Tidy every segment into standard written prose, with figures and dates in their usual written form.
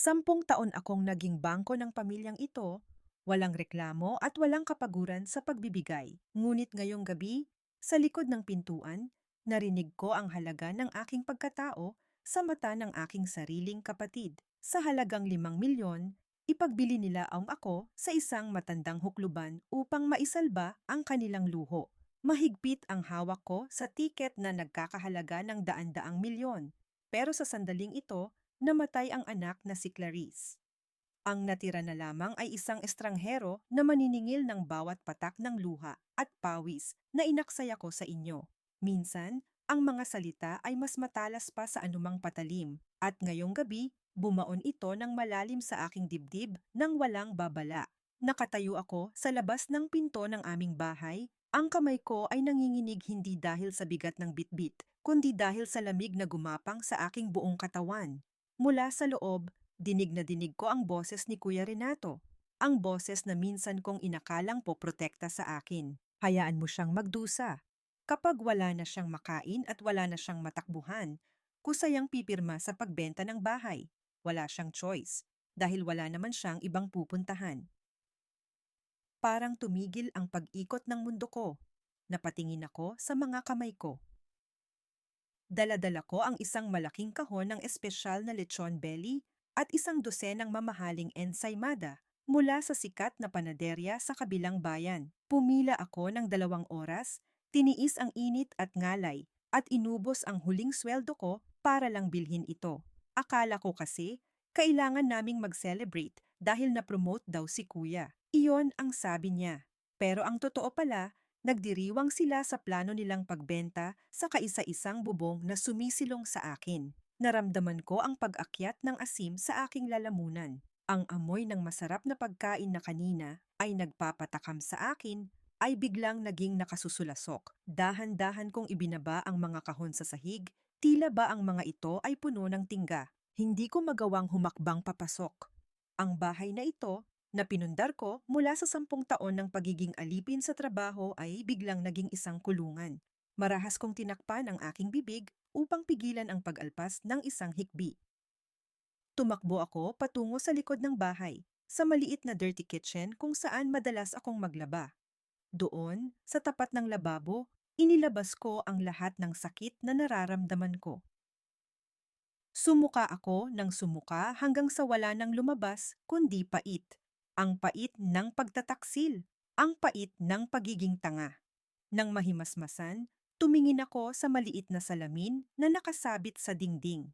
10 taon akong naging bangko ng pamilyang ito, walang reklamo at walang kapaguran sa pagbibigay. Ngunit ngayong gabi, sa likod ng pintuan, narinig ko ang halaga ng aking pagkatao sa mata ng aking sariling kapatid. Sa halagang 5 milyon, ipagbili nila ang ako sa isang matandang hukluban upang maisalba ang kanilang luho. Mahigpit ang hawak ko sa tiket na nagkakahalaga ng daan-daang milyon. Pero sa sandaling ito, namatay ang anak na si Clarice. Ang natira na lamang ay isang estranghero na maniningil ng bawat patak ng luha at pawis na inaksaya ko sa inyo. Minsan, ang mga salita ay mas matalas pa sa anumang patalim, at ngayong gabi, bumaon ito ng malalim sa aking dibdib nang walang babala. Nakatayo ako sa labas ng pinto ng aming bahay. Ang kamay ko ay nanginginig hindi dahil sa bigat ng bitbit, kundi dahil sa lamig na gumapang sa aking buong katawan. Mula sa loob, dinig na dinig ko ang boses ni Kuya Renato. Ang boses na minsan kong inakalang poprotekta sa akin. Hayaan mo siyang magdusa. Kapag wala na siyang makain at wala na siyang matakbuhan, kusayang pipirma sa pagbenta ng bahay. Wala siyang choice, dahil wala naman siyang ibang pupuntahan. Parang tumigil ang pag-ikot ng mundo ko. Napatingin ako sa mga kamay ko. Dala-dala ko ang isang malaking kahon ng espesyal na lechon belly at isang dosenang mamahaling ensaymada mula sa sikat na panaderya sa kabilang bayan. Pumila ako ng 2 oras, tiniis ang init at ngalay, at inubos ang huling sweldo ko para lang bilhin ito. Akala ko kasi, kailangan naming mag-celebrate dahil na-promote daw si Kuya. Iyon ang sabi niya. Pero ang totoo pala, nagdiriwang sila sa plano nilang pagbenta sa kaisa-isang bubong na sumisilong sa akin. Naramdaman ko ang pag-akyat ng asim sa aking lalamunan. Ang amoy ng masarap na pagkain na kanina ay nagpapatakam sa akin ay biglang naging nakasusulasok. Dahan-dahan kong ibinaba ang mga kahon sa sahig, tila ba ang mga ito ay puno ng tingga. Hindi ko magawang humakbang papasok. Ang bahay na ito na pinundar ko mula sa 10 taon ng pagiging alipin sa trabaho ay biglang naging isang kulungan. Marahas kong tinakpan ang aking bibig upang pigilan ang pag-alpas ng isang hikbi. Tumakbo ako patungo sa likod ng bahay, sa maliit na dirty kitchen kung saan madalas akong maglaba. Doon, sa tapat ng lababo, inilabas ko ang lahat ng sakit na nararamdaman ko. Sumuka ako ng sumuka hanggang sa wala nang lumabas kundi pait. Ang pait ng pagtataksil, ang pait ng pagiging tanga. Nang mahimasmasan, tumingin ako sa maliit na salamin na nakasabit sa dingding.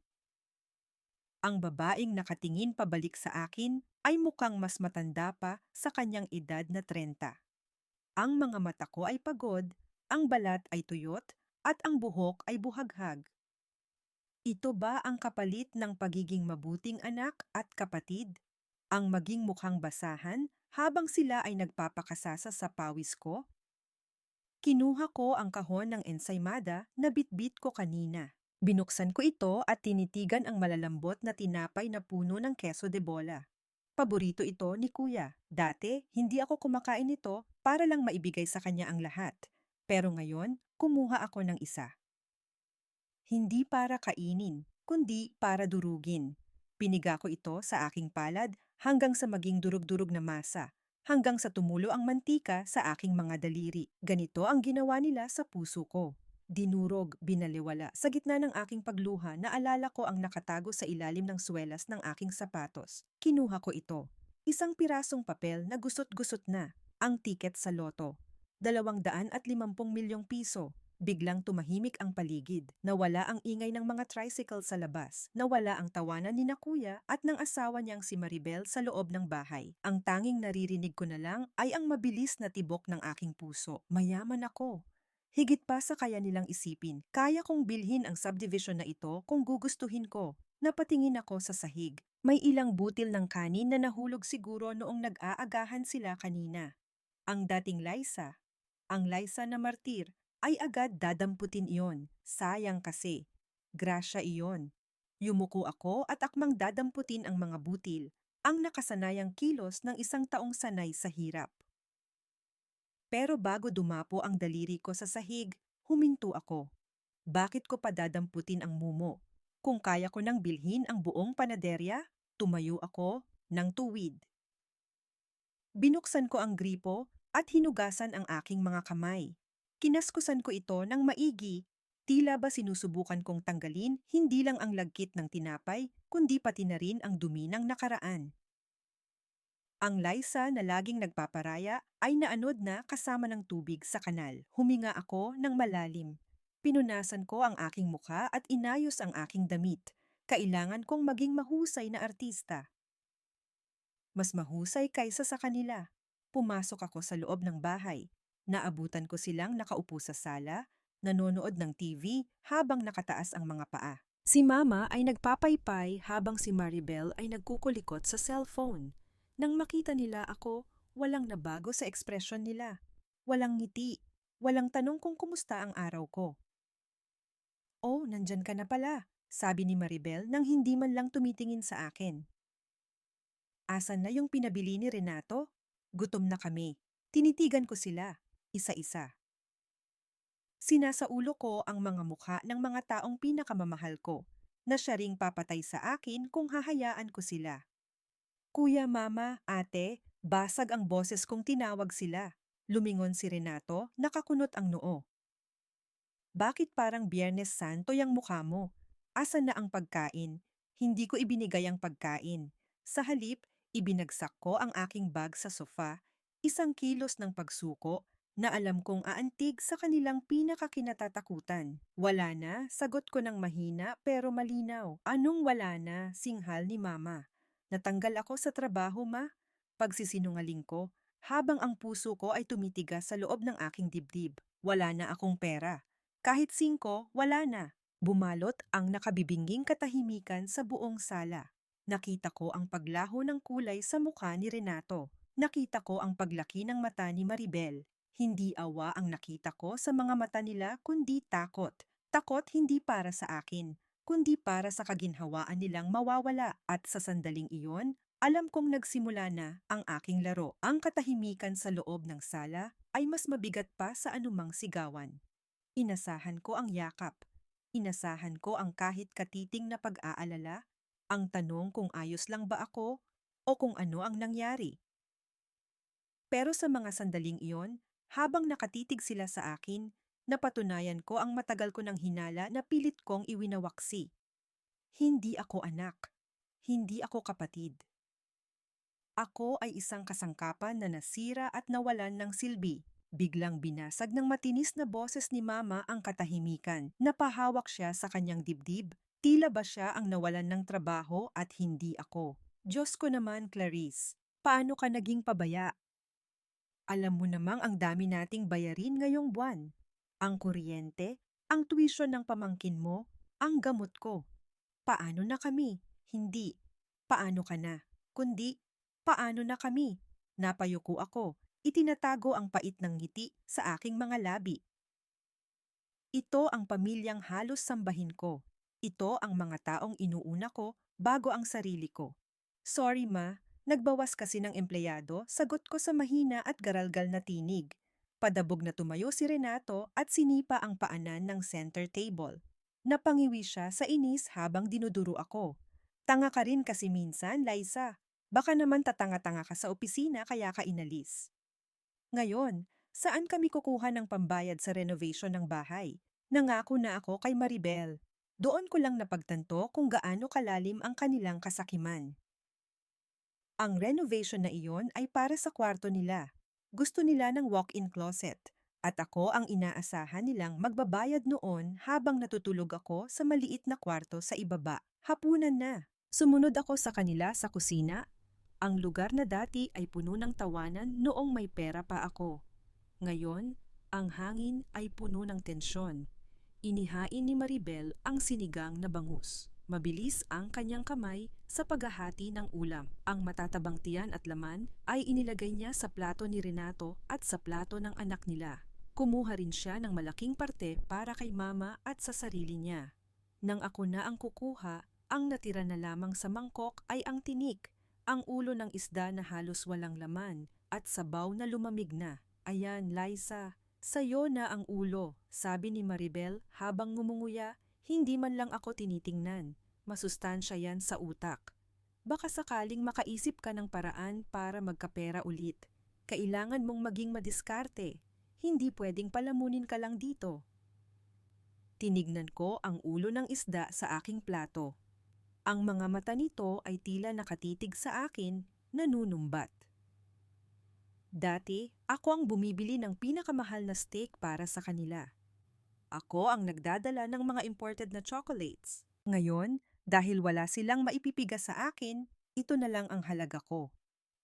Ang babaeng nakatingin pabalik sa akin ay mukhang mas matanda pa sa kanyang edad na 30. Ang mga mata ko ay pagod, ang balat ay tuyot, at ang buhok ay buhaghag. Ito ba ang kapalit ng pagiging mabuting anak at kapatid? Ang maging mukhang basahan habang sila ay nagpapakasasa sa pawis ko? Kinuha ko ang kahon ng ensaymada na bitbit ko kanina. Binuksan ko ito at tinitigan ang malalambot na tinapay na puno ng keso de bola. Paborito ito ni Kuya. Dati, hindi ako kumakain nito para lang maibigay sa kanya ang lahat. Pero ngayon, kumuha ako ng isa. Hindi para kainin, kundi para durugin. Piniga ko ito sa aking palad hanggang sa maging durug-durug na masa, hanggang sa tumulo ang mantika sa aking mga daliri. Ganito ang ginawa nila sa puso ko. Dinurog, binaliwala, sa gitna ng aking pagluha, naalala ko ang nakatago sa ilalim ng swelas ng aking sapatos. Kinuha ko ito. Isang pirasong papel na gusot-gusot na. Ang tiket sa loto. 250 milyong piso. Biglang tumahimik ang paligid. Nawala ang ingay ng mga tricycle sa labas. Nawala ang tawanan ni na Kuya at ng asawa niyang si Maribel sa loob ng bahay. Ang tanging naririnig ko na lang ay ang mabilis na tibok ng aking puso. Mayaman ako. Higit pa sa kaya nilang isipin, kaya kong bilhin ang subdivision na ito kung gugustuhin ko. Napatingin ako sa sahig. May ilang butil ng kanin na nahulog siguro noong nag-aagahan sila kanina. Ang dating Liza, ang Liza na martir, ay agad dadamputin iyon. Sayang kasi. Grasya iyon. Yumuko ako at akmang dadamputin ang mga butil, ang nakasanayang kilos ng isang taong sanay sa hirap. Pero bago dumapo ang daliri ko sa sahig, huminto ako. Bakit ko pa dadamputin ang mumo? Kung kaya ko nang bilhin ang buong panaderya, Tumayo ako ng tuwid. Binuksan ko ang gripo at hinugasan ang aking mga kamay. Kinaskusan ko ito ng maigi. Tila ba sinusubukan kong tanggalin hindi lang ang lagkit ng tinapay, kundi pati na rin ang dumi ng nakaraan. Ang Liza na laging nagpaparaya ay naanod na kasama ng tubig sa kanal. Huminga ako ng malalim. Pinunasan ko ang aking mukha at inayos ang aking damit. Kailangan kong maging mahusay na artista. Mas mahusay kaysa sa kanila. Pumasok ako sa loob ng bahay. Naabutan ko silang nakaupo sa sala, nanonood ng TV habang nakataas ang mga paa. Si Mama ay nagpapaypay habang si Maribel ay nagkukulikot sa cellphone. Nang makita nila ako, walang nabago sa ekspresyon nila. Walang ngiti. Walang tanong kung kumusta ang araw ko. "Oh, nandyan ka na pala," sabi ni Maribel nang hindi man lang tumitingin sa akin. "Asan na yung pinabili ni Renato?" Gutom na kami. Tinitigan ko sila, isa-isa. Sinasaulo ko ang mga mukha ng mga taong pinakamamahal ko, na siya ring papatay sa akin kung hahayaan ko sila. "Kuya, Mama, Ate," basag ang boses kong tinawag sila. Lumingon si Renato, nakakunot ang noo. "Bakit parang Biyernes Santo yung mukha mo? Asan na ang pagkain?" Hindi ko ibinigay ang pagkain. Sa halip, ibinagsak ko ang aking bag sa sofa, 1 kilos ng pagsuko na alam kong aantig sa kanilang pinakakinatatakutan. "Wala na," sagot ko ng mahina pero malinaw. "Anong wala na?" Singhal ni Mama. "Natanggal ako sa trabaho, Ma." Pagsisinungaling ko, habang ang puso ko ay tumitigas sa loob ng aking dibdib. Wala na akong pera. Kahit 5, wala na. Bumalot ang nakabibinging katahimikan sa buong sala. Nakita ko ang paglaho ng kulay sa mukha ni Renato. Nakita ko ang paglaki ng mata ni Maribel. Hindi awa ang nakita ko sa mga mata nila kundi takot. Takot hindi para sa akin, kundi para sa kaginhawaan nilang mawawala. At sa sandaling iyon, alam kong nagsimula na ang aking laro. Ang katahimikan sa loob ng sala ay mas mabigat pa sa anumang sigawan. Inasahan ko ang yakap. Inasahan ko ang kahit katiting na pag-aalala, ang tanong kung ayos lang ba ako o kung ano ang nangyari. Pero sa mga sandaling iyon, habang nakatitig sila sa akin, napatunayan ko ang matagal ko ng hinala na pilit kong iwinawaksi. Hindi ako anak. Hindi ako kapatid. Ako ay isang kasangkapan na nasira at nawalan ng silbi. Biglang binasag ng matinis na boses ni Mama ang katahimikan. Napahawak siya sa kanyang dibdib. Tila ba siya ang nawalan ng trabaho at hindi ako. "Diyos ko naman, Clarice. Paano ka naging pabaya? Alam mo namang ang dami nating bayarin ngayong buwan. Ang kuryente, ang tuition ng pamangkin mo, ang gamot ko. Paano na kami? Hindi. Paano ka na? Kundi, paano na kami?" Napayuko ako. Itinatago ang pait ng ngiti sa aking mga labi. Ito ang pamilyang halos sambahin ko. Ito ang mga taong inuuna ko bago ang sarili ko. "Sorry, Ma. Nagbawas kasi ng empleyado," sagot ko sa mahina at garalgal na tinig. Padabog na tumayo si Renato at sinipa ang paanan ng center table. Napangiwi siya sa inis habang dinuduro ako. "Tanga ka rin kasi minsan, Liza. Baka naman tatanga-tanga ka sa opisina kaya ka inalis. Ngayon, saan kami kukuha ng pambayad sa renovation ng bahay? Nangako na ako kay Maribel." Doon ko lang napagtanto kung gaano kalalim ang kanilang kasakiman. Ang renovation na iyon ay para sa kwarto nila. Gusto nila ng walk-in closet. At ako ang inaasahan nilang magbabayad noon habang natutulog ako sa maliit na kwarto sa ibaba. Hapunan na. Sumunod ako sa kanila sa kusina. Ang lugar na dati ay puno ng tawanan noong may pera pa ako. Ngayon, ang hangin ay puno ng tensyon. Inihain ni Maribel ang sinigang na bangus. Mabilis ang kanyang kamay sa paghahati ng ulam. Ang matatabang tiyan at laman ay inilagay niya sa plato ni Renato at sa plato ng anak nila. Kumuha rin siya ng malaking parte para kay Mama at sa sarili niya. Nang ako na ang kukuha, ang natira na lamang sa mangkok ay ang tinik, ang ulo ng isda na halos walang laman, at sabaw na lumamig na. "Ayan, Liza, sa'yo na ang ulo," sabi ni Maribel habang ngumunguya. Hindi man lang ako tinitingnan. Masustansya yan sa utak. Baka sakaling makaisip ka ng paraan para magkapera ulit. Kailangan mong maging madiskarte. Hindi pwedeng palamunin ka lang dito. Tinignan ko ang ulo ng isda sa aking plato. Ang mga mata nito ay tila nakatitig sa akin, nanunumbat. Dati, ako ang bumibili ng pinakamahal na steak para sa kanila. Ako ang nagdadala ng mga imported na chocolates. Ngayon, dahil wala silang maipipiga sa akin, ito na lang ang halaga ko.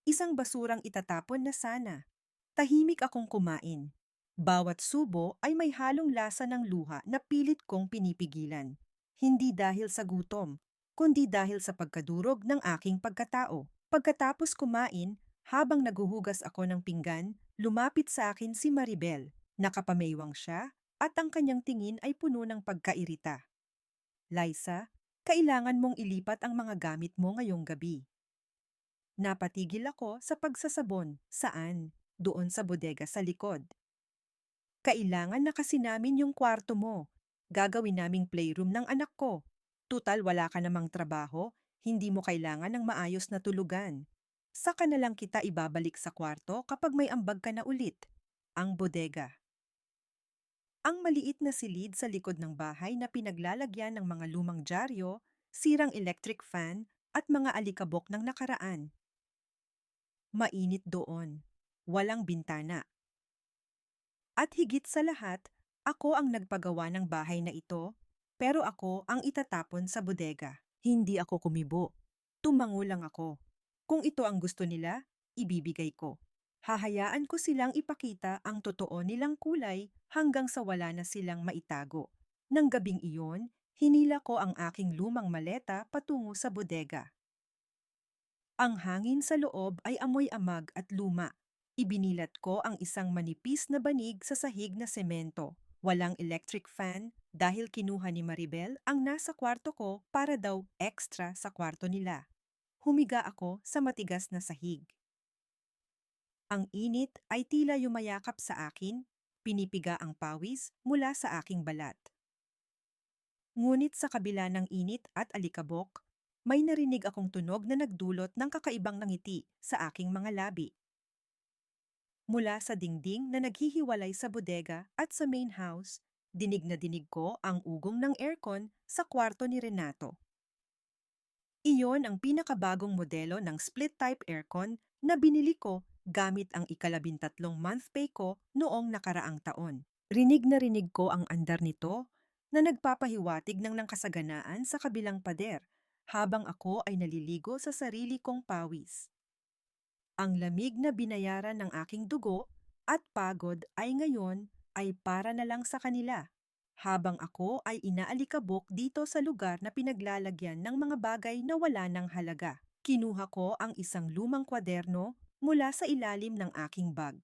Isang basurang itatapon na sana. Tahimik akong kumain. Bawat subo ay may halong lasa ng luha na pilit kong pinipigilan. Hindi dahil sa gutom, kundi dahil sa pagkadurog ng aking pagkatao. Pagkatapos kumain, habang naguhugas ako ng pinggan, lumapit sa akin si Maribel. Nakapamaywang siya at ang kanyang tingin ay puno ng pagkairita. Liza, kailangan mong ilipat ang mga gamit mo ngayong gabi. Napatigil ako sa pagsasabon. Saan? Doon sa bodega sa likod. Kailangan na kasi namin yung kwarto mo. Gagawin naming playroom ng anak ko. Tutal wala ka namang trabaho, hindi mo kailangan ng maayos na tulugan. Saka na lang kita ibabalik sa kwarto kapag may ambag ka na ulit. Ang bodega. Ang maliit na silid sa likod ng bahay na pinaglalagyan ng mga lumang dyaryo, sirang electric fan, at mga alikabok ng nakaraan. Mainit doon. Walang bintana. At higit sa lahat, ako ang nagpagawa ng bahay na ito, pero ako ang itatapon sa bodega. Hindi ako kumibo. Tumango lang ako. Kung ito ang gusto nila, ibibigay ko. Hahayaan ko silang ipakita ang totoo nilang kulay hanggang sa wala na silang maitago. Nang gabing iyon, hinila ko ang aking lumang maleta patungo sa bodega. Ang hangin sa loob ay amoy amag at luma. Ibinilat ko ang isang manipis na banig sa sahig na semento. Walang electric fan dahil kinuha ni Maribel ang nasa kwarto ko para daw extra sa kwarto nila. Humiga ako sa matigas na sahig. Ang init ay tila yumayakap sa akin, pinipiga ang pawis mula sa aking balat. Ngunit sa kabila ng init at alikabok, may narinig akong tunog na nagdulot ng kakaibang ngiti sa aking mga labi. Mula sa dingding na naghihiwalay sa bodega at sa main house, dinig na dinig ko ang ugong ng aircon sa kwarto ni Renato. Iyon ang pinakabagong modelo ng split-type aircon na binili ko gamit ang ika-13 month pay ko noong nakaraang taon. Rinig na rinig ko ang andar nito na nagpapahiwatig ng kasaganaan sa kabilang pader habang ako ay naliligo sa sarili kong pawis. Ang lamig na binayaran ng aking dugo at pagod ay ngayon ay para na lang sa kanila, habang ako ay inaalikabok dito sa lugar na pinaglalagyan ng mga bagay na wala ng halaga. Kinuha ko ang isang lumang kwaderno mula sa ilalim ng aking bag.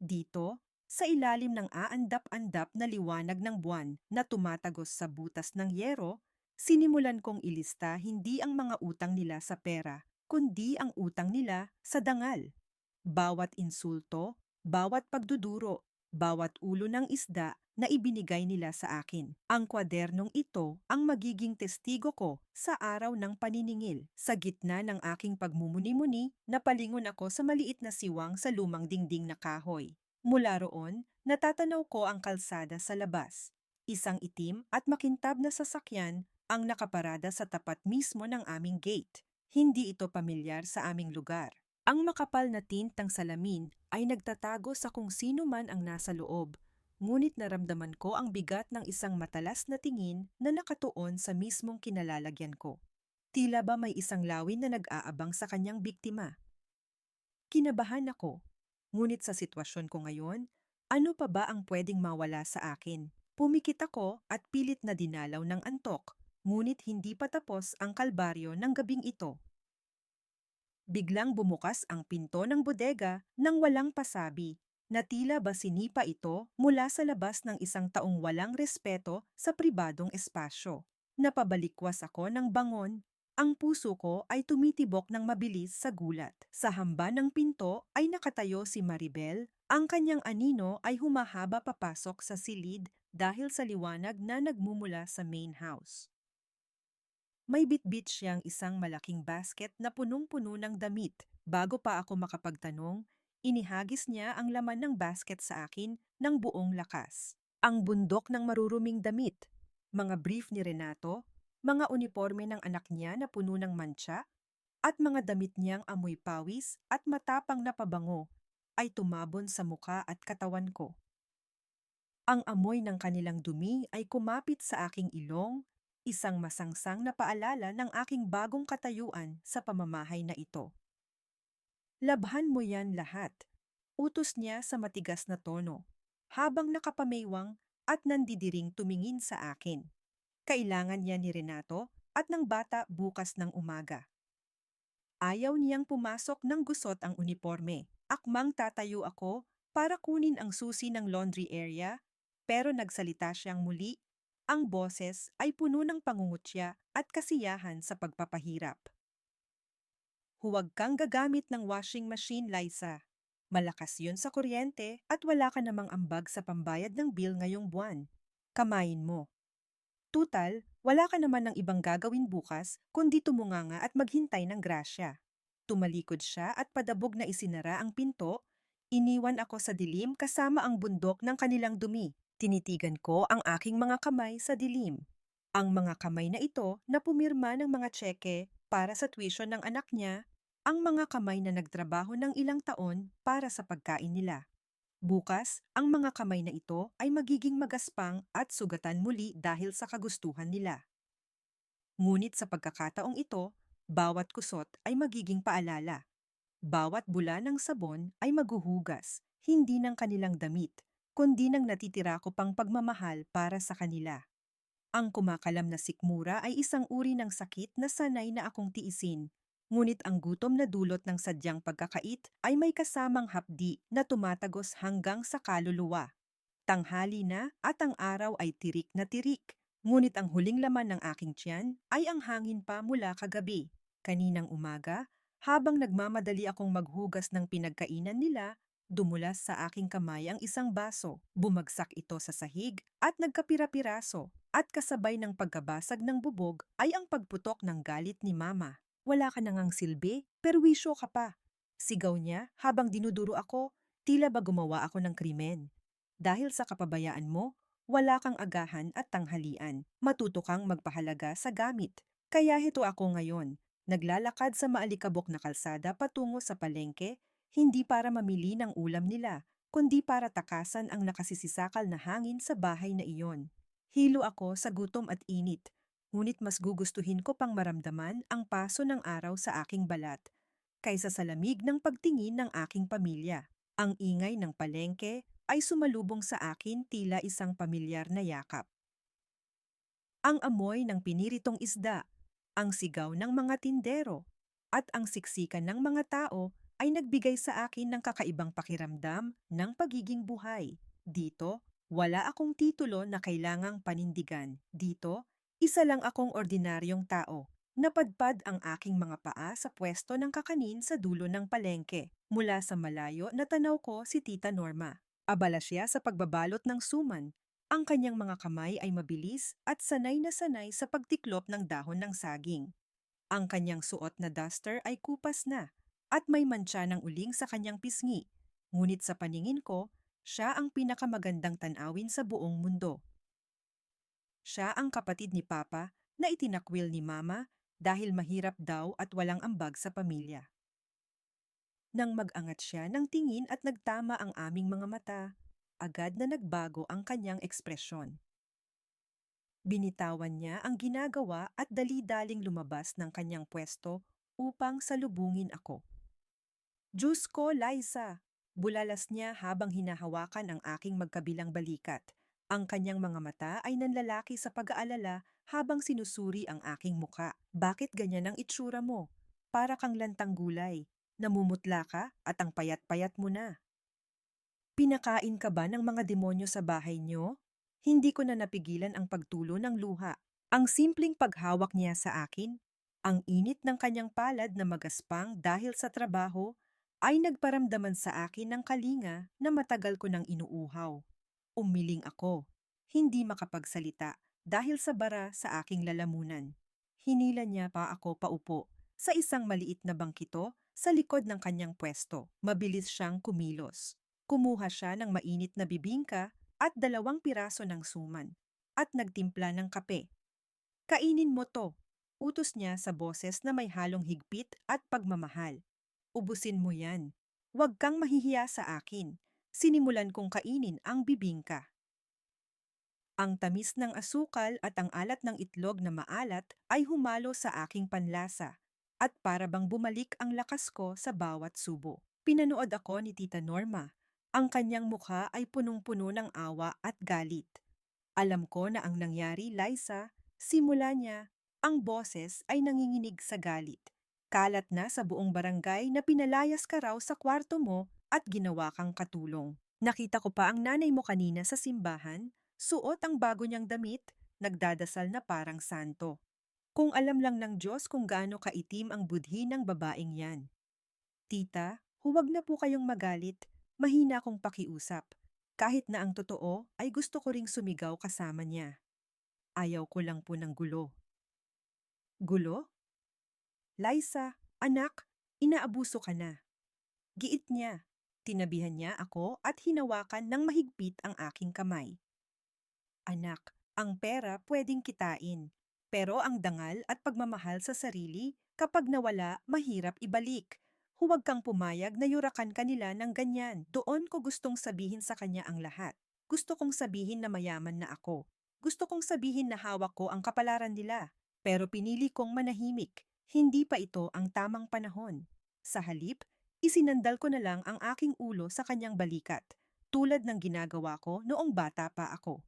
Dito, sa ilalim ng aandap-andap na liwanag ng buwan na tumatagos sa butas ng yero, sinimulan kong ilista hindi ang mga utang nila sa pera, kundi ang utang nila sa dangal. Bawat insulto, bawat pagduduro, bawat ulo ng isda na ibinigay nila sa akin. Ang kwadernong ito ang magiging testigo ko sa araw ng paniningil. Sa gitna ng aking pagmumuni-muni, napalingon ako sa maliit na siwang sa lumang dingding na kahoy. Mula roon, natatanaw ko ang kalsada sa labas. Isang itim at makintab na sasakyan ang nakaparada sa tapat mismo ng aming gate. Hindi ito pamilyar sa aming lugar. Ang makapal na tintang salamin ay nagtatago sa kung sino man ang nasa loob, ngunit naramdaman ko ang bigat ng isang matalas na tingin na nakatuon sa mismong kinalalagyan ko. Tila ba may isang lawin na nag-aabang sa kanyang biktima? Kinabahan ako, ngunit sa sitwasyon ko ngayon, ano pa ba ang pwedeng mawala sa akin? Pumikit ako at pilit na dinalaw ng antok, ngunit hindi pa tapos ang kalbaryo ng gabing ito. Biglang bumukas ang pinto ng bodega nang walang pasabi, na tila ba sinipa ito mula sa labas ng isang taong walang respeto sa pribadong espasyo. Napabalikwas ako ng bangon. Ang puso ko ay tumitibok ng mabilis sa gulat. Sa hamba ng pinto ay nakatayo si Maribel. Ang kanyang anino ay humahaba papasok sa silid dahil sa liwanag na nagmumula sa main house. May bitbit siyang isang malaking basket na punong-puno ng damit. Bago pa ako makapagtanong, inihagis niya ang laman ng basket sa akin ng buong lakas. Ang bundok ng maruruming damit, mga brief ni Renato, mga uniforme ng anak niya na puno ng mantsa, at mga damit niyang amoy pawis at matapang na pabango ay tumabon sa muka at katawan ko. Ang amoy ng kanilang dumi ay kumapit sa aking ilong, isang masangsang na paalala ng aking bagong katayuan sa pamamahay na ito. Labhan mo yan lahat, utos niya sa matigas na tono, habang nakapamaywang at nandidiring tumingin sa akin. Kailangan niya ni Renato at ng bata bukas ng umaga. Ayaw niyang pumasok ng gusot ang uniforme. Akmang tatayo ako para kunin ang susi ng laundry area, pero nagsalita siyang muli. Ang boses ay puno ng pangungutya at kasiyahan sa pagpapahirap. Huwag kang gagamit ng washing machine, Liza. Malakas yun sa kuryente at wala ka namang ambag sa pambayad ng bill ngayong buwan. Kamayin mo. Tutal, wala ka naman ng ibang gagawin bukas kundi tumunganga at maghintay ng grasya. Tumalikod siya at padabog na isinara ang pinto. Iniwan ako sa dilim kasama ang bundok ng kanilang dumi. Tinitigan ko ang aking mga kamay sa dilim. Ang mga kamay na ito na pumirma ng mga tseke para sa tuition ng anak niya, ang mga kamay na nagtrabaho ng ilang taon para sa pagkain nila. Bukas, ang mga kamay na ito ay magiging magaspang at sugatan muli dahil sa kagustuhan nila. Ngunit sa pagkakataong ito, bawat kusot ay magiging paalala. Bawat bula ng sabon ay maghuhugas, hindi ng kanilang damit, kundi ng natitira ko pang pagmamahal para sa kanila. Ang kumakalam na sikmura ay isang uri ng sakit na sanay na akong tiisin. Ngunit ang gutom na dulot ng sadyang pagkakait ay may kasamang hapdi na tumatagos hanggang sa kaluluwa. Tanghali na at ang araw ay tirik na tirik. Ngunit ang huling laman ng aking tiyan ay ang hangin pa mula kagabi. Kaninang umaga, habang nagmamadali akong maghugas ng pinagkainan nila, dumulas sa aking kamay ang isang baso. Bumagsak ito sa sahig at nagkapira-piraso. At kasabay ng pagkabasag ng bubog ay ang pagputok ng galit ni Mama. Wala ka nangang silbi, perwisyo ka pa. Sigaw niya habang dinuduro ako, tila ba gumawa ako ng krimen. Dahil sa kapabayaan mo, wala kang agahan at tanghalian. Matuto kang magpahalaga sa gamit. Kaya hito ako ngayon, naglalakad sa maalikabok na kalsada patungo sa palengke, hindi para mamili ng ulam nila, kundi para takasan ang nakasisisakal na hangin sa bahay na iyon. Hilo ako sa gutom at init, ngunit mas gugustuhin ko pang maramdaman ang paso ng araw sa aking balat, kaysa sa lamig ng pagtingin ng aking pamilya. Ang ingay ng palengke ay sumalubong sa akin tila isang pamilyar na yakap. Ang amoy ng piniritong isda, ang sigaw ng mga tindero, at ang siksikan ng mga tao ay nagbigay sa akin ng kakaibang pakiramdam ng pagiging buhay. Dito, wala akong titulo na kailangang panindigan. Dito, isa lang akong ordinaryong tao. Napadpad ang aking mga paa sa pwesto ng kakanin sa dulo ng palengke. Mula sa malayo, natanaw ko si Tita Norma. Abala siya sa pagbabalot ng suman. Ang kanyang mga kamay ay mabilis at sanay na sanay sa pagtiklop ng dahon ng saging. Ang kanyang suot na duster ay kupas na at may mantsa ng uling sa kanyang pisngi. Ngunit sa paningin ko, siya ang pinakamagandang tanawin sa buong mundo. Siya ang kapatid ni Papa na itinakwil ni Mama dahil mahirap daw at walang ambag sa pamilya. Nang mag-angat siya ng tingin at nagtama ang aming mga mata, agad na nagbago ang kanyang ekspresyon. Binitawan niya ang ginagawa at dali-daling lumabas ng kanyang pwesto upang salubungin ako. Diyos ko, Liza! Bulalas niya habang hinahawakan ang aking magkabilang balikat. Ang kanyang mga mata ay nanlalaki sa pag-aalala habang sinusuri ang aking muka. Bakit ganyan ang itsura mo? Para kang lantang gulay. Namumutla ka at ang payat-payat mo na. Pinakain ka ba ng mga demonyo sa bahay niyo? Hindi ko na napigilan ang pagtulo ng luha. Ang simpleng paghawak niya sa akin, ang init ng kanyang palad na magaspang dahil sa trabaho, ay nagparamdaman sa akin ng kalinga na matagal ko nang inuuhaw. Umiling ako, hindi makapagsalita dahil sa bara sa aking lalamunan. Hinila niya pa ako paupo sa isang maliit na bangkito sa likod ng kanyang pwesto. Mabilis siyang kumilos. Kumuha siya ng mainit na bibingka at 2 piraso ng suman at nagtimpla ng kape. Kainin mo to, utos niya sa boses na may halong higpit at pagmamahal. Ubusin mo yan. Huwag kang mahihiya sa akin. Sinimulan kong kainin ang bibingka. Ang tamis ng asukal at ang alat ng itlog na maalat ay humalo sa aking panlasa at para bang bumalik ang lakas ko sa bawat subo. Pinanood ako ni Tita Norma. Ang kanyang mukha ay punong-puno ng awa at galit. Alam ko na ang nangyari, Liza, simula niya, ang boses ay nanginginig sa galit. Kalat na sa buong barangay na pinalayas ka raw sa kwarto mo at ginawa kang katulong. Nakita ko pa ang nanay mo kanina sa simbahan, suot ang bago niyang damit, nagdadasal na parang santo. Kung alam lang ng Diyos kung gaano kaitim ang budhi ng babaeng yan. Tita, huwag na po kayong magalit, mahina akong pakiusap. Kahit na ang totoo ay gusto ko ring sumigaw kasama niya. Ayaw ko lang po ng gulo. Gulo? Liza, anak, inaabuso ka na. Giit niya. Tinabihan niya ako at hinawakan ng mahigpit ang aking kamay. Anak, ang pera pwedeng kitain, pero ang dangal at pagmamahal sa sarili, kapag nawala, mahirap ibalik. Huwag kang pumayag na yurakan kanila ng ganyan. Doon ko gustong sabihin sa kanya ang lahat. Gusto kong sabihin na mayaman na ako. Gusto kong sabihin na hawak ko ang kapalaran nila. Pero pinili kong manahimik. Hindi pa ito ang tamang panahon. Sa halip, isinandal ko na lang ang aking ulo sa kanyang balikat, tulad ng ginagawa ko noong bata pa ako.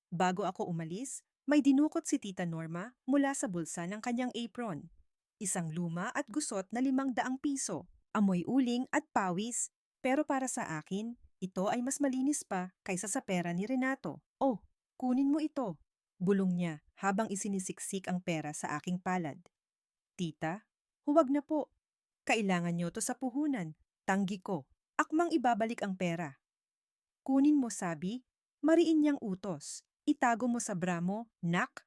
Bago ako umalis, may dinukot si Tita Norma mula sa bulsa ng kanyang apron. Isang luma at gusot na 500 piso, amoy uling at pawis. Pero para sa akin, ito ay mas malinis pa kaysa sa pera ni Renato. Oh, kunin mo ito. Bulong niya habang isinisiksik ang pera sa aking palad. Tita, huwag na po. Kailangan niyo to sa puhunan. Tanggi ko. Akmang ibabalik ang pera. Kunin mo, sabi. Mariin niyang utos. Itago mo sa bra mo, nak.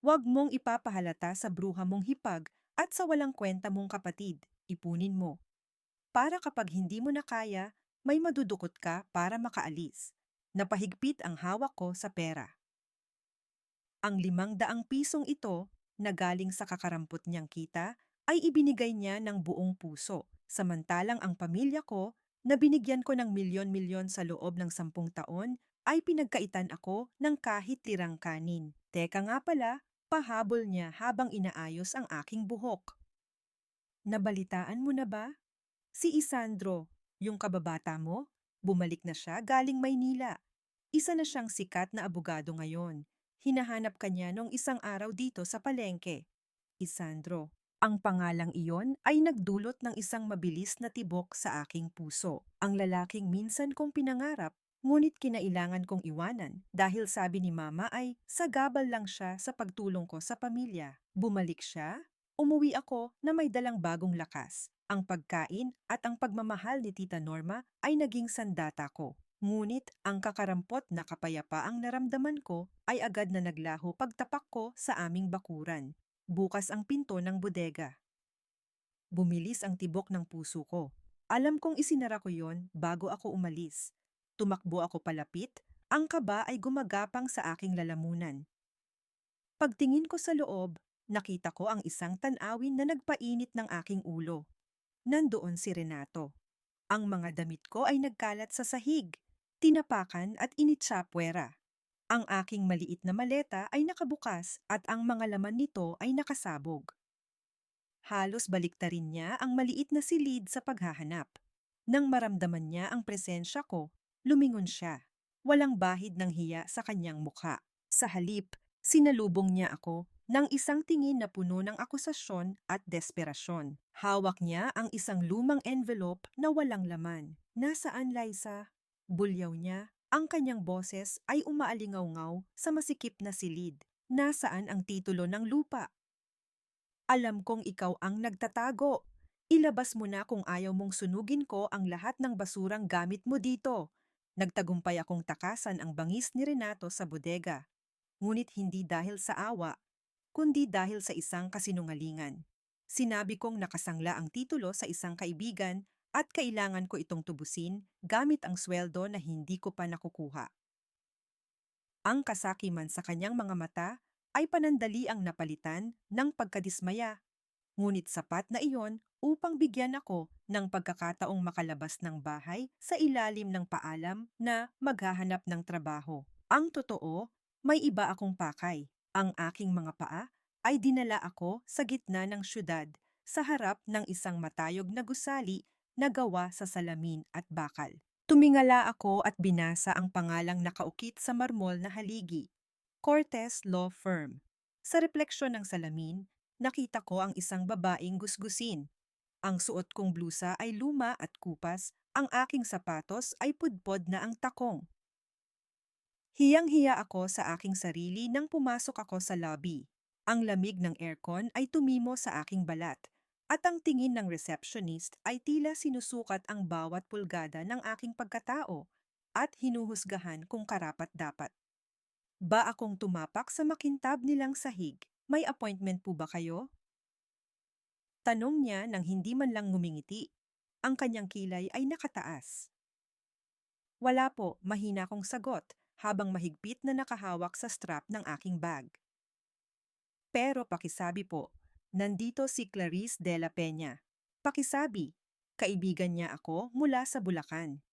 Huwag mong ipapahalata sa bruha mong hipag at sa walang kwenta mong kapatid. Ipunin mo. Para kapag hindi mo na kaya, may madudukot ka para makaalis. Napahigpit ang hawak ko sa pera. Ang 500 pisong ito, na galing sa kakarampot niyang kita, ay ibinigay niya ng buong puso, samantalang ang pamilya ko, na binigyan ko ng milyon-milyon sa loob ng 10 taon, ay pinagkaitan ako ng kahit tirang kanin. Teka nga pala, pahabol niya habang inaayos ang aking buhok. Nabalitaan mo na ba? Si Isandro, yung kababata mo, bumalik na siya galing Maynila. Isa na siyang sikat na abogado ngayon. Hinahanap ka niya nung isang araw dito sa palengke. Isandro, ang pangalang iyon ay nagdulot ng isang mabilis na tibok sa aking puso. Ang lalaking minsan kong pinangarap, ngunit kinailangan kong iwanan dahil sabi ni Mama ay sagabal lang siya sa pagtulong ko sa pamilya. Bumalik siya, umuwi ako na may dalang bagong lakas. Ang pagkain at ang pagmamahal ni Tita Norma ay naging sandata ko. Ngunit ang kakarampot na kapayapaang naramdaman ko ay agad na naglaho pagtapak ko sa aming bakuran. Bukas ang pinto ng bodega. Bumilis ang tibok ng puso ko. Alam kong isinara ko yon bago ako umalis. Tumakbo ako palapit, ang kaba ay gumagapang sa aking lalamunan. Pagtingin ko sa loob, nakita ko ang isang tanawin na nagpainit ng aking ulo. Nandoon si Renato. Ang mga damit ko ay nagkalat sa sahig, tinapakan at initsapwera. Ang aking maliit na maleta ay nakabukas at ang mga laman nito ay nakasabog. Halos baliktarin niya ang maliit na silid sa paghahanap. Nang maramdaman niya ang presensya ko, lumingon siya. Walang bahid ng hiya sa kanyang mukha. Sa halip, sinalubong niya ako ng isang tingin na puno ng akusasyon at desperasyon. Hawak niya ang isang lumang envelope na walang laman. Nasaan, Liza? Bulyaw niya. Ang kanyang boses ay umaalingaw-ngaw sa masikip na silid. Nasaan ang titulo ng lupa? Alam kong ikaw ang nagtatago. Ilabas mo na kung ayaw mong sunugin ko ang lahat ng basurang gamit mo dito. Nagtagumpay akong takasan ang bangis ni Renato sa bodega. Ngunit hindi dahil sa awa. kundi dahil sa isang kasinungalingan. Sinabi kong nakasangla ang titulo sa isang kaibigan at kailangan ko itong tubusin gamit ang sweldo na hindi ko pa nakukuha. Ang kasakiman sa kanyang mga mata ay panandali ang napalitan ng pagkadismaya, ngunit sapat na iyon upang bigyan ako ng pagkakataong makalabas ng bahay sa ilalim ng paalam na maghahanap ng trabaho. Ang totoo, may iba akong pakay. Ang aking mga paa ay dinala ako sa gitna ng syudad sa harap ng isang matayog na gusali na gawa sa salamin at bakal. Tumingala ako at binasa ang pangalang nakaukit sa marmol na haligi, Cortez Law Firm. Sa refleksyon ng salamin, nakita ko ang isang babaeng gusgusin. Ang suot kong blusa ay luma at kupas, ang aking sapatos ay pudpod na ang takong. Hiyang-hiya ako sa aking sarili nang pumasok ako sa lobby. Ang lamig ng aircon ay tumimo sa aking balat, at ang tingin ng receptionist ay tila sinusukat ang bawat pulgada ng aking pagkatao at hinuhusgahan kung karapat-dapat. Ba akong tumapak sa makintab nilang sahig? May appointment po ba kayo? Tanong niya nang hindi man lang ngumingiti. Ang kanyang kilay ay nakataas. Wala po, mahina kong sagot habang mahigpit na nakahawak sa strap ng aking bag. Pero pakisabi po, nandito si Clarice de la Peña. Pakisabi, kaibigan niya ako mula sa Bulacan.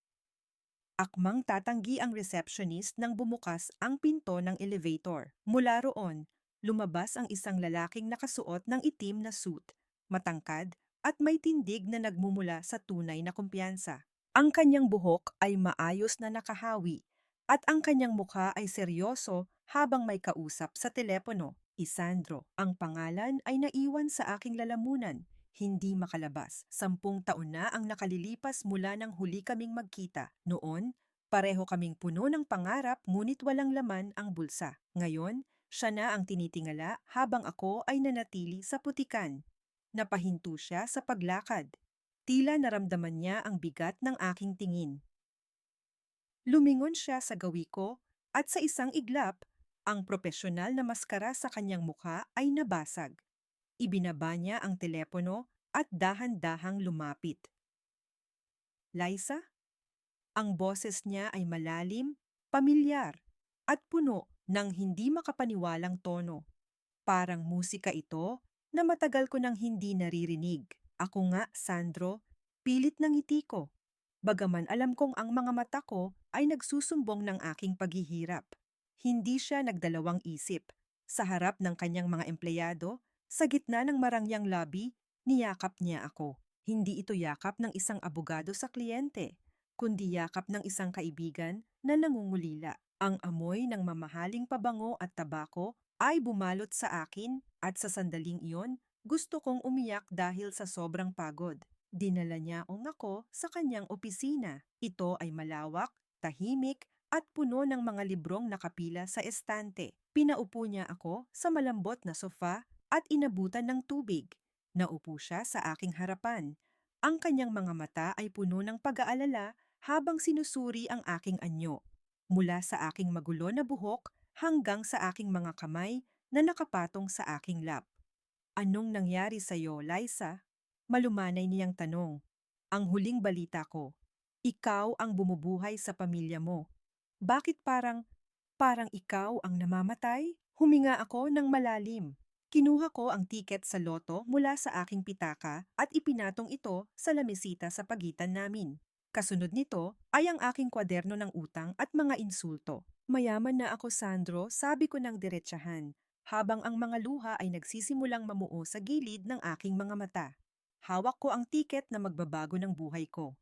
Akmang tatanggi ang receptionist nang bumukas ang pinto ng elevator. Mula roon, lumabas ang isang lalaking nakasuot ng itim na suit, matangkad at may tindig na nagmumula sa tunay na kumpiyansa. Ang kanyang buhok ay maayos na nakahawi at ang kanyang mukha ay seryoso habang may kausap sa telepono. Isandro, ang pangalan ay naiwan sa aking lalamunan. Hindi makalabas. 10 taon na ang nakalilipas mula nang huli kaming magkita. Noon, pareho kaming puno ng pangarap ngunit walang laman ang bulsa. Ngayon, siya na ang tinitingala habang ako ay nanatili sa putikan. Napahinto siya sa paglakad. Tila naramdaman niya ang bigat ng aking tingin. Lumingon siya sa gawi ko at sa isang iglap, ang propesyonal na maskara sa kanyang mukha ay nabasag. Ibinaba niya ang telepono at dahan-dahang lumapit. Liza? Ang boses niya ay malalim, pamilyar, at puno ng hindi makapaniwalang tono. Parang musika ito na matagal ko nang hindi naririnig. Ako nga, Sandro, pilit ng ngiti ko. Bagaman alam kong ang mga mata ko ay nagsusumbong ng aking paghihirap. Hindi siya nagdalawang isip. Sa harap ng kanyang mga empleyado, sa gitna ng marangyang lobby, niyakap niya ako. Hindi ito yakap ng isang abogado sa kliyente, kundi yakap ng isang kaibigan na nangungulila. Ang amoy ng mamahaling pabango at tabako ay bumalot sa akin at sa sandaling iyon, gusto kong umiyak dahil sa sobrang pagod. Dinala niya ako sa kanyang opisina. Ito ay malawak, tahimik, at puno ng mga librong nakapila sa estante. Pinaupo niya ako sa malambot na sofa at inabutan ng tubig. Naupo siya sa aking harapan. Ang kanyang mga mata ay puno ng pag-aalala habang sinusuri ang aking anyo. Mula sa aking magulo na buhok hanggang sa aking mga kamay na nakapatong sa aking lap. Anong nangyari sa'yo, Liza? Malumanay niyang tanong. Ang huling balita ko, ikaw ang bumubuhay sa pamilya mo. Bakit parang ikaw ang namamatay? Huminga ako ng malalim. Kinuha ko ang tiket sa loto mula sa aking pitaka at ipinatong ito sa lamesita sa pagitan namin. Kasunod nito ay ang aking kwaderno ng utang at mga insulto. Mayaman na ako, Sandro, sabi ko ng diretsahan, habang ang mga luha ay nagsisimulang mamuo sa gilid ng aking mga mata. Hawak ko ang tiket na magbabago ng buhay ko.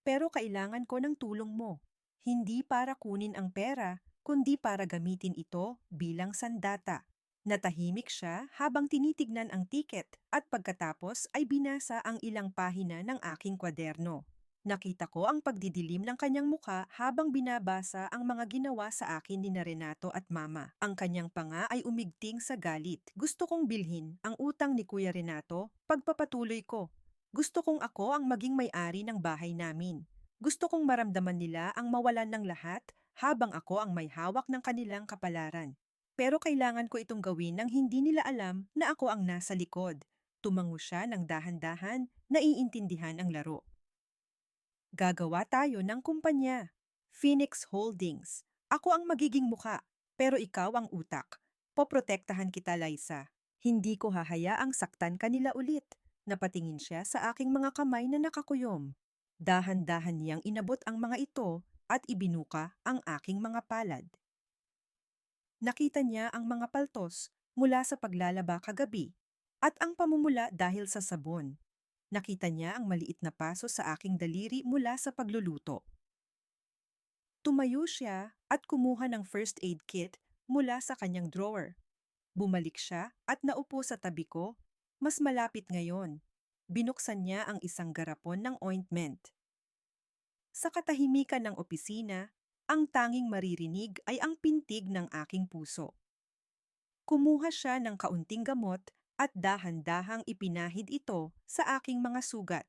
Pero kailangan ko ng tulong mo. Hindi para kunin ang pera, kundi para gamitin ito bilang sandata. Natahimik siya habang tinitignan ang tiket at pagkatapos ay binasa ang ilang pahina ng aking kwaderno. Nakita ko ang pagdidilim ng kanyang mukha habang binabasa ang mga ginawa sa akin ni Renato at Mama. Ang kanyang panga ay umigting sa galit. Gusto kong bilhin ang utang ni Kuya Renato, pagpapatuloy ko. Gusto kong ako ang maging may-ari ng bahay namin. Gusto kong maramdaman nila ang mawalan ng lahat habang ako ang may hawak ng kanilang kapalaran. Pero kailangan ko itong gawin nang hindi nila alam na ako ang nasa likod. Tumango siya ng dahan-dahan, naiintindihan ang laro. Gagawa tayo ng kumpanya. Phoenix Holdings. Ako ang magiging muka, pero ikaw ang utak. Poprotektahan kita, Liza. Hindi ko hahayaang saktan kanila ulit. Napatingin siya sa aking mga kamay na nakakuyom. Dahan-dahan niyang inabot ang mga ito at ibinuka ang aking mga palad. Nakita niya ang mga paltos mula sa paglalaba kagabi at ang pamumula dahil sa sabon. Nakita niya ang maliit na paso sa aking daliri mula sa pagluluto. Tumayo siya at kumuha ng first aid kit mula sa kanyang drawer. Bumalik siya at naupo sa tabi ko, mas malapit ngayon. Binuksan niya ang isang garapon ng ointment. Sa katahimikan ng opisina, ang tanging maririnig ay ang pintig ng aking puso. Kumuha siya ng kaunting gamot at dahan-dahang ipinahid ito sa aking mga sugat.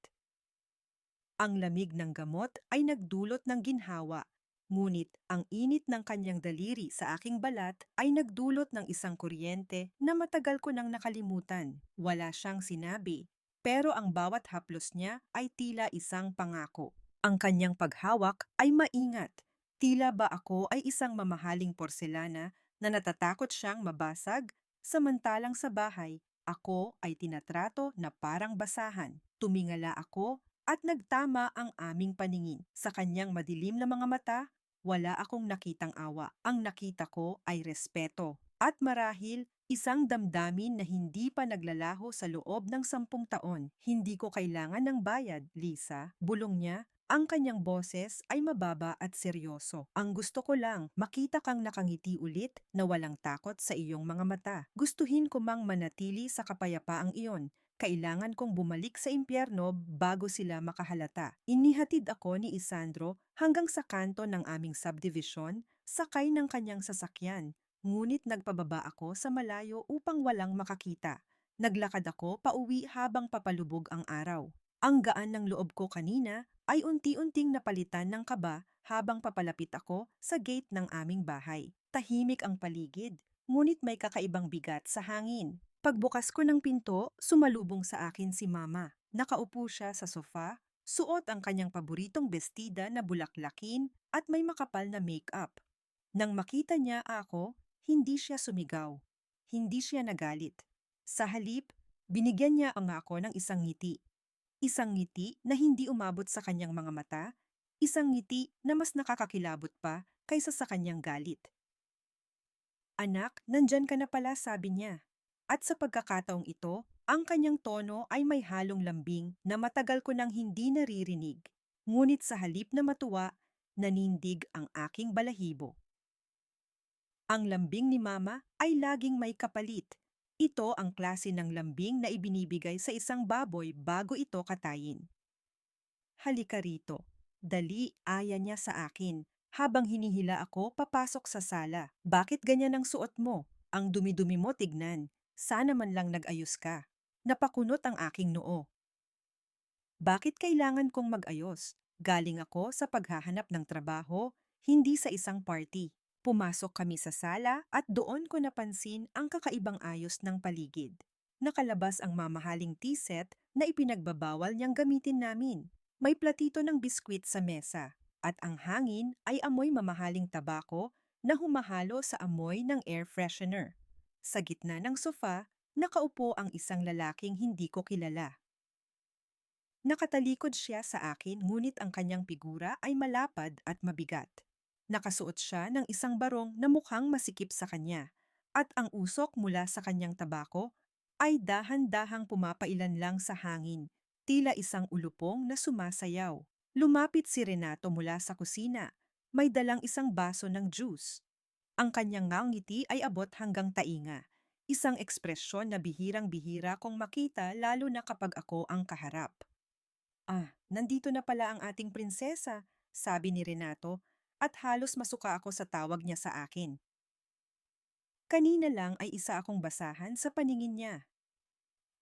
Ang lamig ng gamot ay nagdulot ng ginhawa, ngunit ang init ng kanyang daliri sa aking balat ay nagdulot ng isang kuryente na matagal ko nang nakalimutan. Wala siyang sinabi, pero ang bawat haplos niya ay tila isang pangako. Ang kanyang paghawak ay maingat. Tila ba ako ay isang mamahaling porselana na natatakot siyang mabasag, samantalang sa bahay, ako ay tinatrato na parang basahan. Tumingala ako at nagtama ang aming paningin. Sa kanyang madilim na mga mata, wala akong nakitang awa. Ang nakita ko ay respeto. At marahil, isang damdamin na hindi pa naglalaho sa loob ng 10 taon. Hindi ko kailangan ng bayad, Lisa. Bulong niya. Ang kanyang boses ay mababa at seryoso. Ang gusto ko lang, makita kang nakangiti ulit na walang takot sa iyong mga mata. Gustuhin ko mang manatili sa kapayapaang iyon. Kailangan kong bumalik sa impyerno bago sila makahalata. Inihatid ako ni Isandro hanggang sa kanto ng aming subdivision, sakay ng kanyang sasakyan. Ngunit nagpababa ako sa malayo upang walang makakita. Naglakad ako pauwi habang papalubog ang araw. Ang gaan ng loob ko kanina ay unti-unting napalitan ng kaba habang papalapit ako sa gate ng aming bahay. Tahimik ang paligid, ngunit may kakaibang bigat sa hangin. Pagbukas ko ng pinto, sumalubong sa akin si Mama. Nakaupo siya sa sofa, suot ang kanyang paboritong bestida na bulaklakin at may makapal na make-up. Nang makita niya ako, hindi siya sumigaw. Hindi siya nagalit. Sa halip, binigyan niya ang ako ng isang ngiti. Isang ngiti na hindi umabot sa kanyang mga mata, isang ngiti na mas nakakakilabot pa kaysa sa kanyang galit. Anak, nandyan ka na pala, sabi niya. At sa pagkakataong ito, ang kanyang tono ay may halong lambing na matagal ko nang hindi naririnig. Ngunit sa halip na matuwa, nanindig ang aking balahibo. Ang lambing ni Mama ay laging may kapalit. Ito ang klase ng lambing na ibinibigay sa isang baboy bago ito katayin. Halika rito. Dali, aya niya sa akin. Habang hinihila ako papasok sa sala. Bakit ganyan ang suot mo? Ang dumi-dumi mo, tignan. Sana man lang nag-ayos ka. Napakunot ang aking noo. Bakit kailangan kong mag-ayos? Galing ako sa paghahanap ng trabaho, hindi sa isang party. Pumasok kami sa sala at doon ko napansin ang kakaibang ayos ng paligid. Nakalabas ang mamahaling tea set na ipinagbabawal niyang gamitin namin. May platito ng biskwit sa mesa at ang hangin ay amoy mamahaling tabako na humahalo sa amoy ng air freshener. Sa gitna ng sofa, nakaupo ang isang lalaking hindi ko kilala. Nakatalikod siya sa akin ngunit ang kanyang figura ay malapad at mabigat. Nakasuot siya ng isang barong na mukhang masikip sa kanya at ang usok mula sa kanyang tabako ay dahan-dahang pumapailan lang sa hangin, tila isang ulupong na sumasayaw. Lumapit si Renato mula sa kusina. May dalang isang baso ng juice. Ang kanyang ngiti ay abot hanggang tainga. Isang ekspresyon na bihirang-bihira kong makita lalo na kapag ako ang kaharap. Ah, nandito na pala ang ating prinsesa, sabi ni Renato, at halos masuka ako sa tawag niya sa akin. Kanina lang ay isa akong basahan sa paningin niya.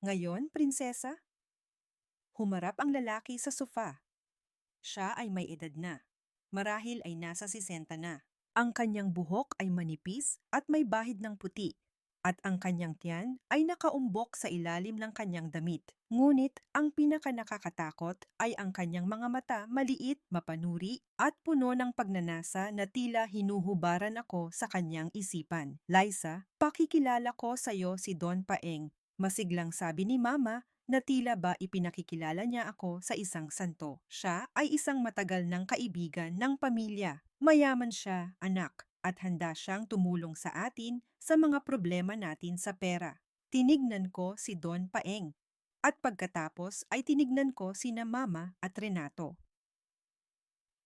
Ngayon, prinsesa? Humarap ang lalaki sa sofa. Siya ay may edad na. Marahil ay nasa 60 na. Ang kanyang buhok ay manipis at may bahid ng puti, at ang kanyang tiyan ay nakaumbok sa ilalim ng kanyang damit. Ngunit ang pinakanakakatakot ay ang kanyang mga mata maliit, mapanuri, at puno ng pagnanasa na tila hinuhubaran ako sa kanyang isipan. Liza, pakikilala ko sa iyo si Don Paeng. Masiglang sabi ni Mama na tila ba ipinakikilala niya ako sa isang santo. Siya ay isang matagal ng kaibigan ng pamilya. Mayaman siya, anak, at handa siyang tumulong sa atin sa mga problema natin sa pera. Tinignan ko si Don Paeng, at pagkatapos ay tinignan ko sina Mama at Renato.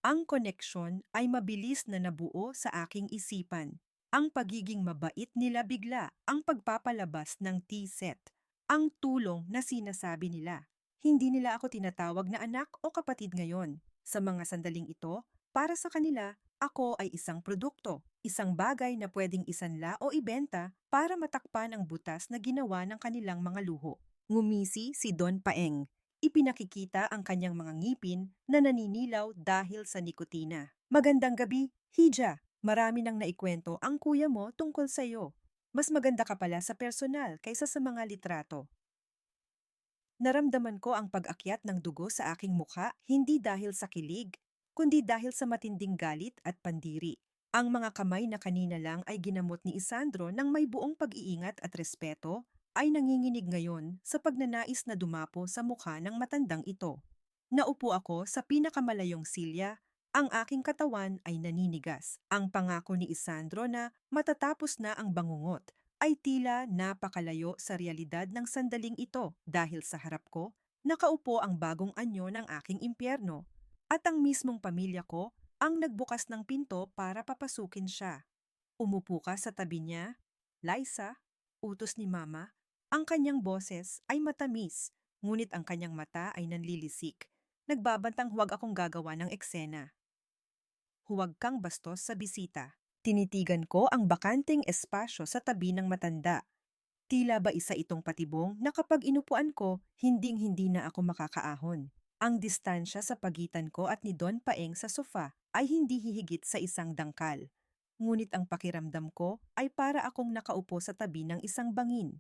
Ang koneksyon ay mabilis na nabuo sa aking isipan. Ang pagiging mabait nila bigla, ang pagpapalabas ng tea-set, ang tulong na sinasabi nila. Hindi nila ako tinatawag na anak o kapatid ngayon. Sa mga sandaling ito, para sa kanila, ako ay isang produkto, isang bagay na pwedeng isanla o ibenta para matakpan ang butas na ginawa ng kanilang mga luho. Ngumisi si Don Paeng. Ipinakikita ang kanyang mga ngipin na naninilaw dahil sa nikotina. Magandang gabi, Hija. Marami nang naikwento ang kuya mo tungkol sa iyo. Mas maganda ka pala sa personal kaysa sa mga litrato. Naramdaman ko ang pag-akyat ng dugo sa aking mukha hindi dahil sa kilig, kundi dahil sa matinding galit at pandiri. Ang mga kamay na kanina lang ay ginamot ni Isandro ng may buong pag-iingat at respeto ay nanginginig ngayon sa pagnanais na dumapo sa mukha ng matandang ito. Naupo ako sa pinakamalayong silya, ang aking katawan ay naninigas. Ang pangako ni Isandro na matatapos na ang bangungot ay tila napakalayo sa realidad ng sandaling ito dahil sa harap ko, nakaupo ang bagong anyo ng aking impyerno at ang mismong pamilya ko ang nagbukas ng pinto para papasukin siya. Umupo ka sa tabi niya, Liza, utos ni Mama. Ang kanyang boses ay matamis, ngunit ang kanyang mata ay nanlilisik. Nagbabantang huwag akong gagawa ng eksena. Huwag kang bastos sa bisita. Tinitigan ko ang bakanteng espasyo sa tabi ng matanda. Tila ba isa itong patibong na kapag inupuan ko, hinding-hindi na ako makakaahon. Ang distansya sa pagitan ko at ni Don Paeng sa sofa ay hindi hihigit sa isang dangkal. Ngunit ang pakiramdam ko ay para akong nakaupo sa tabi ng isang bangin.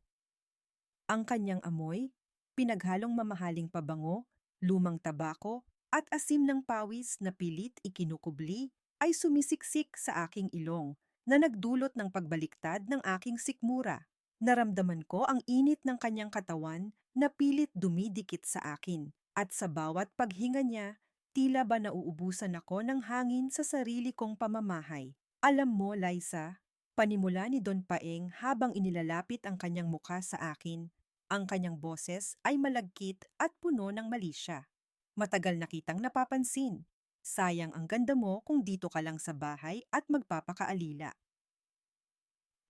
Ang kanyang amoy, pinaghalong mamahaling pabango, lumang tabako, at asim ng pawis na pilit ikinukubli ay sumisiksik sa aking ilong na nagdulot ng pagbaliktad ng aking sikmura. Naramdaman ko ang init ng kanyang katawan na pilit dumidikit sa akin at sa bawat paghinga niya, tila ba nauubusan ako ng hangin sa sarili kong pamamahay. Alam mo, Liza, panimula ni Don Paeng habang inilalapit ang kanyang mukha sa akin, ang kanyang boses ay malagkit at puno ng malisya. Matagal na kitang napapansin. Sayang ang ganda mo kung dito ka lang sa bahay at magpapakaalila.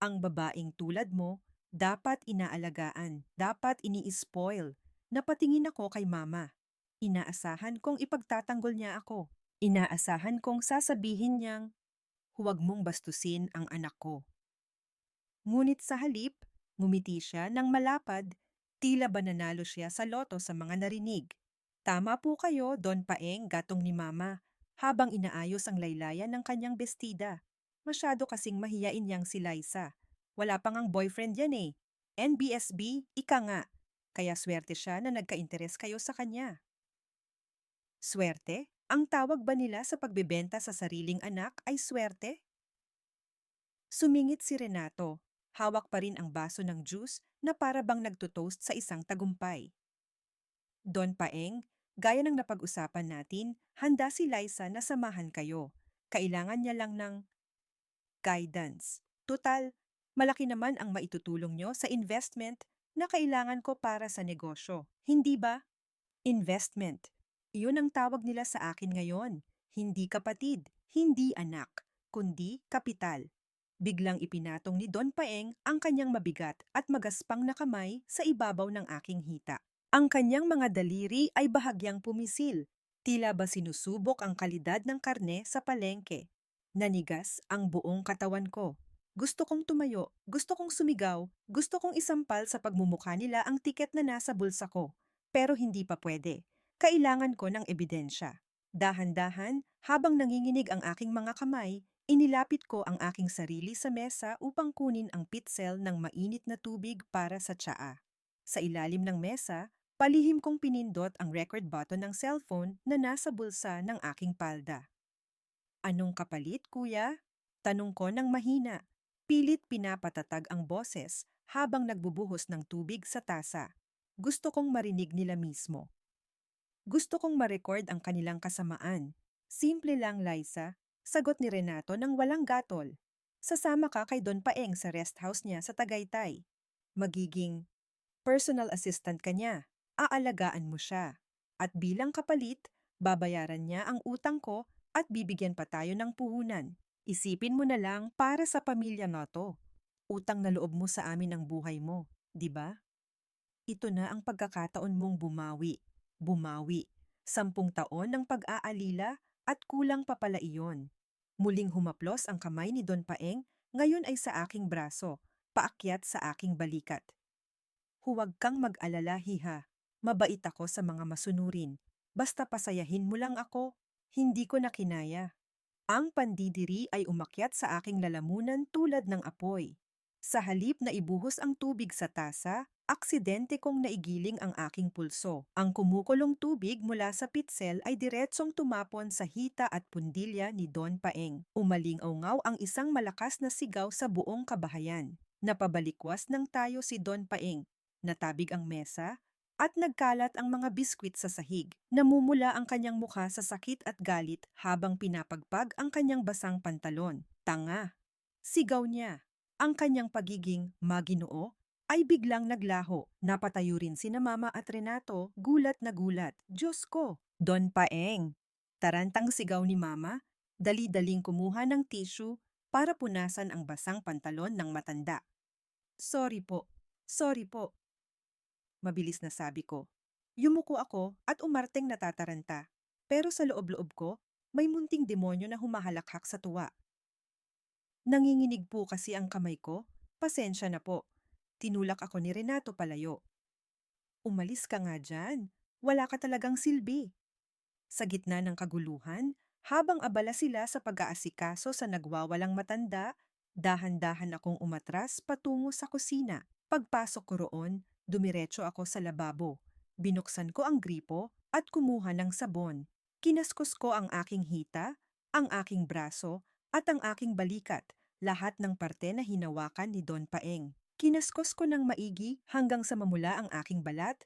Ang babaeng tulad mo, dapat inaalagaan, dapat ini-spoil. Napatingin ako kay Mama. Inaasahan kong ipagtatanggol niya ako. Inaasahan kong sasabihin niyang, huwag mong bastusin ang anak ko. Ngunit sa halip, ngumiti siya ng malapad, tila ba nanalo siya sa loto sa mga narinig. Tama po kayo, Don Paeng, gatong ni Mama, habang inaayos ang laylayan ng kanyang bestida. Masyado kasing mahiyain niyang si Liza. Wala pang ang boyfriend yan eh. NBSB, ika nga. Kaya swerte siya na nagka-interes kayo sa kanya. Swerte? Ang tawag ba nila sa pagbebenta sa sariling anak ay swerte? Sumingit si Renato. Hawak pa rin ang baso ng juice na para bang nagtutoast sa isang tagumpay. Don Paeng, gaya ng napag-usapan natin, handa si Liza na samahan kayo. Kailangan niya lang ng guidance. Tutal, malaki naman ang maitutulong nyo sa investment na kailangan ko para sa negosyo. Hindi ba? Investment. Iyon ang tawag nila sa akin ngayon. Hindi kapatid, hindi anak, kundi kapital. Biglang ipinatong ni Don Paeng ang kanyang mabigat at magaspang na kamay sa ibabaw ng aking hita. Ang kanyang mga daliri ay bahagyang pumisil. Tila ba sinusubok ang kalidad ng karne sa palengke. Nanigas ang buong katawan ko. Gusto kong tumayo, gusto kong sumigaw, gusto kong isampal sa pagmumukha nila ang tiket na nasa bulsa ko. Pero hindi pa pwede. Kailangan ko ng ebidensya. Dahan-dahan, habang nanginginig ang aking mga kamay, Inilapit ko ang aking sarili sa mesa upang kunin ang pitzel ng mainit na tubig para sa tsaa. Sa ilalim ng mesa, palihim kong pinindot ang record button ng cellphone na nasa bulsa ng aking palda. Anong kapalit, kuya? Tanong ko ng mahina. Pilit pinapatatag ang boses habang nagbubuhos ng tubig sa tasa. Gusto kong marinig nila mismo. Gusto kong ma-record ang kanilang kasamaan. Simple lang, Liza. Sagot ni Renato ng walang gatol. Sasama ka kay Don Paeng sa rest house niya sa Tagaytay. Magiging personal assistant ka niya. Aalagaan mo siya. At bilang kapalit, babayaran niya ang utang ko at bibigyan pa tayo ng puhunan. Isipin mo na lang para sa pamilya na to. Utang na loob mo sa amin ang buhay mo, di ba? Ito na ang pagkakataon mong bumawi. Bumawi. 10 taon ng pag-aalila at kulang pa pala iyon. Muling humaplos ang kamay ni Don Paeng, ngayon ay sa aking braso, paakyat sa aking balikat. Huwag kang mag-alala, hiha. Mabait ako sa mga masunurin. Basta pasayahin mo lang ako. Hindi ko na kinaya. Ang pandidiri ay umakyat sa aking lalamunan tulad ng apoy. Sa halip na ibuhos ang tubig sa tasa, aksidente kong naigiling ang aking pulso. Ang kumukulong tubig mula sa pitzel ay diretsong tumapon sa hita at pundilya ni Don Paeng. Umaling-aungaw ang isang malakas na sigaw sa buong kabahayan. Napabalikwas ng tayo si Don Paeng. Natabig ang mesa at nagkalat ang mga biskwit sa sahig. Namumula ang kanyang mukha sa sakit at galit habang pinapagpag ang kanyang basang pantalon. Tanga! Sigaw niya. Ang kanyang pagiging maginoo ay biglang naglaho. Napatayo rin sina Mama at Renato, gulat na gulat. Diyos ko! Don Paeng! Tarantang sigaw ni Mama, dali-daling kumuha ng tissue para punasan ang basang pantalon ng matanda. Sorry po. Sorry po. Mabilis na sabi ko. Yumuko ako at umarteng natataranta. Pero sa loob-loob ko, may munting demonyo na humahalakhak sa tuwa. Nanginginig po kasi ang kamay ko. Pasensya na po. Tinulak ako ni Renato palayo. Umalis ka nga dyan. Wala ka talagang silbi. Sa gitna ng kaguluhan, habang abala sila sa pag-aasikaso sa nagwawalang matanda, dahan-dahan akong umatras patungo sa kusina. Pagpasok ko roon, dumiretso ako sa lababo. Binuksan ko ang gripo at kumuha ng sabon. Kinaskos ko ang aking hita, ang aking braso, at ang aking balikat, lahat ng parte na hinawakan ni Don Paeng. Kinaskos ko ng maigi hanggang sa mamula ang aking balat.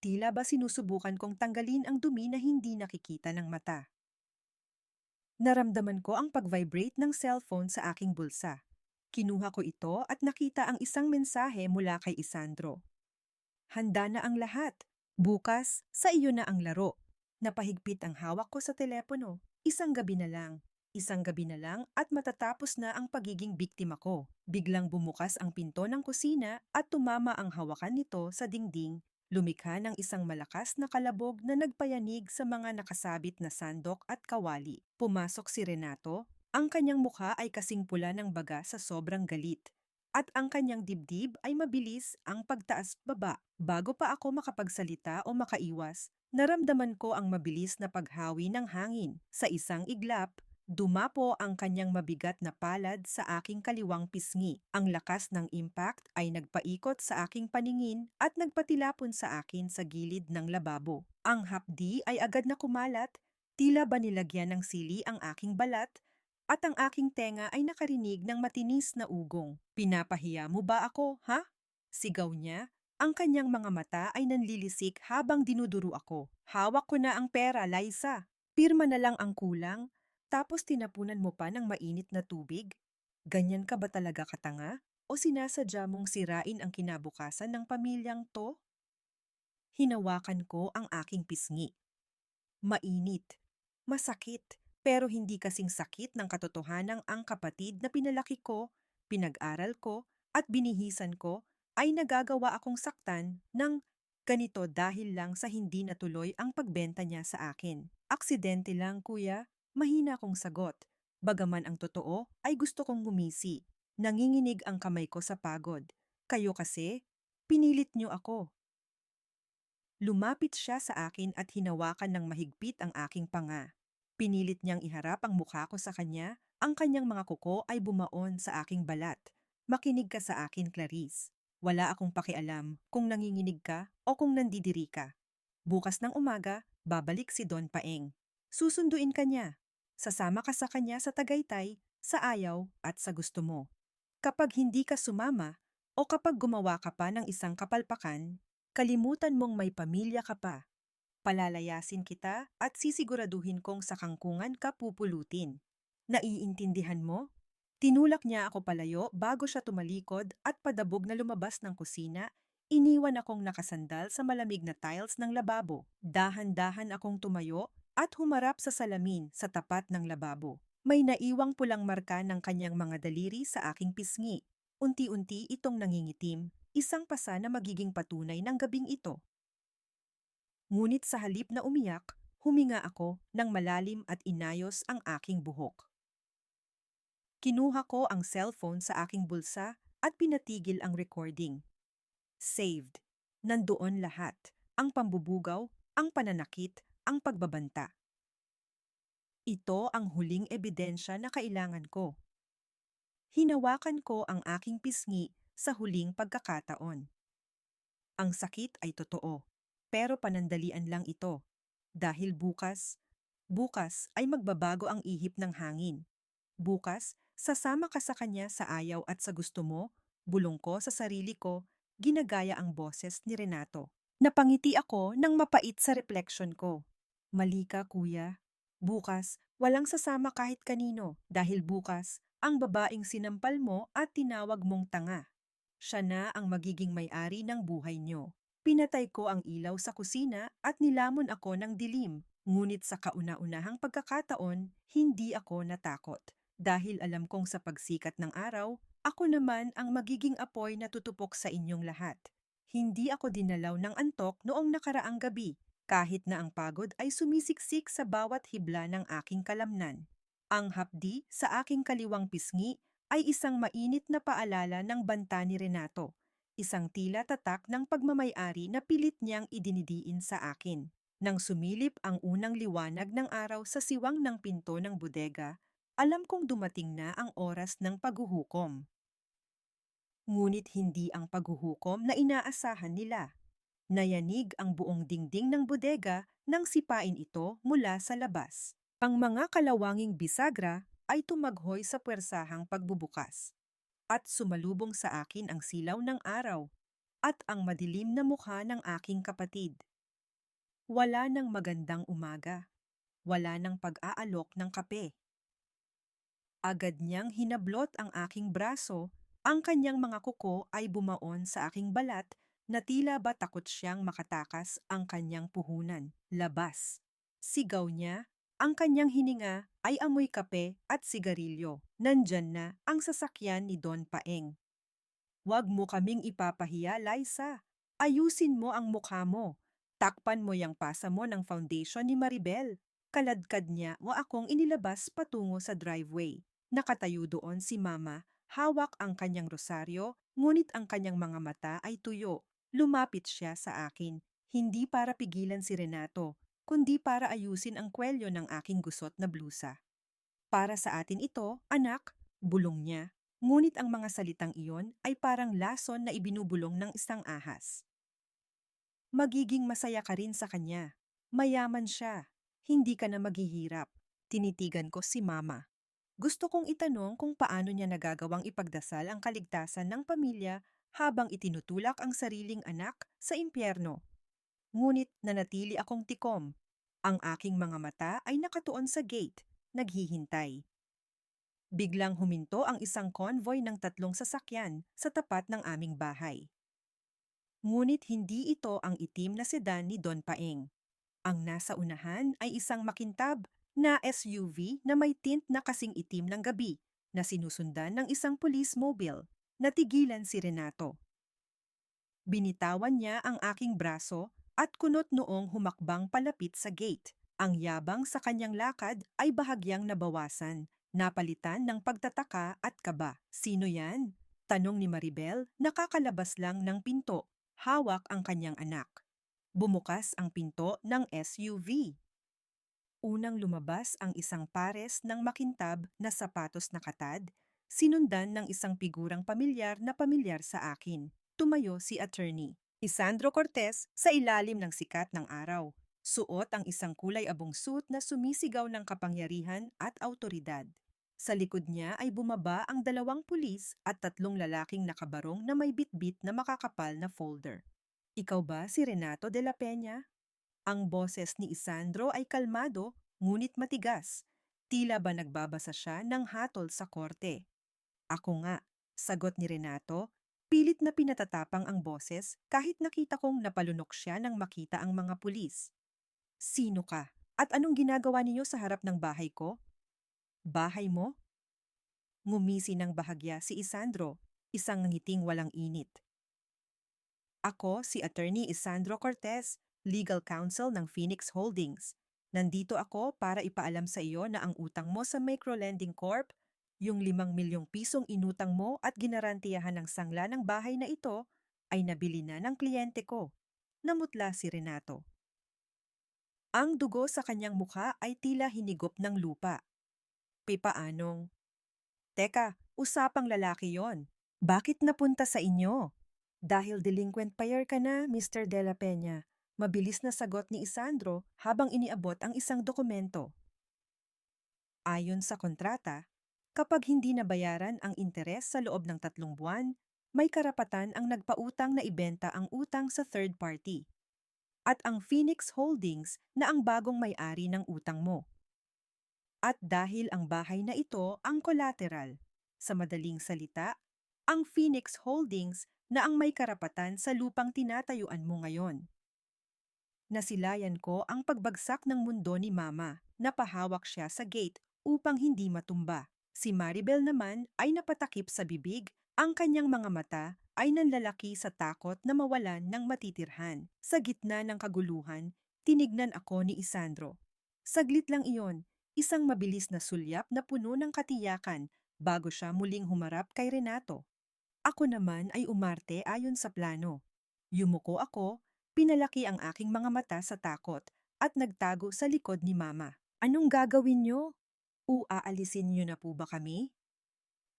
Tila ba sinusubukan kong tanggalin ang dumi na hindi nakikita ng mata. Naramdaman ko ang pag-vibrate ng cellphone sa aking bulsa. Kinuha ko ito at nakita ang isang mensahe mula kay Isandro. Handa na ang lahat. Bukas, sa iyo na ang laro. Napahigpit ang hawak ko sa telepono. Isang gabi na lang. Isang gabi na lang at matatapos na ang pagiging biktima ko. Biglang bumukas ang pinto ng kusina at tumama ang hawakan nito sa dingding. Lumikha ng isang malakas na kalabog na nagpayanig sa mga nakasabit na sandok at kawali. Pumasok si Renato. Ang kanyang mukha ay kasing pula ng baga sa sobrang galit. At ang kanyang dibdib ay mabilis ang pagtaas-baba. Bago pa ako makapagsalita o makaiwas, naramdaman ko ang mabilis na paghawi ng hangin. Sa isang iglap, dumapo ang kanyang mabigat na palad sa aking kaliwang pisngi. Ang lakas ng impact ay nagpaikot sa aking paningin at nagpatilapon sa akin sa gilid ng lababo. Ang hapdi ay agad na kumalat, tila ba nilagyan ng sili ang aking balat, at ang aking tenga ay nakarinig ng matinis na ugong. Pinapahiya mo ba ako, ha? Sigaw niya. Ang kanyang mga mata ay nanlilisik habang dinuduro ako. Hawak ko na ang pera, Liza. Pirma na lang ang kulang. Tapos tinapunan mo pa ng mainit na tubig? Ganyan ka ba talaga katanga? O sinasadya mong sirain ang kinabukasan ng pamilyang to? Hinawakan ko ang aking pisngi. Mainit. Masakit. Pero hindi kasing sakit ng katotohanang ang kapatid na pinalaki ko, pinag-aral ko, at binihisan ko ay nagagawa akong saktan ng ganito dahil lang sa hindi natuloy ang pagbenta niya sa akin. Aksidente lang, kuya. Mahina kong sagot. Bagaman ang totoo ay gusto kong gumisi. Nanginginig ang kamay ko sa pagod. Kayo kasi, pinilit niyo ako. Lumapit siya sa akin at hinawakan ng mahigpit ang aking panga. Pinilit niyang iharap ang mukha ko sa kanya Ang kanyang mga kuko ay bumaon sa aking balat. Makinig ka sa akin, Clarice. Wala akong pakialam kung nanginginig ka o kung nandidiri ka. Bukas ng umaga, babalik si Don Paeng. Susunduin ka niya. Sasama ka sa kanya sa Tagaytay, sa ayaw at sa gusto mo. Kapag hindi ka sumama o kapag gumawa ka pa ng isang kapalpakan, kalimutan mong may pamilya ka pa. Palalayasin kita at sisiguraduhin kong sa kangkungan ka pupulutin. Naiintindihan mo? Tinulak niya ako palayo bago siya tumalikod at padabog na lumabas ng kusina. Iniwan akong nakasandal sa malamig na tiles ng lababo. Dahan-dahan akong tumayo at humarap sa salamin sa tapat ng lababo. May naiwang pulang marka ng kanyang mga daliri sa aking pisngi. Unti-unti itong nangingitim, isang pasa na magiging patunay ng gabing ito. Ngunit sa halip na umiyak, huminga ako ng malalim at inayos ang aking buhok. Kinuha ko ang cellphone sa aking bulsa at pinatigil ang recording. Saved. Nandoon lahat. Ang pambubugaw, ang pananakit, ang pagbabanta. Ito ang huling ebidensya na kailangan ko. Hinawakan ko ang aking pisngi sa huling pagkakataon. Ang sakit ay totoo, pero panandalian lang ito. Dahil bukas ay magbabago ang ihip ng hangin. Bukas, sasama ka sa kanya sa ayaw at sa gusto mo, bulong ko sa sarili ko, ginagaya ang boses ni Renato. Napangiti ako nang mapait sa refleksyon ko. Mali ka, kuya. Bukas, walang sasama kahit kanino dahil bukas, ang babaeng sinampal mo at tinawag mong tanga. Siya na ang magiging may-ari ng buhay niyo. Pinatay ko ang ilaw sa kusina at nilamon ako ng dilim. Ngunit sa kauna-unahang pagkakataon, hindi ako natakot. Dahil alam kong sa pagsikat ng araw, ako naman ang magiging apoy na tutupok sa inyong lahat. Hindi ako dinalaw ng antok noong nakaraang gabi, kahit na ang pagod ay sumisiksik sa bawat hibla ng aking kalamnan. Ang hapdi sa aking kaliwang pisngi ay isang mainit na paalala ng banta ni Renato, isang tila tatak ng pagmamayari na pilit niyang idinidiin sa akin. Nang sumilip ang unang liwanag ng araw sa siwang ng pinto ng bodega, alam kong dumating na ang oras ng paghuhukom. Ngunit hindi ang paghuhukom na inaasahan nila. Nayanig ang buong dingding ng bodega nang sipain ito mula sa labas. Ang mga kalawanging bisagra ay tumaghoy sa puwersahang pagbubukas. At sumalubong sa akin ang silaw ng araw at ang madilim na mukha ng aking kapatid. Wala nang magandang umaga. Wala nang pag-aalok ng kape. Agad niyang hinablot ang aking braso, ang kanyang mga kuko ay bumaon sa aking balat na tila ba takot siyang makatakas ang kanyang puhunan. Labas. Sigaw niya, ang kanyang hininga ay amoy kape at sigarilyo. Nandyan na ang sasakyan ni Don Paeng. Huwag mo kaming ipapahiya, Liza. Ayusin mo ang mukha mo. Takpan mo yang pasa mo ng foundation ni Maribel. Kaladkad niya o akong inilabas patungo sa driveway. Nakatayo doon si Mama, hawak ang kanyang rosaryo, ngunit ang kanyang mga mata ay tuyo. Lumapit siya sa akin, hindi para pigilan si Renato, kundi para ayusin ang kwelyo ng aking gusot na blusa. Para sa atin ito, anak, bulong niya. Ngunit ang mga salitang iyon ay parang lason na ibinubulong ng isang ahas. Magiging masaya ka rin sa kanya. Mayaman siya. Hindi ka na maghihirap. Tinitigan ko si Mama. Gusto kong itanong kung paano niya nagagawang ipagdasal ang kaligtasan ng pamilya habang itinutulak ang sariling anak sa impyerno. Ngunit nanatili akong tikom. Ang aking mga mata ay nakatuon sa gate, naghihintay. Biglang huminto ang isang convoy ng 3 sasakyan sa tapat ng aming bahay. Ngunit hindi ito ang itim na sedan ni Don Paeng. Ang nasa unahan ay isang makintab na SUV na may tint na kasing itim ng gabi na sinusundan ng isang police mobile. Natigilan si Renato. Binitawan niya ang aking braso at kunot noong humakbang palapit sa gate. Ang yabang sa kanyang lakad ay bahagyang nabawasan, napalitan ng pagtataka at kaba. Sino yan? Tanong ni Maribel, nakakalabas lang ng pinto, hawak ang kanyang anak. Bumukas ang pinto ng SUV. Unang lumabas ang isang pares ng makintab na sapatos na katad, sinundan ng isang figurang pamilyar sa akin. Tumayo si attorney Isandro Cortez sa ilalim ng sikat ng araw. Suot ang isang kulay abong suit na sumisigaw ng kapangyarihan at autoridad. Sa likod niya ay bumaba ang dalawang pulis at tatlong lalaking nakabarong na may bitbit na makakapal na folder. Ikaw ba si Renato de la Peña? Ang boses ni Isandro ay kalmado, ngunit matigas. Tila ba nagbabasa siya ng hatol sa korte. Ako nga, sagot ni Renato, pilit na pinatatapang ang boses kahit nakita kong napalunok siya nang makita ang mga pulis. Sino ka? At anong ginagawa ninyo sa harap ng bahay ko? Bahay mo? Ngumisi ng bahagya si Isandro, isang ngiting walang init. Ako si Attorney Isandro Cortez, Legal Counsel ng Phoenix Holdings. Nandito ako para ipaalam sa iyo na ang utang mo sa Microlending Corp, yung 5 milyong pisong inutang mo at ginarantiyahan ng sangla ng bahay na ito, ay nabili na ng kliyente ko. Namutla si Renato. Ang dugo sa kanyang mukha ay tila hinigop ng lupa. Pipaanong, teka, usapang lalaki yon. Bakit napunta sa inyo? Dahil delinquent payer ka na, Mr. De La Peña. Mabilis na sagot ni Isandro habang iniabot ang isang dokumento. Ayon sa kontrata, kapag hindi nabayaran ang interes sa loob ng 3 buwan, may karapatan ang nagpautang na ibenta ang utang sa third party. At ang Phoenix Holdings na ang bagong may-ari ng utang mo. At dahil ang bahay na ito ang collateral, sa madaling salita, ang Phoenix Holdings na ang may karapatan sa lupang tinatayuan mo ngayon. Nasilayan ko ang pagbagsak ng mundo ni Mama. Napahawak siya sa gate upang hindi matumba. Si Maribel naman ay napatakip sa bibig. Ang kanyang mga mata ay nanlalaki sa takot na mawalan ng matitirhan. Sa gitna ng kaguluhan, tinignan ako ni Isandro. Saglit lang iyon, isang mabilis na sulyap na puno ng katiyakan bago siya muling humarap kay Renato. Ako naman ay umarte ayon sa plano. Yumuko ako, pinalaki ang aking mga mata sa takot at nagtago sa likod ni Mama. Anong gagawin niyo? Aalisin niyo na po ba kami?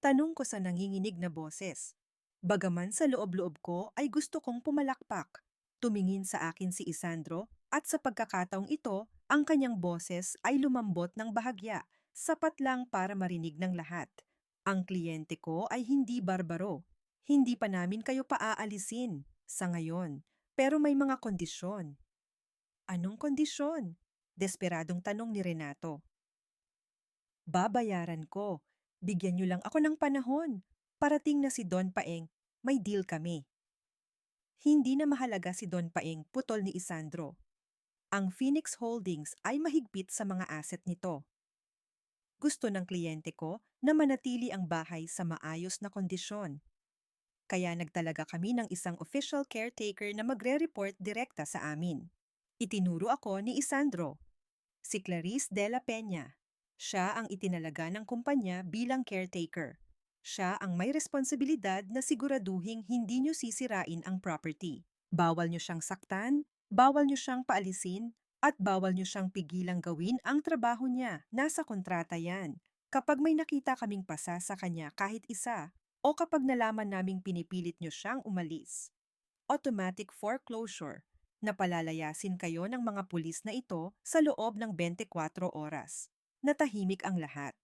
Tanong ko sa nanginginig na boses. Bagaman sa loob-loob ko ay gusto kong pumalakpak. Tumingin sa akin si Isandro at sa pagkakataong ito, ang kanyang boses ay lumambot ng bahagya, sapat lang para marinig ng lahat. Ang kliyente ko ay hindi barbaro. Hindi pa namin kayo paaalisin sa ngayon, pero may mga kondisyon. Anong kondisyon? Desperadong tanong ni Renato. Babayaran ko. Bigyan niyo lang ako ng panahon. Parating na si Don Paeng, may deal kami. Hindi na mahalaga si Don Paeng, putol ni Isandro. Ang Phoenix Holdings ay mahigpit sa mga asset nito. Gusto ng kliyente ko na manatili ang bahay sa maayos na kondisyon. Kaya nagtalaga kami ng isang official caretaker na magre-report direkta sa amin. Itinuro ako ni Isandro, si Clarice de la Peña. Siya ang itinalaga ng kumpanya bilang caretaker. Siya ang may responsibilidad na siguraduhing hindi nyo sisirain ang property. Bawal nyo siyang saktan, bawal nyo siyang paalisin, at bawal nyo siyang pigilang gawin ang trabaho niya. Nasa kontrata yan. Kapag may nakita kaming pasa sa kanya kahit isa, o kapag nalaman naming pinipilit nyo siyang umalis. Automatic foreclosure. Napalalayasin kayo ng mga pulis na ito sa loob ng 24 oras. Natahimik ang lahat.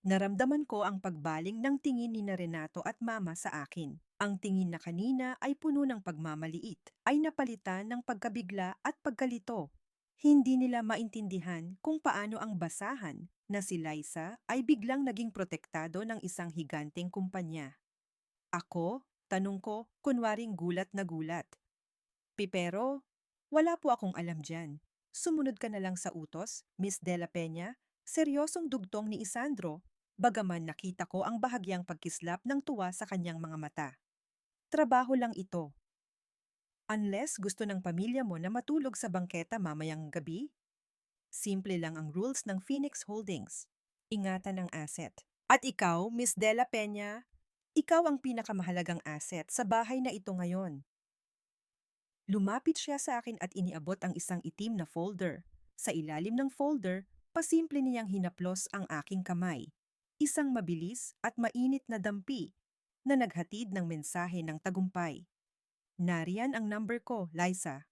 Naramdaman ko ang pagbaling ng tingin ni Renato at Mama sa akin. Ang tingin na kanina ay puno ng pagmamaliit, ay napalitan ng pagkabigla at pagkalito. Hindi nila maintindihan kung paano ang basahan na si Liza ay biglang naging protektado ng isang higanteng kumpanya. Ako? Tanong ko, kunwaring gulat na gulat. Pipero, wala po akong alam dyan. Sumunod ka na lang sa utos, Miss De La Peña. Seryosong dugtong ni Isandro, bagaman nakita ko ang bahagyang pagkislap ng tuwa sa kanyang mga mata. Trabaho lang ito. Unless gusto ng pamilya mo na matulog sa bangketa mamayang gabi? Simple lang ang rules ng Phoenix Holdings. Ingatan ang asset. At ikaw, Miss De La Peña, ikaw ang pinakamahalagang asset sa bahay na ito ngayon. Lumapit siya sa akin at iniabot ang isang itim na folder. Sa ilalim ng folder, Pasimple niyang hinaplos ang aking kamay. Isang mabilis at mainit na dampi na naghatid ng mensahe ng tagumpay. Nariyan ang number ko, Liza.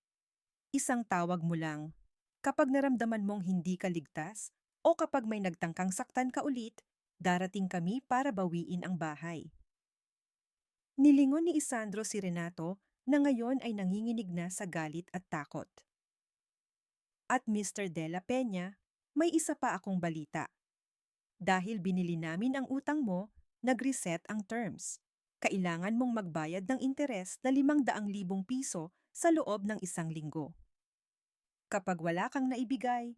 Isang tawag mo lang. Kapag naramdaman mong hindi ka ligtas o kapag may nagtangkang saktan ka ulit, darating kami para bawiin ang bahay. Nilingon ni Isandro si Renato na ngayon ay nanginginig na sa galit at takot. At Mr. De La Peña, may isa pa akong balita. Dahil binili namin ang utang mo, nag-reset ang terms. Kailangan mong magbayad ng interes na 500,000 piso sa loob ng 1 linggo. Kapag wala kang naibigay,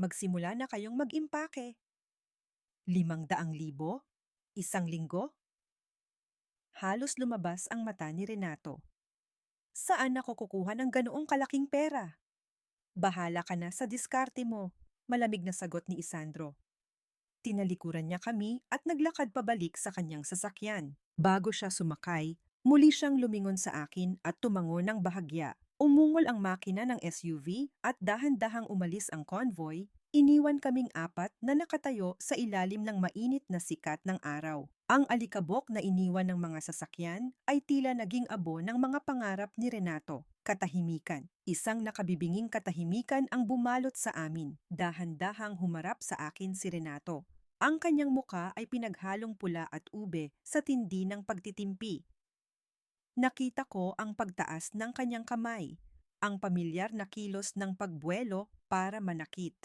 magsimula na kayong mag-impake. 500,000? 1 linggo? Halos lumabas ang mata ni Renato. Saan ako kukuha ng ganoong kalaking pera? Bahala ka na sa diskarte mo, malamig na sagot ni Isandro. Tinalikuran niya kami at naglakad pabalik sa kanyang sasakyan. Bago siya sumakay, muli siyang lumingon sa akin at tumango ng bahagya. Umungol ang makina ng SUV at dahan-dahang umalis ang convoy, iniwan kaming apat na nakatayo sa ilalim ng mainit na sikat ng araw. Ang alikabok na iniwan ng mga sasakyan ay tila naging abo ng mga pangarap ni Renato. Katahimikan. Isang nakabibinging katahimikan ang bumalot sa amin. Dahan-dahang humarap sa akin si Renato. Ang kanyang muka ay pinaghalong pula at ube sa tindi ng pagtitimpi. Nakita ko ang pagtaas ng kanyang kamay, ang pamilyar na kilos ng pagbuelo para manakit.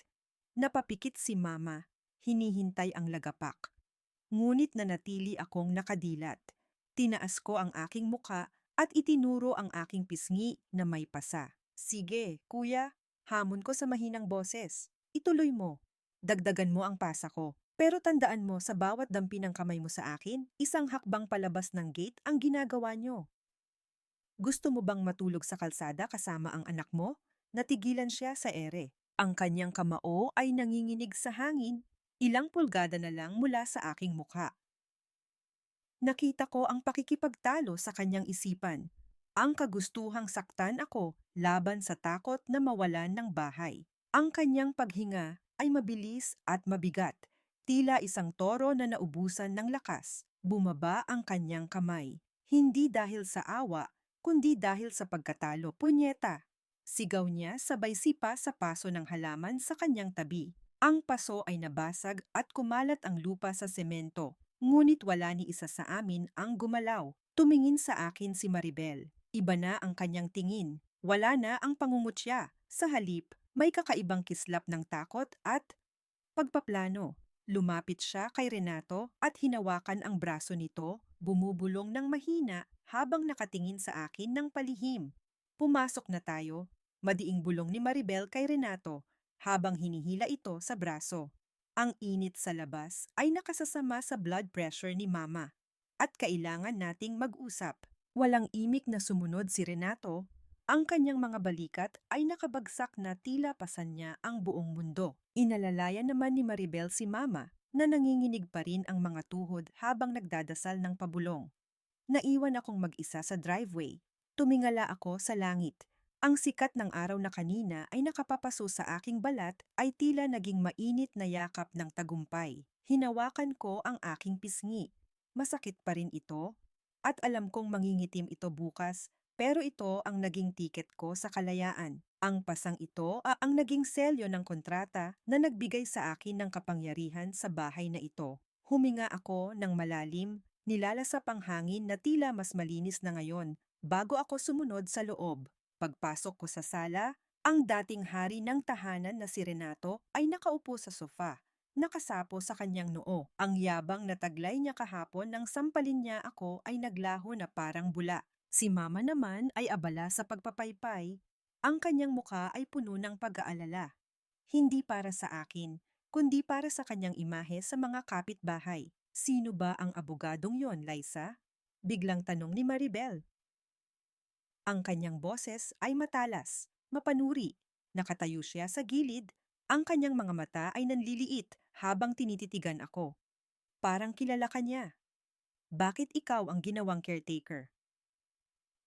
Napapikit si Mama, hinihintay ang lagapak. Ngunit nanatili akong nakadilat. Tinaas ko ang aking muka at itinuro ang aking pisngi na may pasa. Sige, kuya, hamon ko sa mahinang boses. Ituloy mo. Dagdagan mo ang pasa ko. Pero tandaan mo sa bawat dampi ng kamay mo sa akin, isang hakbang palabas ng gate ang ginagawa nyo. Gusto mo bang matulog sa kalsada kasama ang anak mo? Natigilan siya sa ere. Ang kanyang kamao ay nanginginig sa hangin, ilang pulgada na lang mula sa aking mukha. Nakita ko ang pakikipagtalo sa kanyang isipan. Ang kagustuhang saktan ako laban sa takot na mawalan ng bahay. Ang kanyang paghinga ay mabilis at mabigat. Tila isang toro na naubusan ng lakas. Bumaba ang kanyang kamay. Hindi dahil sa awa, kundi dahil sa pagkatalo. Punyeta! Sigaw niya sabay sipa sa paso ng halaman sa kanyang tabi. Ang paso ay nabasag at kumalat ang lupa sa semento. Ngunit wala ni isa sa amin ang gumalaw. Tumingin sa akin si Maribel. Iba na ang kanyang tingin. Wala na ang pangungutya. Sa halip, may kakaibang kislap ng takot at pagpaplano. Lumapit siya kay Renato at hinawakan ang braso nito, bumubulong ng mahina habang nakatingin sa akin ng palihim. Pumasok na tayo, madiing bulong ni Maribel kay Renato habang hinihila ito sa braso. Ang init sa labas ay nakasasama sa blood pressure ni Mama at kailangan nating mag-usap. Walang imik na sumunod si Renato. Ang kanyang mga balikat ay nakabagsak na tila pasan niya ang buong mundo. Inalalayan naman ni Maribel si Mama na nanginginig pa rin ang mga tuhod habang nagdadasal ng pabulong. Naiwan akong mag-isa sa driveway. Tumingala ako sa langit. Ang sikat ng araw na kanina ay nakapapaso sa aking balat ay tila naging mainit na yakap ng tagumpay. Hinawakan ko ang aking pisngi. Masakit pa rin ito at alam kong mangingitim ito bukas, pero ito ang naging tiket ko sa kalayaan. Ang pasang ito ang naging selyo ng kontrata na nagbigay sa akin ng kapangyarihan sa bahay na ito. Huminga ako ng malalim, nilalasap ang hangin na tila mas malinis na ngayon bago ako sumunod sa loob. Pagpasok ko sa sala, ang dating hari ng tahanan na si Renato ay nakaupo sa sofa. Nakasapo sa kanyang noo. Ang yabang na taglay niya kahapon nang sampalin niya ako ay naglaho na parang bula. Si Mama naman ay abala sa pagpapaypay. Ang kanyang muka ay puno ng pag-aalala. Hindi para sa akin, kundi para sa kanyang imahe sa mga kapitbahay. Sino ba ang abogadong yon, Liza? Biglang tanong ni Maribel. Ang kanyang boses ay matalas, mapanuri. Nakatayo siya sa gilid. Ang kanyang mga mata ay nanliliit habang tinititigan ako. Parang kilala ka niya. Bakit ikaw ang ginawang caretaker?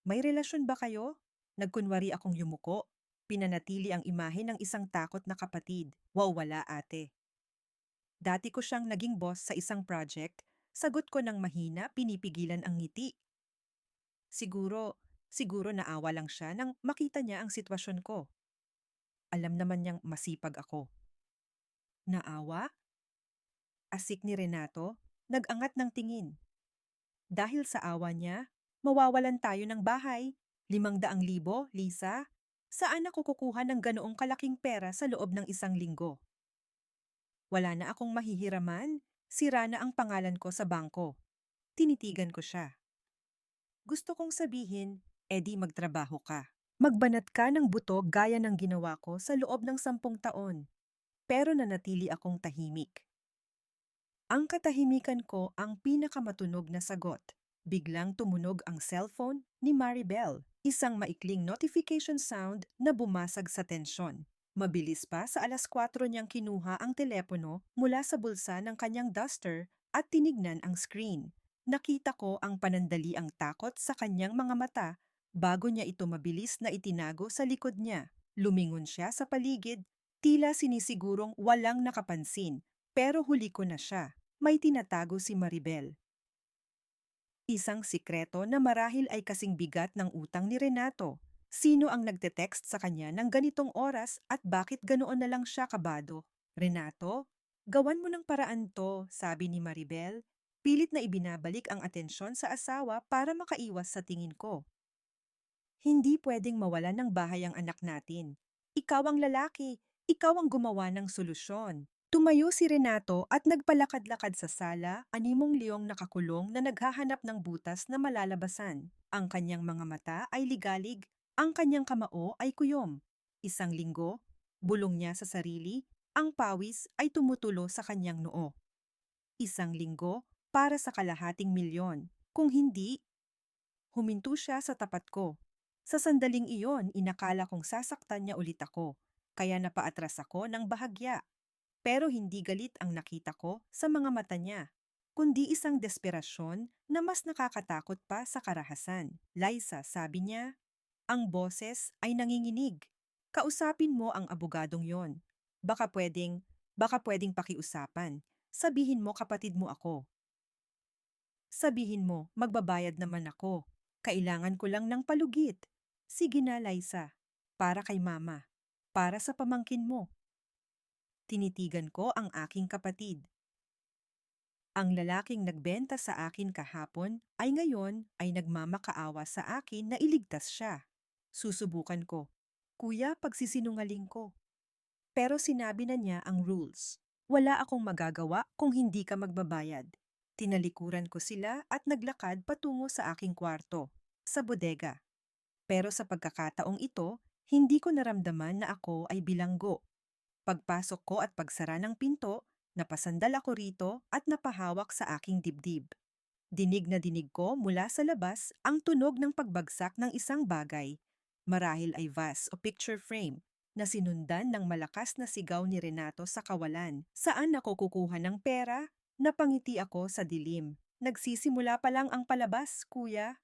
May relasyon ba kayo? Nagkunwari akong yumuko. Pinanatili ang imahe ng isang takot na kapatid. Wow, wala ate. Dati ko siyang naging boss sa isang project, sagot ko ng mahina, pinipigilan ang ngiti. Siguro naawa lang siya nang makita niya ang sitwasyon ko. Alam naman niyang masipag ako. Naawa? Asik ni Renato, nag-angat ng tingin. Dahil sa awa niya, mawawalan tayo ng bahay. 500,000, Lisa? Saan ako kukuha ng ganoong kalaking pera sa loob ng isang linggo? Wala na akong mahihiraman. Sira na ang pangalan ko sa bangko. Tinitigan ko siya. Gusto kong sabihin, edi magtrabaho ka. Magbanat ka ng buto gaya ng ginawa ko sa loob ng 10 taon. Pero nanatili akong tahimik. Ang katahimikan ko ang pinakamatunog na sagot. Biglang tumunog ang cellphone ni Maribel, isang maikling notification sound na bumasag sa tensyon. Mabilis pa sa 4:00 niyang kinuha ang telepono mula sa bulsa ng kanyang duster at tinignan ang screen. Nakita ko ang panandaliang takot sa kanyang mga mata bago niya ito mabilis na itinago sa likod niya. Lumingon siya sa paligid, tila sinisigurong walang nakapansin, pero huli ko na siya. May tinatago si Maribel. Isang sikreto na marahil ay kasing bigat ng utang ni Renato. Sino ang nagte-text sa kanya ng ganitong oras at bakit ganoon na lang siya kabado? Renato, gawan mo ng paraan to, sabi ni Maribel. Pilit na ibinabalik ang atensyon sa asawa para makaiwas sa tingin ko. Hindi pwedeng mawala ng bahay ang anak natin. Ikaw ang lalaki, ikaw ang gumawa ng solusyon. Tumayo si Renato at nagpalakad-lakad sa sala, animong liyong nakakulong na naghahanap ng butas na malalabasan. Ang kanyang mga mata ay ligalig, ang kanyang kamao ay kuyom. Isang linggo, bulong niya sa sarili, ang pawis ay tumutulo sa kanyang noo. Isang linggo para sa kalahating milyon. Kung hindi, huminto siya sa tapat ko. Sa sandaling iyon, inakala kong sasaktan niya ulit ako, kaya napaatras ako ng bahagya. Pero hindi galit ang nakita ko sa mga mata niya, kundi isang desperasyon na mas nakakatakot pa sa karahasan. Liza, sabi niya, ang boses ay nanginginig. Kausapin mo ang abogadong yon. Baka pwedeng pakiusapan. Sabihin mo kapatid mo ako. Sabihin mo, magbabayad naman ako. Kailangan ko lang ng palugit. Sige na, Liza. Para kay mama. Para sa pamangkin mo. Tinitigan ko ang aking kapatid. Ang lalaking nagbenta sa akin kahapon ay ngayon ay nagmamakaawa sa akin na iligtas siya. Susubukan ko. Kuya, pagsisinungaling ko. Pero sinabi na niya ang rules. Wala akong magagawa kung hindi ka magbabayad. Tinalikuran ko sila at naglakad patungo sa aking kwarto, sa bodega. Pero sa pagkakataong ito, hindi ko naramdaman na ako ay bilanggo. Pagpasok ko at pagsara ng pinto, napasandal ako rito at napahawak sa aking dibdib. Dinig na dinig ko mula sa labas ang tunog ng pagbagsak ng isang bagay. Marahil ay vase o picture frame na sinundan ng malakas na sigaw ni Renato sa kawalan. Saan ako kukuha ng pera? Napangiti ako sa dilim. Nagsisimula pa lang ang palabas, kuya.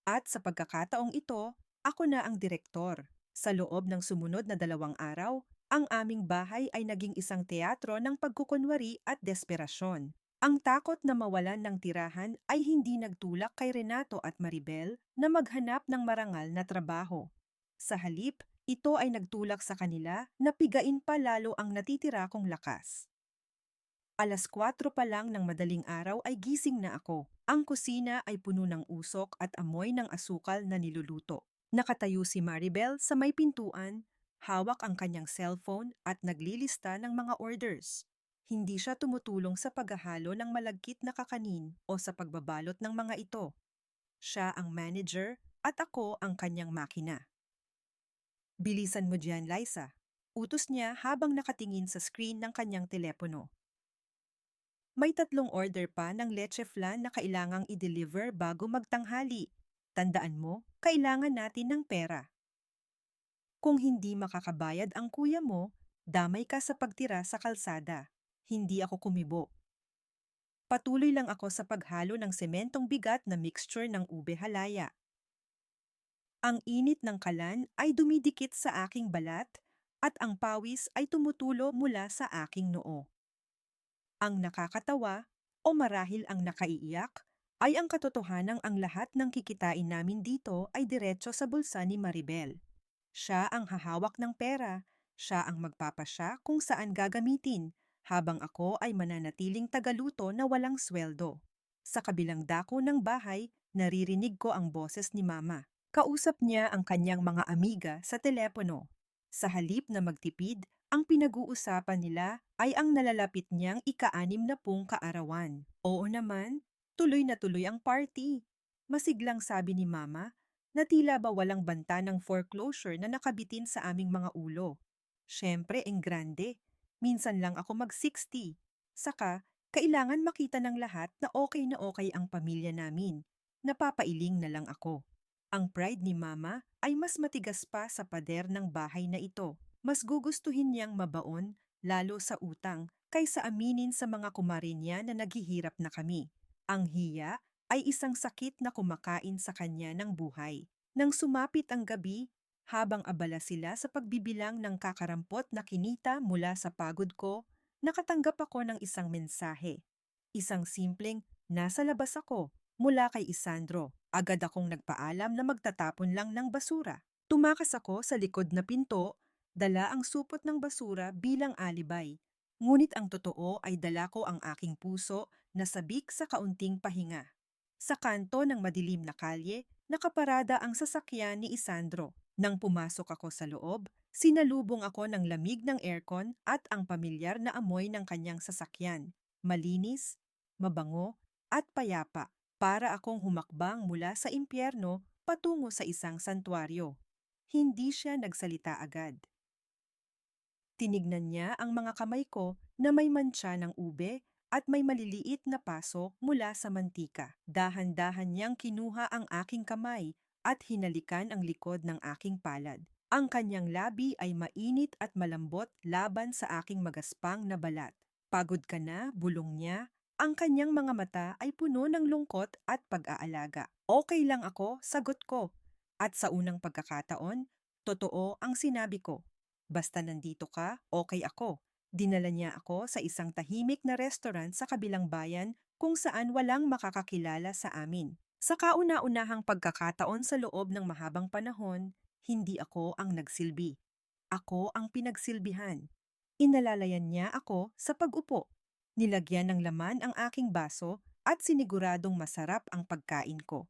At sa pagkakataong ito, ako na ang direktor. Sa loob ng sumunod na 2 araw, ang aming bahay ay naging isang teatro ng pagkukunwari at desperasyon. Ang takot na mawalan ng tirahan ay hindi nagtulak kay Renato at Maribel na maghanap ng marangal na trabaho. Sa halip, ito ay nagtulak sa kanila na pigain pa lalo ang natitira kong lakas. 4:00 pa lang ng madaling araw ay gising na ako. Ang kusina ay puno ng usok at amoy ng asukal na niluluto. Nakatayo si Maribel sa may pintuan, hawak ang kanyang cellphone at naglilista ng mga orders. Hindi siya tumutulong sa paghahalo ng malagkit na kakanin o sa pagbabalot ng mga ito. Siya ang manager at ako ang kanyang makina. Bilisan mo diyan, Liza. Utos niya habang nakatingin sa screen ng kanyang telepono. May 3 order pa ng leche flan na kailangang i-deliver bago magtanghali. Tandaan mo, kailangan natin ng pera. Kung hindi makakabayad ang kuya mo, damay ka sa pagtira sa kalsada. Hindi ako kumibo. Patuloy lang ako sa paghalo ng sementong bigat na mixture ng ube halaya. Ang init ng kalan ay dumidikit sa aking balat at ang pawis ay tumutulo mula sa aking noo. Ang nakakatawa o marahil ang nakaiiyak ay ang katotohanang ang lahat ng kikitain namin dito ay diretso sa bulsa ni Maribel. Siya ang hahawak ng pera, siya ang magpapasya kung saan gagamitin, habang ako ay mananatiling tagaluto na walang sweldo. Sa kabilang dako ng bahay, naririnig ko ang boses ni Mama. Kausap niya ang kanyang mga amiga sa telepono. Sa halip na magtipid, ang pinag-uusapan nila ay ang nalalapit niyang ika-60 kaarawan. Oo naman, tuloy na tuloy ang party. Masiglang sabi ni Mama na tila ba walang banta ng foreclosure na nakabitin sa aming mga ulo. Siyempre, grande. Minsan lang ako mag-60. Saka, kailangan makita ng lahat na okay ang pamilya namin. Napapailing na lang ako. Ang pride ni Mama ay mas matigas pa sa pader ng bahay na ito. Mas gugustuhin niyang mabaon, lalo sa utang, kaysa aminin sa mga kumarin niya na naghihirap na kami. Ang hiya ay isang sakit na kumakain sa kanya ng buhay. Nang sumapit ang gabi, habang abala sila sa pagbibilang ng kakarampot na kinita mula sa pagod ko, nakatanggap ako ng isang mensahe. Isang simpleng, nasa labas ako, mula kay Isandro. Agad akong nagpaalam na magtatapon lang ng basura. Tumakas ako sa likod na pinto, dala ang supot ng basura bilang alibay. Ngunit ang totoo ay dala ko ang aking puso na sabik sa kaunting pahinga. Sa kanto ng madilim na kalye, nakaparada ang sasakyan ni Isandro. Nang pumasok ako sa loob, sinalubong ako ng lamig ng aircon at ang pamilyar na amoy ng kanyang sasakyan. Malinis, mabango, at payapa. Para akong humakbang mula sa impyerno patungo sa isang santuaryo. Hindi siya nagsalita agad. Tinignan niya ang mga kamay ko na may mantsa ng ube at may maliliit na paso mula sa mantika. Dahan-dahan niyang kinuha ang aking kamay at hinalikan ang likod ng aking palad. Ang kanyang labi ay mainit at malambot laban sa aking magaspang na balat. Pagod ka na, bulong niya. Ang kanyang mga mata ay puno ng lungkot at pag-aalaga. Okay lang ako, sagot ko. At sa unang pagkakataon, totoo ang sinabi ko. Basta nandito ka, okay ako. Dinala niya ako sa isang tahimik na restaurant sa kabilang bayan kung saan walang makakakilala sa amin. Sa kauna-unahang pagkakataon sa loob ng mahabang panahon, hindi ako ang nagsilbi. Ako ang pinagsilbihan. Inalalayan niya ako sa pag-upo. Nilagyan ng laman ang aking baso at siniguradong masarap ang pagkain ko.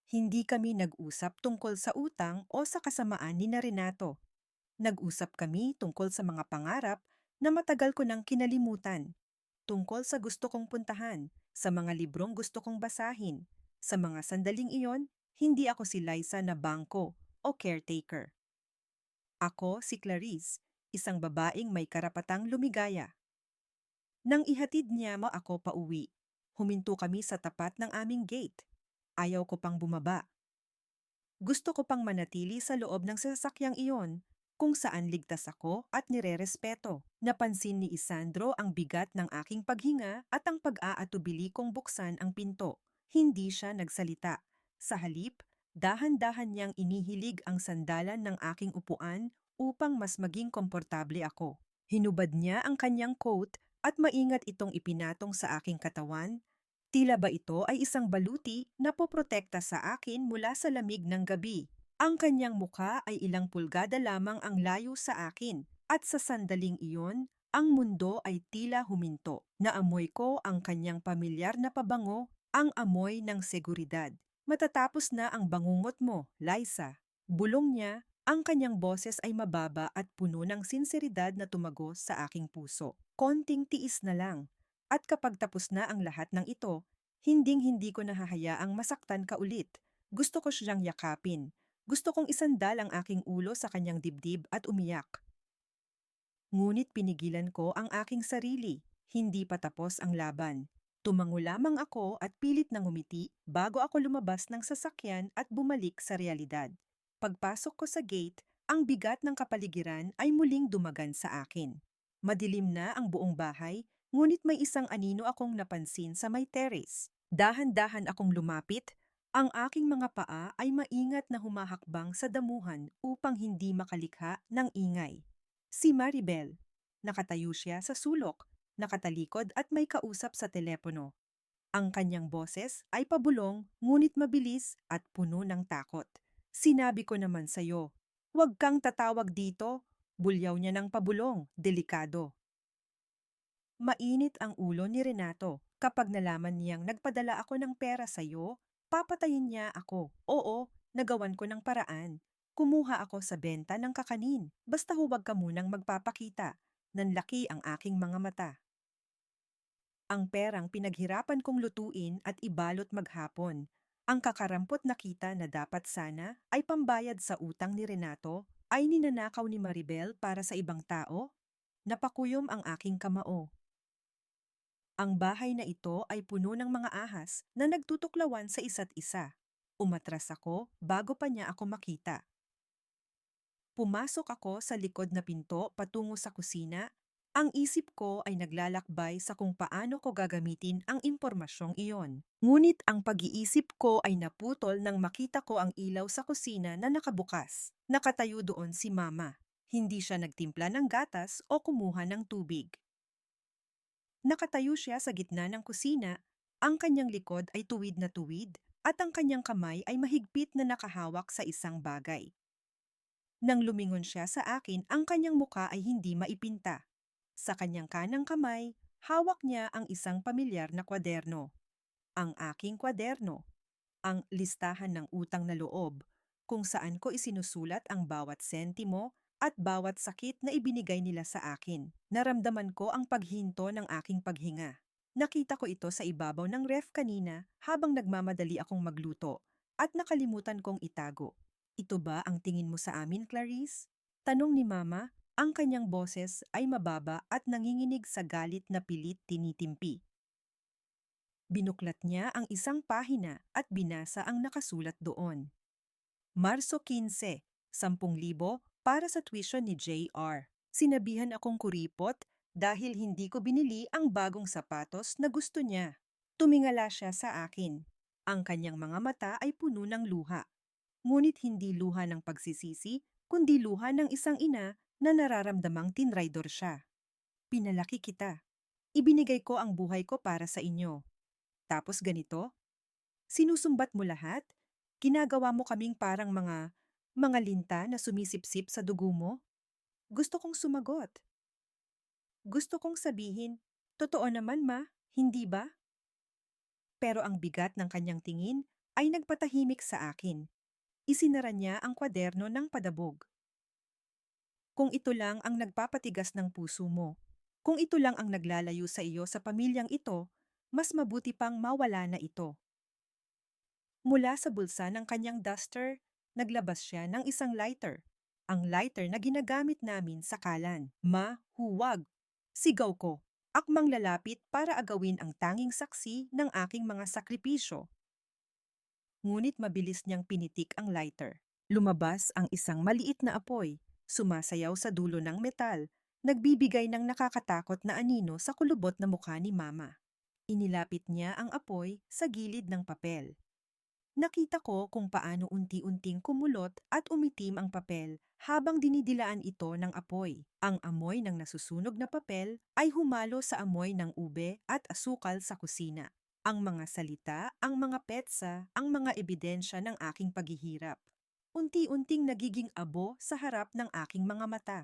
Hindi kami nag-usap tungkol sa utang o sa kasamaan ni Renato. Nag-usap kami tungkol sa mga pangarap na matagal ko nang kinalimutan. Tungkol sa gusto kong puntahan, sa mga librong gusto kong basahin. Sa mga sandaling iyon, hindi ako si Liza na bangko o caretaker. Ako si Clarice, isang babaeng may karapatang lumigaya. Nang ihatid niya mo ako pauwi, huminto kami sa tapat ng aming gate. Ayaw ko pang bumaba. Gusto ko pang manatili sa loob ng sasakyang iyon, kung saan ligtas ako at nirerespeto. Napansin ni Isandro ang bigat ng aking paghinga at ang pag-aatubili kong buksan ang pinto. Hindi siya nagsalita. Sa halip, dahan-dahan niyang inihilig ang sandalan ng aking upuan upang mas maging komportable ako. Hinubad niya ang kanyang coat at maingat itong ipinatong sa aking katawan. Tila ba ito ay isang baluti na poprotekta sa akin mula sa lamig ng gabi. Ang kanyang mukha ay ilang pulgada lamang ang layo sa akin at sa sandaling iyon, ang mundo ay tila huminto. Naamoy ko ang kanyang pamilyar na pabango, ang amoy ng seguridad. Matatapos na ang bangungot mo, Liza. Bulong niya, ang kanyang boses ay mababa at puno ng sinseridad na tumagos sa aking puso. Konting tiis na lang. At kapag tapos na ang lahat ng ito, hinding-hindi ko nahahayaang masaktan ka ulit. Gusto ko siyang yakapin. Gusto kong isandal ang aking ulo sa kanyang dibdib at umiyak. Ngunit pinigilan ko ang aking sarili. Hindi pa tapos ang laban. Tumango lamang ako at pilit na ngumiti bago ako lumabas ng sasakyan at bumalik sa realidad. Pagpasok ko sa gate, ang bigat ng kapaligiran ay muling dumagan sa akin. Madilim na ang buong bahay, ngunit may isang anino akong napansin sa may terrace. Dahan-dahan akong lumapit, Ang aking mga paa ay maingat na humahakbang sa damuhan upang hindi makalikha ng ingay. Si Maribel, nakatayo siya sa sulok, nakatalikod at may kausap sa telepono. Ang kanyang boses ay pabulong, ngunit mabilis at puno ng takot. Sinabi ko naman sa'yo, huwag kang tatawag dito. Bulyaw niya ng pabulong, delikado. Mainit ang ulo ni Renato. Kapag nalaman niyang nagpadala ako ng pera sa'yo, papatayin niya ako. Oo, nagawan ko ng paraan. Kumuha ako sa benta ng kakanin. Basta huwag ka munang magpapakita. Nanlaki ang aking mga mata. Ang perang pinaghirapan kong lutuin at ibalot maghapon. Ang kakarampot na kita na dapat sana ay pambayad sa utang ni Renato ay ninanakaw ni Maribel para sa ibang tao. Napakuyom ang aking kamao. Ang bahay na ito ay puno ng mga ahas na nagtutuklawan sa isa't isa. Umatras ako bago pa niya ako makita. Pumasok ako sa likod na pinto patungo sa kusina. Ang isip ko ay naglalakbay sa kung paano ko gagamitin ang impormasyong iyon. Ngunit ang pag-iisip ko ay naputol nang makita ko ang ilaw sa kusina na nakabukas. Nakatayo doon si Mama. Hindi siya nagtimpla ng gatas o kumuha ng tubig. Nakatayo siya sa gitna ng kusina, ang kanyang likod ay tuwid na tuwid at ang kanyang kamay ay mahigpit na nakahawak sa isang bagay. Nang lumingon siya sa akin, ang kanyang muka ay hindi maipinta. Sa kanyang kanang kamay, hawak niya ang isang pamilyar na kwaderno. Ang aking kwaderno, ang listahan ng utang na loob, kung saan ko isinusulat ang bawat sentimo at bawat sakit na ibinigay nila sa akin. Naramdaman ko ang paghinto ng aking paghinga. Nakita ko ito sa ibabaw ng ref kanina habang nagmamadali akong magluto at nakalimutan kong itago. Ito ba ang tingin mo sa amin, Clarice? Tanong ni Mama, ang kanyang boses ay mababa at nanginginig sa galit na pilit tinitimpi. Binuklat niya ang isang pahina at binasa ang nakasulat doon. Marso 15, 10,000 para sa tuition ni JR. Sinabihan akong kuripot dahil hindi ko binili ang bagong sapatos na gusto niya. Tumingala siya sa akin. Ang kanyang mga mata ay puno ng luha. Ngunit hindi luha ng pagsisisi, kundi luha ng isang ina na nararamdamang tinraidor siya. Pinalaki kita. Ibinigay ko ang buhay ko para sa inyo. Tapos ganito? Sinusumbat mo lahat? Ginagawa mo kaming parang mga linta na sumisipsip sa dugo mo? Gusto kong sumagot. Gusto kong sabihin, totoo naman ma, hindi ba? Pero ang bigat ng kanyang tingin ay nagpatahimik sa akin. Isinara niya ang kwaderno ng padabog. Kung ito lang ang nagpapatigas ng puso mo, kung ito lang ang naglalayo sa iyo sa pamilyang ito, mas mabuti pang mawala na ito. Mula sa bulsa ng kanyang duster, naglabas siya ng isang lighter. Ang lighter na ginagamit namin sa kalan. Ma, huwag! Sigaw ko. Akmang lalapit para agawin ang tanging saksi ng aking mga sakripisyo. Ngunit mabilis niyang pinitik ang lighter. Lumabas ang isang maliit na apoy, sumasayaw sa dulo ng metal, nagbibigay ng nakakatakot na anino sa kulubot na mukha ni Mama. Inilapit niya ang apoy sa gilid ng papel. Nakita ko kung paano unti-unting kumulot at umitim ang papel habang dinidilaan ito ng apoy. Ang amoy ng nasusunog na papel ay humalo sa amoy ng ube at asukal sa kusina. Ang mga salita, ang mga petsa, ang mga ebidensya ng aking paghihirap. Unti-unting nagiging abo sa harap ng aking mga mata.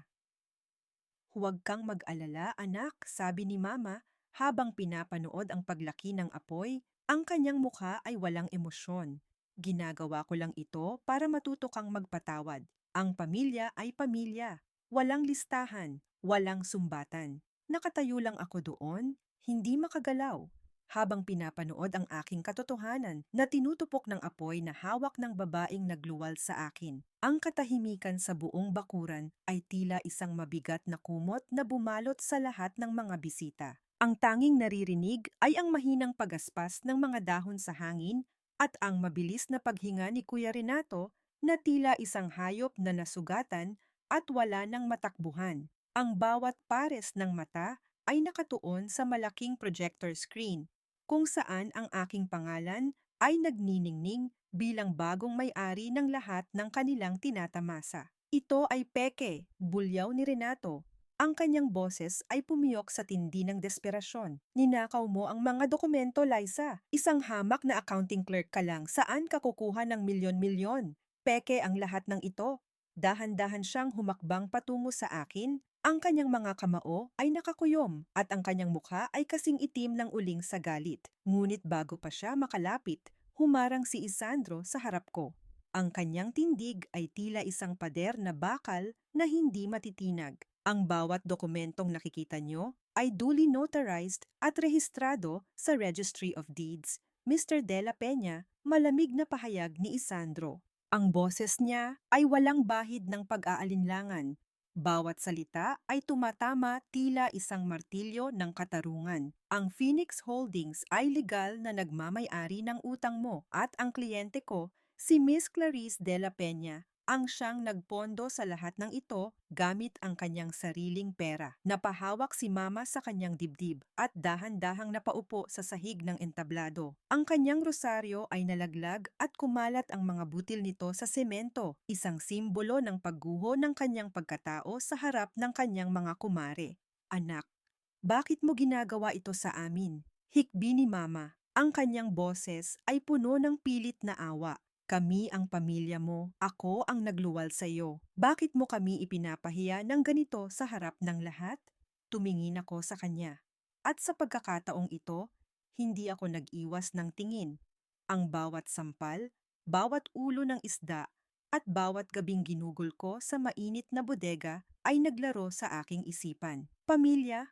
Huwag kang mag-alala, anak, sabi ni Mama habang pinapanood ang paglaki ng apoy. Ang kanyang mukha ay walang emosyon. Ginagawa ko lang ito para matuto kang magpatawad. Ang pamilya ay pamilya. Walang listahan, walang sumbatan. Nakatayo lang ako doon, hindi makagalaw. Habang pinapanood ang aking katotohanan na tinutupok ng apoy na hawak ng babaeng nagluwal sa akin. Ang katahimikan sa buong bakuran ay tila isang mabigat na kumot na bumalot sa lahat ng mga bisita. Ang tanging naririnig ay ang mahinang pagaspas ng mga dahon sa hangin at ang mabilis na paghinga ni Kuya Renato na tila isang hayop na nasugatan at wala ng matakbuhan. Ang bawat pares ng mata ay nakatuon sa malaking projector screen kung saan ang aking pangalan ay nagniningning bilang bagong may-ari ng lahat ng kanilang tinatamasa. Ito ay peke, bulyaw ni Renato. Ang kanyang boses ay pumiyok sa tindi ng desperasyon. Ninakaw mo ang mga dokumento, Liza. Isang hamak na accounting clerk ka lang, saan ka kukuha ng milyon-milyon? Peke ang lahat ng ito. Dahan-dahan siyang humakbang patungo sa akin. Ang kanyang mga kamao ay nakakuyom at ang kanyang mukha ay kasing itim ng uling sa galit. Ngunit bago pa siya makalapit, humarang si Isandro sa harap ko. Ang kanyang tindig ay tila isang pader na bakal na hindi matitinag. Ang bawat dokumentong nakikita nyo ay duly notarized at rehistrado sa Registry of Deeds. Mr. De La Peña, malamig na pahayag ni Isandro. Ang boses niya ay walang bahid ng pag-aalinlangan. Bawat salita ay tumatama tila isang martilyo ng katarungan. Ang Phoenix Holdings ay legal na nagmamay-ari ng utang mo at ang kliyente ko, si Miss Clarice De La Peña, ang siyang nagpondo sa lahat ng ito gamit ang kanyang sariling pera. Napahawak si Mama sa kanyang dibdib at dahan-dahang napaupo sa sahig ng entablado. Ang kanyang rosaryo ay nalaglag at kumalat ang mga butil nito sa semento, isang simbolo ng pagguho ng kanyang pagkatao sa harap ng kanyang mga kumare. Anak, bakit mo ginagawa ito sa amin? Hikbi ni Mama. Ang kanyang boses ay puno ng pilit na awa. Kami ang pamilya mo, ako ang nagluwal sa iyo. Bakit mo kami ipinapahiya ng ganito sa harap ng lahat? Tumingin ako sa kanya. At sa pagkakataong ito, hindi ako nag-iwas ng tingin. Ang bawat sampal, bawat ulo ng isda, at bawat gabing ginugol ko sa mainit na bodega ay naglaro sa aking isipan. Pamilya?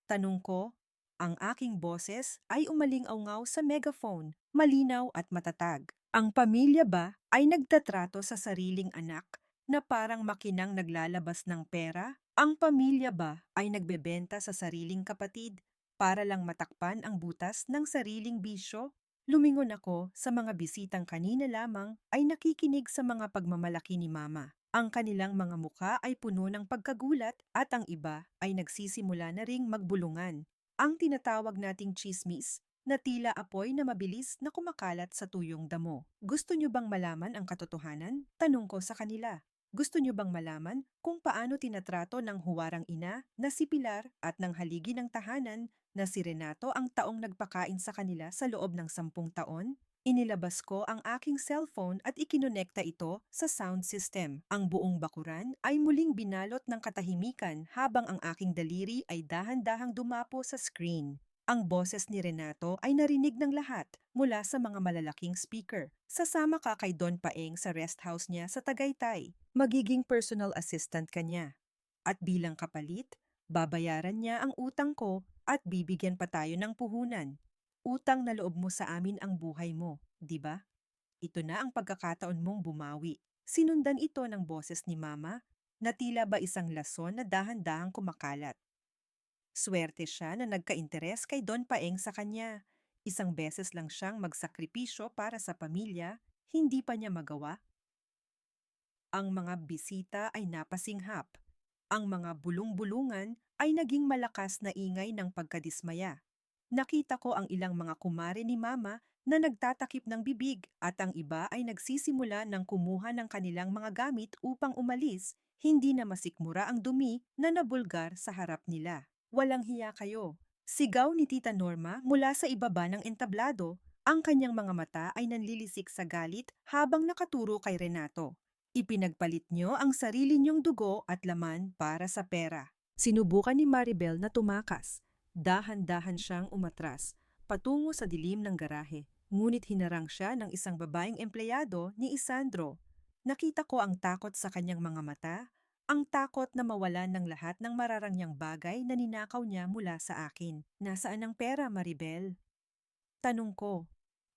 Tanong ko. Ang aking boses ay umaling-aungaw sa megaphone, malinaw at matatag. Ang pamilya ba ay nagtatrato sa sariling anak na parang makinang naglalabas ng pera? Ang pamilya ba ay nagbebenta sa sariling kapatid para lang matakpan ang butas ng sariling bisyo? Lumingon ako sa mga bisitang kanina lamang ay nakikinig sa mga pagmamalaki ni Mama. Ang kanilang mga mukha ay puno ng pagkagulat at ang iba ay nagsisimula na ring magbulungan. Ang tinatawag nating chismis na tila apoy na mabilis na kumakalat sa tuyong damo. Gusto nyo bang malaman ang katotohanan? Tanong ko sa kanila. Gusto nyo bang malaman kung paano tinatrato ng huwarang ina na si Pilar at ng haligi ng tahanan na si Renato ang taong nagpakain sa kanila sa loob ng 10 taon? Inilabas ko ang aking cellphone at ikinonekta ito sa sound system. Ang buong bakuran ay muling binalot ng katahimikan habang ang aking daliri ay dahan-dahang dumapo sa screen. Ang boses ni Renato ay narinig ng lahat mula sa mga malalaking speaker. Sasama ka kay Don Paeng sa rest house niya sa Tagaytay. Magiging personal assistant ka niya. At bilang kapalit, babayaran niya ang utang ko at bibigyan pa tayo ng puhunan. Utang na loob mo sa amin ang buhay mo, di ba? Ito na ang pagkakataon mong bumawi. Sinundan ito ng boses ni Mama na tila ba isang lason na dahan-dahang kumakalat. Swerte siya na nagka-interes kay Don Paeng sa kanya. Isang beses lang siyang magsakripisyo para sa pamilya, hindi pa niya magawa. Ang mga bisita ay napasinghap. Ang mga bulong-bulungan ay naging malakas na ingay ng pagkadismaya. Nakita ko ang ilang mga kumare ni Mama na nagtatakip ng bibig at ang iba ay nagsisimula ng kumuha ng kanilang mga gamit upang umalis, hindi na masikmura ang dumi na nabulgar sa harap nila. Walang hiya kayo. Sigaw ni Tita Norma mula sa ibaba ng entablado. Ang kanyang mga mata ay nanlilisik sa galit habang nakaturo kay Renato. Ipinagpalit nyo ang sarili nyong dugo at laman para sa pera. Sinubukan ni Maribel na tumakas. Dahan-dahan siyang umatras, patungo sa dilim ng garahe. Ngunit hinarang siya ng isang babaeng empleyado ni Isandro. Nakita ko ang takot sa kanyang mga mata, ang takot na mawalan ng lahat ng mararangyang bagay na ninakaw niya mula sa akin. Nasaan ang pera, Maribel? Tanong ko.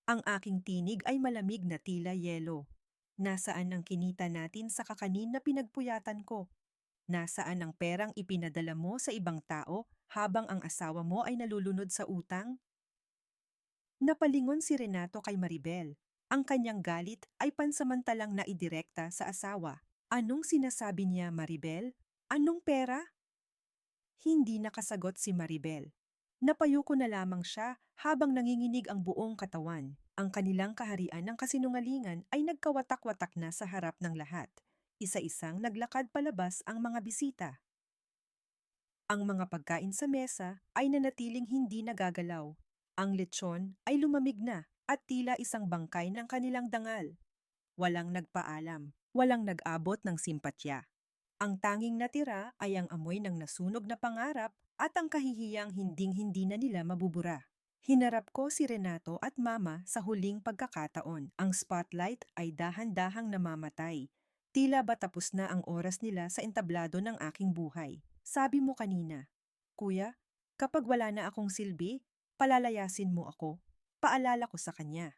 Ang aking tinig ay malamig na tila yelo. Nasaan ang kinita natin sa kakanin na pinagpuyatan ko? Nasaan ang perang ipinadala mo sa ibang tao habang ang asawa mo ay nalulunod sa utang? Napalingon si Renato kay Maribel. Ang kanyang galit ay pansamantalang naidirekta sa asawa. Anong sinasabi niya, Maribel? Anong pera? Hindi nakasagot si Maribel. Napayuko na lamang siya habang nanginginig ang buong katawan. Ang kanilang kaharian ng kasinungalingan ay nagkawatak-watak na sa harap ng lahat. Isa-isang naglakad palabas ang mga bisita. Ang mga pagkain sa mesa ay nanatiling hindi nagagalaw. Ang lechon ay lumamig na at tila isang bangkay ng kanilang dangal. Walang nagpaalam, walang nag-abot ng simpatya. Ang tanging natira ay ang amoy ng nasunog na pangarap at ang kahihiyang hinding-hindi na nila mabubura. Hinarap ko si Renato at Mama sa huling pagkakataon. Ang spotlight ay dahan-dahang namamatay. Tila ba tapos na ang oras nila sa entablado ng aking buhay. Sabi mo kanina, Kuya, kapag wala na akong silbi, palalayasin mo ako. Paalala ko sa kanya.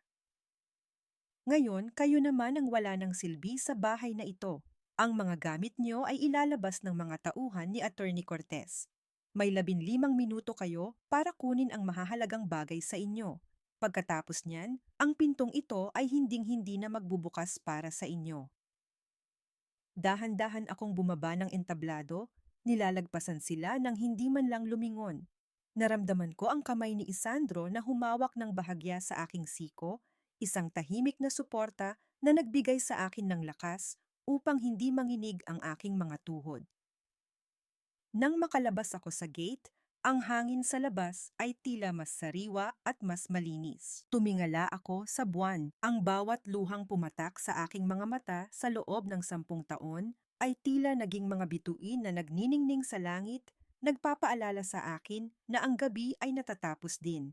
Ngayon, kayo naman ang wala ng silbi sa bahay na ito. Ang mga gamit nyo ay ilalabas ng mga tauhan ni Attorney Cortez. May 15 minuto kayo para kunin ang mahahalagang bagay sa inyo. Pagkatapos niyan, ang pintong ito ay hinding-hindi na magbubukas para sa inyo. Dahan-dahan akong bumaba ng entablado, nilalagpasan sila nang hindi man lang lumingon. Naramdaman ko ang kamay ni Isandro na humawak ng bahagya sa aking siko, isang tahimik na suporta na nagbigay sa akin ng lakas upang hindi manginig ang aking mga tuhod. Nang makalabas ako sa gate, ang hangin sa labas ay tila mas sariwa at mas malinis. Tumingala ako sa buwan. Ang bawat luhang pumatak sa aking mga mata sa loob ng 10 taon ay tila naging mga bituin na nagniningning sa langit, nagpapaalala sa akin na ang gabi ay natatapos din.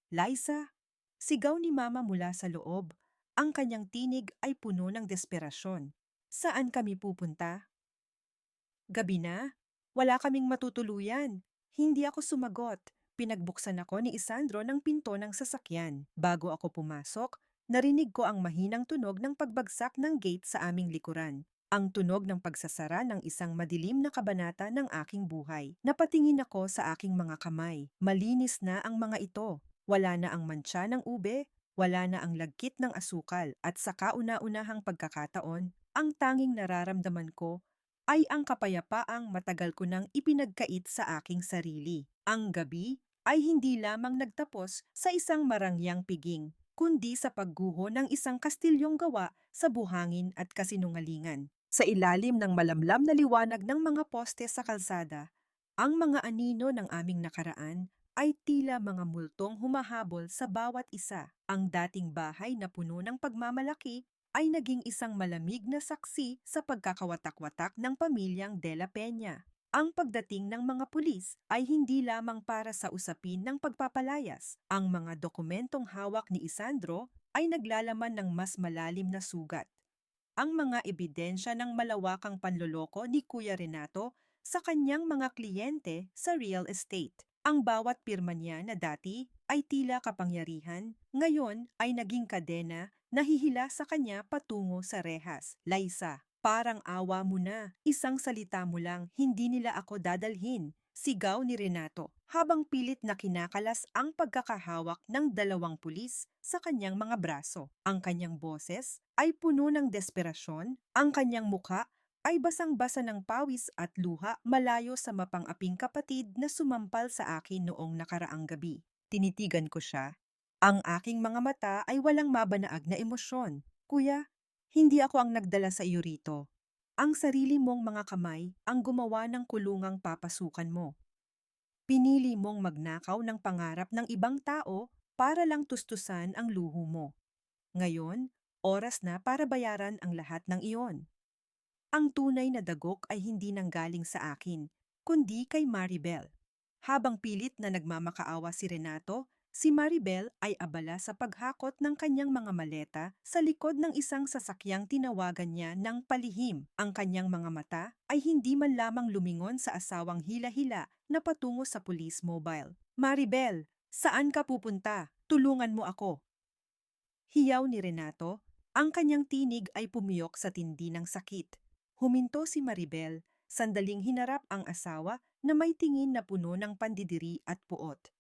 Liza! Sigaw ni Mama mula sa loob. Ang kanyang tinig ay puno ng desperasyon. Saan kami pupunta? Gabi na. Wala kaming matutuluyan. Hindi ako sumagot. Pinagbuksan ako ni Isandro ng pinto ng sasakyan. Bago ako pumasok, narinig ko ang mahinang tunog ng pagbagsak ng gate sa aming likuran. Ang tunog ng pagsasara ng isang madilim na kabanata ng aking buhay. Napatingin ako sa aking mga kamay. Malinis na ang mga ito. Wala na ang mantsa ng ube, wala na ang lagkit ng asukal, at sa kauna-unahang pagkakataon, ang tanging nararamdaman ko ay ang kapayapaang matagal ko nang ipinagkait sa aking sarili. Ang gabi ay hindi lamang nagtapos sa isang marangyang piging, kundi sa pagguho ng isang kastilyong gawa sa buhangin at kasinungalingan. Sa ilalim ng malamlam na liwanag ng mga poste sa kalsada, ang mga anino ng aming nakaraan ay tila mga multong humahabol sa bawat isa. Ang dating bahay na puno ng pagmamalaki ay naging isang malamig na saksi sa pagkakawatak-watak ng pamilyang De La Peña. Ang pagdating ng mga pulis ay hindi lamang para sa usapin ng pagpapalayas. Ang mga dokumentong hawak ni Isandro ay naglalaman ng mas malalim na sugat. Ang mga ebidensya ng malawakang panloloko ni Kuya Renato sa kanyang mga kliyente sa real estate. Ang bawat pirma niya na dati ay tila kapangyarihan, ngayon ay naging kadena na hihila sa kanya patungo sa rehas. Liza, parang awa mo na. Isang salita mo lang, hindi nila ako dadalhin. Sigaw ni Renato habang pilit na kinakalas ang pagkakahawak ng 2 pulis sa kanyang mga braso. Ang kanyang boses ay puno ng desperasyon, ang kanyang mukha ay basang-basa ng pawis at luha malayo sa mapang-aping kapatid na sumampal sa akin noong nakaraang gabi. Tinitigan ko siya. Ang aking mga mata ay walang mabanaag na emosyon. Kuya, hindi ako ang nagdala sa iyo rito. Ang sarili mong mga kamay ang gumawa ng kulungang papasukan mo. Pinili mong magnakaw ng pangarap ng ibang tao para lang tustusan ang luho mo. Ngayon, oras na para bayaran ang lahat ng iyon. Ang tunay na dagok ay hindi nanggaling sa akin, kundi kay Maribel. Habang pilit na nagmamakaawa si Renato, si Maribel ay abala sa paghakot ng kanyang mga maleta sa likod ng isang sasakyang tinawagan niya ng palihim. Ang kanyang mga mata ay hindi man lamang lumingon sa asawang hila-hila na patungo sa police mobile. Maribel, saan ka pupunta? Tulungan mo ako. Hiyaw ni Renato, ang kanyang tinig ay pumiyok sa tindi ng sakit. Huminto si Maribel, sandaling hinarap ang asawa na may tingin na puno ng pandidiri at puot.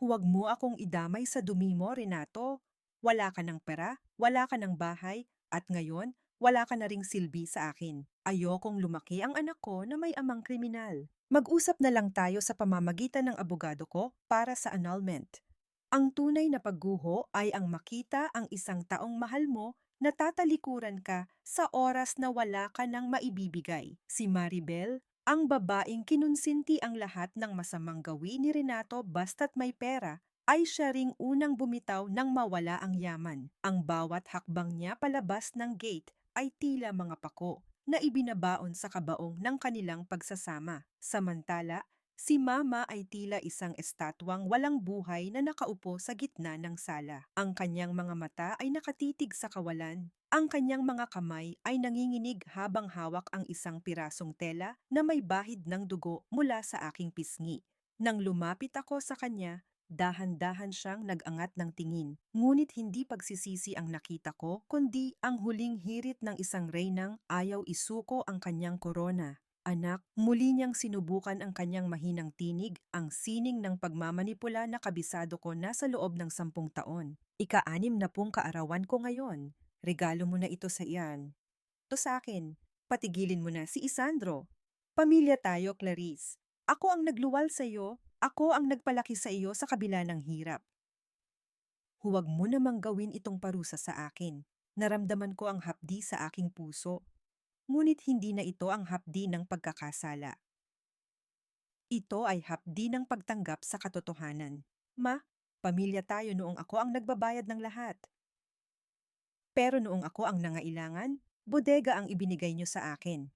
Huwag mo akong idamay sa dumi mo, Renato. Wala ka ng pera, wala ka ng bahay, at ngayon, wala ka na ring silbi sa akin. Ayokong lumaki ang anak ko na may amang kriminal. Mag-usap na lang tayo sa pamamagitan ng abogado ko para sa annulment. Ang tunay na pagguho ay ang makita ang isang taong mahal mo na tatalikuran ka sa oras na wala ka nang maibibigay. Si Maribel, ang babaeng kinunsinti ang lahat ng masamang gawin ni Renato basta't may pera, ay siya ring unang bumitaw nang mawala ang yaman. Ang bawat hakbang niya palabas ng gate ay tila mga pako na ibinabaon sa kabaong ng kanilang pagsasama. Samantala, si Mama ay tila isang estatwang walang buhay na nakaupo sa gitna ng sala. Ang kanyang mga mata ay nakatitig sa kawalan. Ang kanyang mga kamay ay nanginginig habang hawak ang isang pirasong tela na may bahid ng dugo mula sa aking pisngi. Nang lumapit ako sa kanya, dahan-dahan siyang nag-angat ng tingin. Ngunit hindi pagsisisi ang nakita ko, kundi ang huling hirit ng isang reynang ayaw isuko ang kanyang korona. Anak, muli niyang sinubukan ang kanyang mahinang tinig, ang sining ng pagmamanipula na kabisado ko na sa loob ng 10 taon. Ika-6 na pong kaarawan ko ngayon. Regalo mo na ito sa iyan. Ito sa akin. Patigilin mo na si Isandro. Pamilya tayo, Clarice. Ako ang nagluwal sa iyo. Ako ang nagpalaki sa iyo sa kabila ng hirap. Huwag mo namang gawin itong parusa sa akin. Naramdaman ko ang hapdi sa aking puso. Ngunit hindi na ito ang hapdi ng pagkakasala. Ito ay hapdi ng pagtanggap sa katotohanan. Ma, pamilya tayo noong ako ang nagbabayad ng lahat. Pero noong ako ang nangailangan, bodega ang ibinigay niyo sa akin.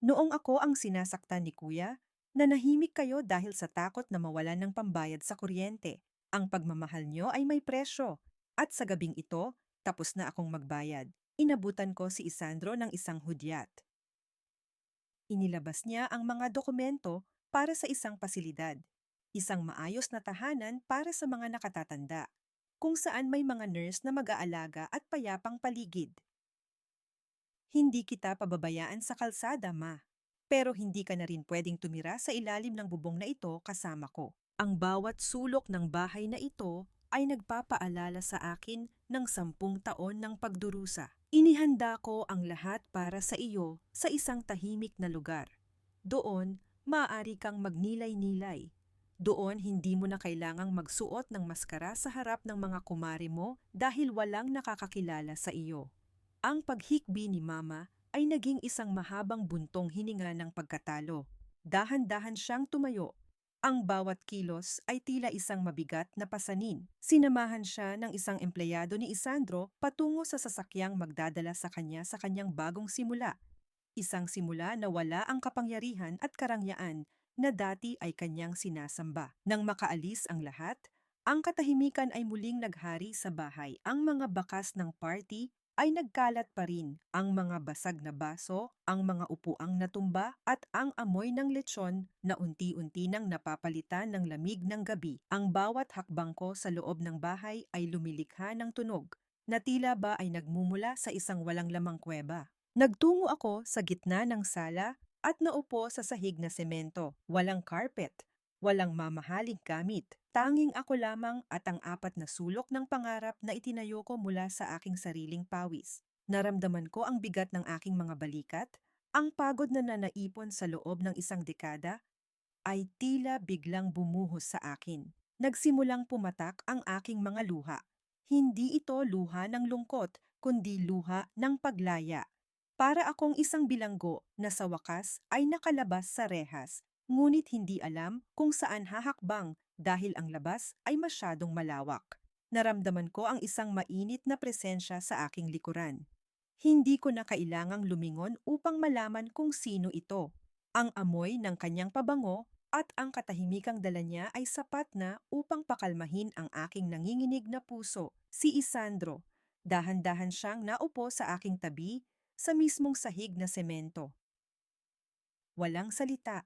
Noong ako ang sinasaktan ni Kuya, nanahimik kayo dahil sa takot na mawalan ng pambayad sa kuryente. Ang pagmamahal niyo ay may presyo. At sa gabing ito, tapos na akong magbayad. Inabutan ko si Isandro ng isang hudyat. Inilabas niya ang mga dokumento para sa isang pasilidad, isang maayos na tahanan para sa mga nakatatanda, kung saan may mga nurse na mag-aalaga at payapang paligid. Hindi kita pababayaan sa kalsada, Ma. Pero hindi ka na rin pwedeng tumira sa ilalim ng bubong na ito kasama ko. Ang bawat sulok ng bahay na ito ay nagpapaalala sa akin ng 10 taon ng pagdurusa. Inihanda ko ang lahat para sa iyo sa isang tahimik na lugar. Doon, maaari kang magnilay-nilay. Doon, hindi mo na kailangang magsuot ng maskara sa harap ng mga kumare mo dahil walang nakakakilala sa iyo. Ang paghikbi ni Mama ay naging isang mahabang buntong hininga ng pagkatalo. Dahan-dahan siyang tumayo. Ang bawat kilos ay tila isang mabigat na pasanin. Sinamahan siya ng isang empleyado ni Isandro patungo sa sasakyang magdadala sa kanyang bagong simula. Isang simula na wala ang kapangyarihan at karangyaan na dati ay kanyang sinasamba. Nang makaalis ang lahat, ang katahimikan ay muling naghari sa bahay. Ang mga bakas ng party ay nagkalat pa rin, ang mga basag na baso, ang mga upuang natumba at ang amoy ng lechon na unti-unti nang napapalitan ng lamig ng gabi. Ang bawat hakbang ko sa loob ng bahay ay lumilikha ng tunog na tila ba ay nagmumula sa isang walang lamang kuweba. Nagtungo ako sa gitna ng sala at naupo sa sahig na semento. Walang carpet, walang mamahaling gamit. Tanging ako lamang at ang 4 na sulok ng pangarap na itinayo ko mula sa aking sariling pawis. Naramdaman ko ang bigat ng aking mga balikat, ang pagod na nanaipon sa loob ng isang dekada, ay tila biglang bumuhos sa akin. Nagsimulang pumatak ang aking mga luha. Hindi ito luha ng lungkot, kundi luha ng paglaya. Para akong isang bilanggo na sa wakas ay nakalabas sa rehas, ngunit hindi alam kung saan hahakbang dahil ang labas ay masyadong malawak. Naramdaman ko ang isang mainit na presensya sa aking likuran. Hindi ko na kailangang lumingon upang malaman kung sino ito. Ang amoy ng kanyang pabango at ang katahimikang dala niya ay sapat na upang pakalmahin ang aking nanginginig na puso. Si Isandro, dahan-dahan siyang naupo sa aking tabi sa mismong sahig na semento. Walang salita,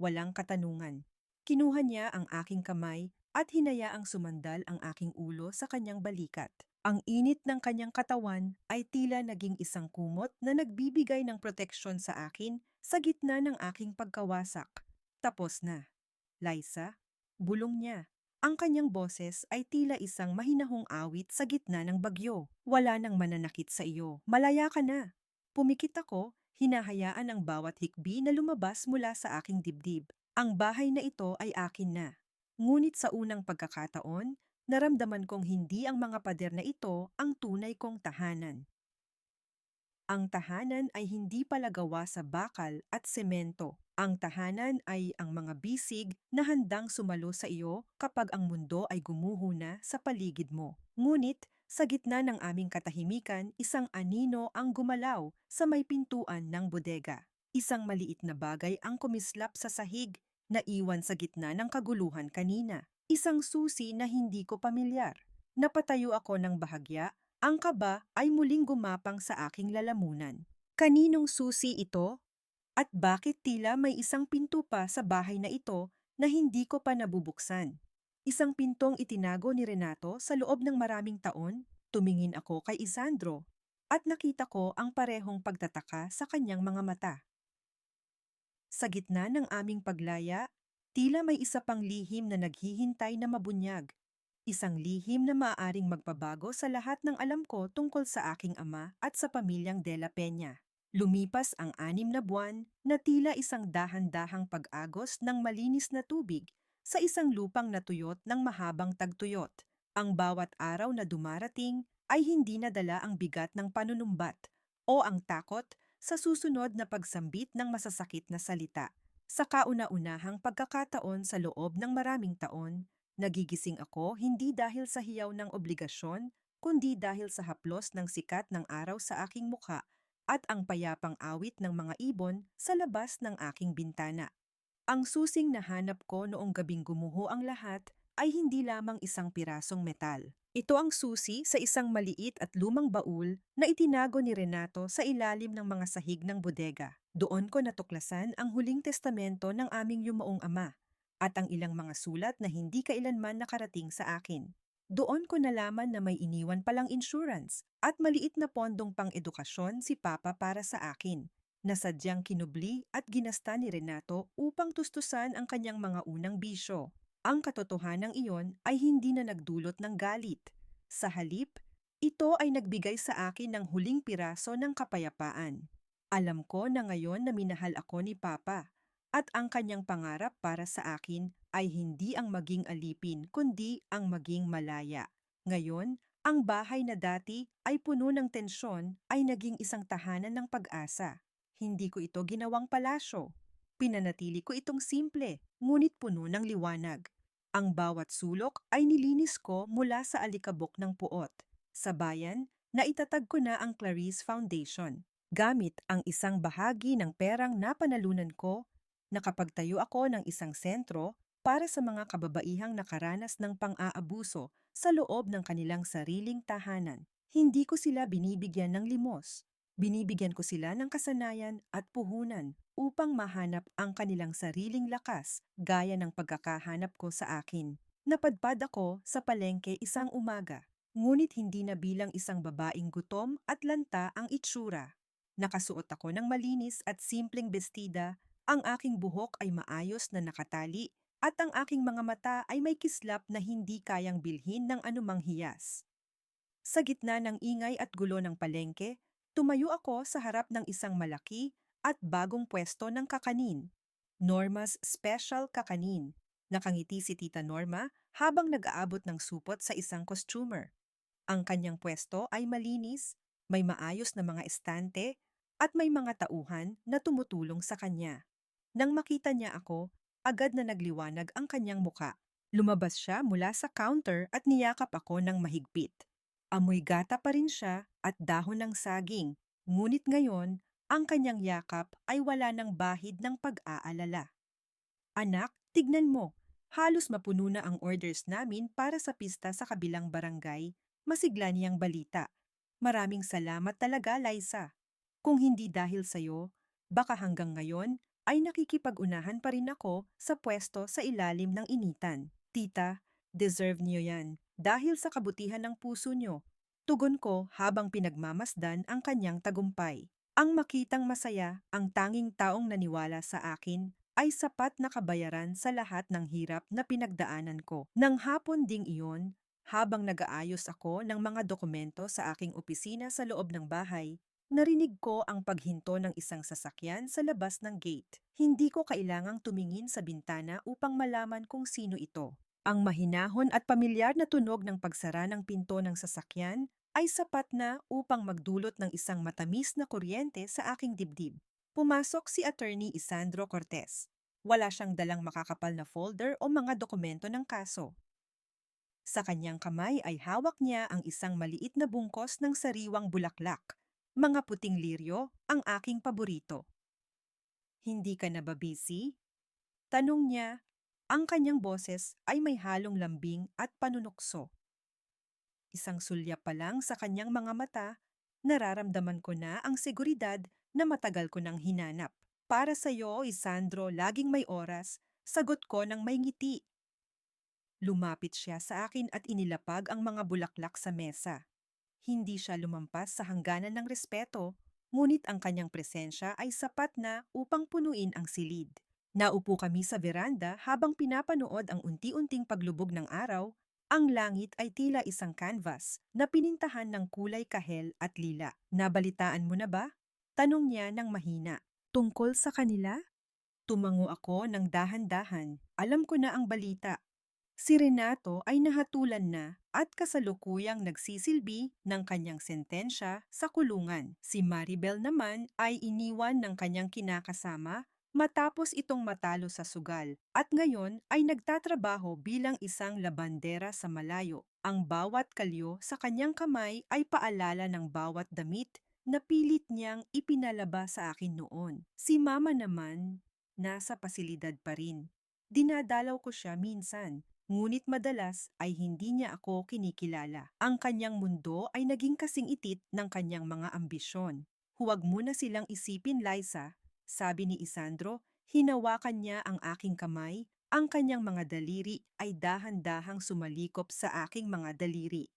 walang katanungan. Kinuha niya ang aking kamay at hinayaang sumandal ang aking ulo sa kanyang balikat. Ang init ng kanyang katawan ay tila naging isang kumot na nagbibigay ng proteksyon sa akin sa gitna ng aking pagkawasak. Tapos na. Liza, bulong niya. Ang kanyang boses ay tila isang mahinahong awit sa gitna ng bagyo. Wala nang mananakit sa iyo. Malaya ka na. Pumikit ako, hinahayaan ang bawat hikbi na lumabas mula sa aking dibdib. Ang bahay na ito ay akin na. Ngunit sa unang pagkakataon, naramdaman kong hindi ang mga pader na ito ang tunay kong tahanan. Ang tahanan ay hindi pala gawa sa bakal at semento. Ang tahanan ay ang mga bisig na handang sumalo sa iyo kapag ang mundo ay gumuho na sa paligid mo. Ngunit, sa gitna ng aming katahimikan, isang anino ang gumalaw sa may pintuan ng bodega. Isang maliit na bagay ang kumislap sa sahig, na iwan sa gitna ng kaguluhan kanina. Isang susi na hindi ko pamilyar. Napatayo ako ng bahagya. Ang kaba ay muling gumapang sa aking lalamunan. Kaninong susi ito? At bakit tila may isang pinto pa sa bahay na ito na hindi ko pa nabubuksan? Isang pintong itinago ni Renato sa loob ng maraming taon? Tumingin ako kay Isandro at nakita ko ang parehong pagtataka sa kanyang mga mata. Sa gitna ng aming paglaya, tila may isa pang lihim na naghihintay na mabunyag. Isang lihim na maaaring magpabago sa lahat ng alam ko tungkol sa aking ama at sa pamilyang De La Peña. Lumipas ang 6 na buwan na tila isang dahan-dahang pag-agos ng malinis na tubig sa isang lupang natuyot ng mahabang tagtuyot. Ang bawat araw na dumarating ay hindi nadala ang bigat ng panunumbat o ang takot sa susunod na pagsambit ng masasakit na salita. Sa kauna-unahang pagkakataon sa loob ng maraming taon, nagigising ako hindi dahil sa hiyaw ng obligasyon, kundi dahil sa haplos ng sikat ng araw sa aking mukha at ang payapang awit ng mga ibon sa labas ng aking bintana. Ang susing nahanap ko noong gabing gumuho ang lahat ay hindi lamang isang pirasong metal. Ito ang susi sa isang maliit at lumang baul na itinago ni Renato sa ilalim ng mga sahig ng bodega. Doon ko natuklasan ang huling testamento ng aming yumaong ama at ang ilang mga sulat na hindi kailanman nakarating sa akin. Doon ko nalaman na may iniwan palang insurance at maliit na pondong pang-edukasyon si Papa para sa akin, na sadyang kinubli at ginasta ni Renato upang tustusan ang kanyang mga unang bisyo. Ang katotohanang iyon ay hindi na nagdulot ng galit. Sa halip, ito ay nagbigay sa akin ng huling piraso ng kapayapaan. Alam ko na ngayon na minahal ako ni Papa, at ang kanyang pangarap para sa akin ay hindi ang maging alipin kundi ang maging malaya. Ngayon, ang bahay na dati ay puno ng tensyon ay naging isang tahanan ng pag-asa. Hindi ko ito ginawang palasyo. Pinanatili ko itong simple, ngunit puno ng liwanag. Ang bawat sulok ay nilinis ko mula sa alikabok ng puot. Sa bayan, naitatag ko na ang Clarice Foundation. Gamit ang isang bahagi ng perang napanalunan ko, nakapagtayo ako ng isang sentro para sa mga kababaihang nakaranas ng pang-aabuso sa loob ng kanilang sariling tahanan. Hindi ko sila binibigyan ng limos. Binibigyan ko sila ng kasanayan at puhunan upang mahanap ang kanilang sariling lakas gaya ng pagkakahanap ko sa akin. Napadpad ako sa palengke isang umaga, ngunit hindi na bilang isang babaeng gutom at lanta ang itsura. Nakasuot ako ng malinis at simpleng bestida, ang aking buhok ay maayos na nakatali at ang aking mga mata ay may kislap na hindi kayang bilhin ng anumang hiyas. Sa gitna ng ingay at gulo ng palengke, tumayo ako sa harap ng isang malaki at bagong pwesto ng kakanin. Norma's Special Kakanin. Nakangiti si Tita Norma habang nag-aabot ng supot sa isang customer. Ang kanyang pwesto ay malinis, may maayos na mga estante, at may mga tauhan na tumutulong sa kanya. Nang makita niya ako, agad na nagliwanag ang kanyang muka. Lumabas siya mula sa counter at niyakap ako ng mahigpit. Amoy gata pa rin siya at dahon ng saging, ngunit ngayon, ang kanyang yakap ay wala ng bahid ng pag-aalala. Anak, tignan mo, halos mapuno na ang orders namin para sa pista sa kabilang barangay. Masigla niyang balita. Maraming salamat talaga, Liza. Kung hindi dahil sa'yo, baka hanggang ngayon ay nakikipag-unahan pa rin ako sa pwesto sa ilalim ng initan. Tita, deserve niyo yan dahil sa kabutihan ng puso niyo. Tugon ko habang pinagmamasdan ang kanyang tagumpay. Ang makitang masaya, ang tanging taong naniwala sa akin, ay sapat na kabayaran sa lahat ng hirap na pinagdaanan ko. Nang hapon ding iyon, habang nag-aayos ako ng mga dokumento sa aking opisina sa loob ng bahay, narinig ko ang paghinto ng isang sasakyan sa labas ng gate. Hindi ko kailangang tumingin sa bintana upang malaman kung sino ito. Ang mahinahon at pamilyar na tunog ng pagsara ng pinto ng sasakyan ay sapat na upang magdulot ng isang matamis na kuryente sa aking dibdib. Pumasok si Attorney Isandro Cortez. Wala siyang dalang makakapal na folder o mga dokumento ng kaso. Sa kanyang kamay ay hawak niya ang isang maliit na bungkos ng sariwang bulaklak. Mga puting liryo, ang aking paborito. Hindi ka na ba busy? Tanong niya. Ang kanyang boses ay may halong lambing at panunukso. Isang sulya pa lang sa kanyang mga mata, nararamdaman ko na ang seguridad na matagal ko nang hinanap. Para sa iyo, Isandro, laging may oras, sagot ko ng may ngiti. Lumapit siya sa akin at inilapag ang mga bulaklak sa mesa. Hindi siya lumampas sa hangganan ng respeto, ngunit ang kanyang presensya ay sapat na upang punuin ang silid. Naupo kami sa veranda habang pinapanood ang unti-unting paglubog ng araw. Ang langit ay tila isang canvas na pinintahan ng kulay kahel at lila. Nabalitaan mo na ba? Tanong niya ng mahina. Tungkol sa kanila? Tumango ako ng dahan-dahan. Alam ko na ang balita. Si Renato ay nahatulan na at kasalukuyang nagsisilbi ng kanyang sentensya sa kulungan. Si Maribel naman ay iniwan ng kanyang kinakasama matapos itong matalo sa sugal at ngayon ay nagtatrabaho bilang isang labandera sa malayo. Ang bawat kalyo sa kanyang kamay ay paalala ng bawat damit na pilit niyang ipinalaba sa akin noon. Si Mama naman, nasa pasilidad pa rin. Dinadalaw ko siya minsan, ngunit madalas ay hindi niya ako kinikilala. Ang kanyang mundo ay naging kasing itit ng kanyang mga ambisyon. Huwag mo na silang isipin, Liza, sabi ni Isandro. Hinawakan niya ang aking kamay. Ang kanyang mga daliri ay dahan-dahang sumalikop sa aking mga daliri.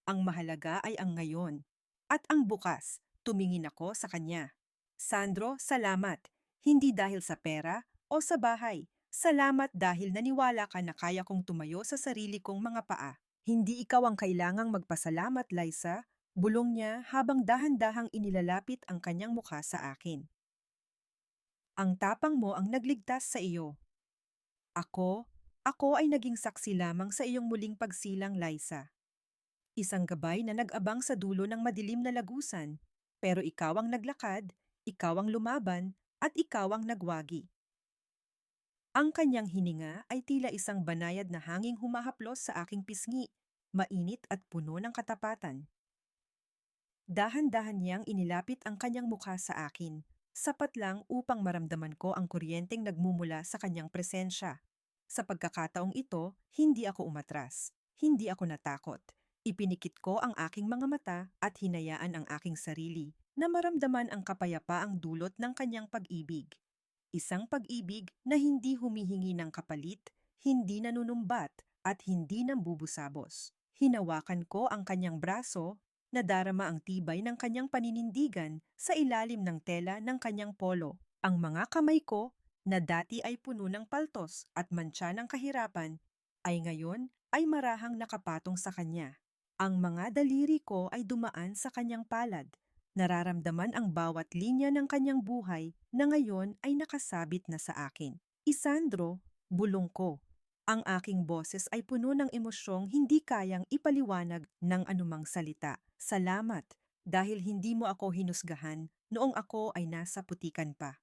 Ang mahalaga ay ang ngayon. At ang bukas, tumingin ako sa kanya. Sandro, salamat. Hindi dahil sa pera o sa bahay. Salamat dahil naniwala ka na kaya kong tumayo sa sarili kong mga paa. Hindi ikaw ang kailangang magpasalamat, Liza, bulong niya habang dahan-dahang inilalapit ang kanyang mukha sa akin. Ang tapang mo ang nagligtas sa iyo. Ako ay naging saksi lamang sa iyong muling pagsilang, Liza. Isang gabay na nag-abang sa dulo ng madilim na lagusan, pero ikaw ang naglakad, ikaw ang lumaban, at ikaw ang nagwagi. Ang kanyang hininga ay tila isang banayad na hanging humahaplos sa aking pisngi, mainit at puno ng katapatan. Dahan-dahan niyang inilapit ang kanyang mukha sa akin, sapat lang upang maramdaman ko ang kuryenteng nagmumula sa kanyang presensya. Sa pagkakataong ito, hindi ako umatras, hindi ako natakot. Ipinikit ko ang aking mga mata at hinayaan ang aking sarili na maramdaman ang kapayapaang dulot ng kanyang pag-ibig. Isang pag-ibig na hindi humihingi ng kapalit, hindi nanunumbat, at hindi nambubusabos. Hinawakan ko ang kanyang braso, nadarama ang tibay ng kanyang paninindigan sa ilalim ng tela ng kanyang polo. Ang mga kamay ko, na dati ay puno ng paltos at mantsa ng kahirapan, ay ngayon ay marahang nakapatong sa kanya. Ang mga daliri ko ay dumaan sa kanyang palad. Nararamdaman ang bawat linya ng kanyang buhay na ngayon ay nakasabit na sa akin. Isandro, bulong ko. Ang aking boses ay puno ng emosyong hindi kayang ipaliwanag ng anumang salita. Salamat dahil hindi mo ako hinusgahan noong ako ay nasa putikan pa.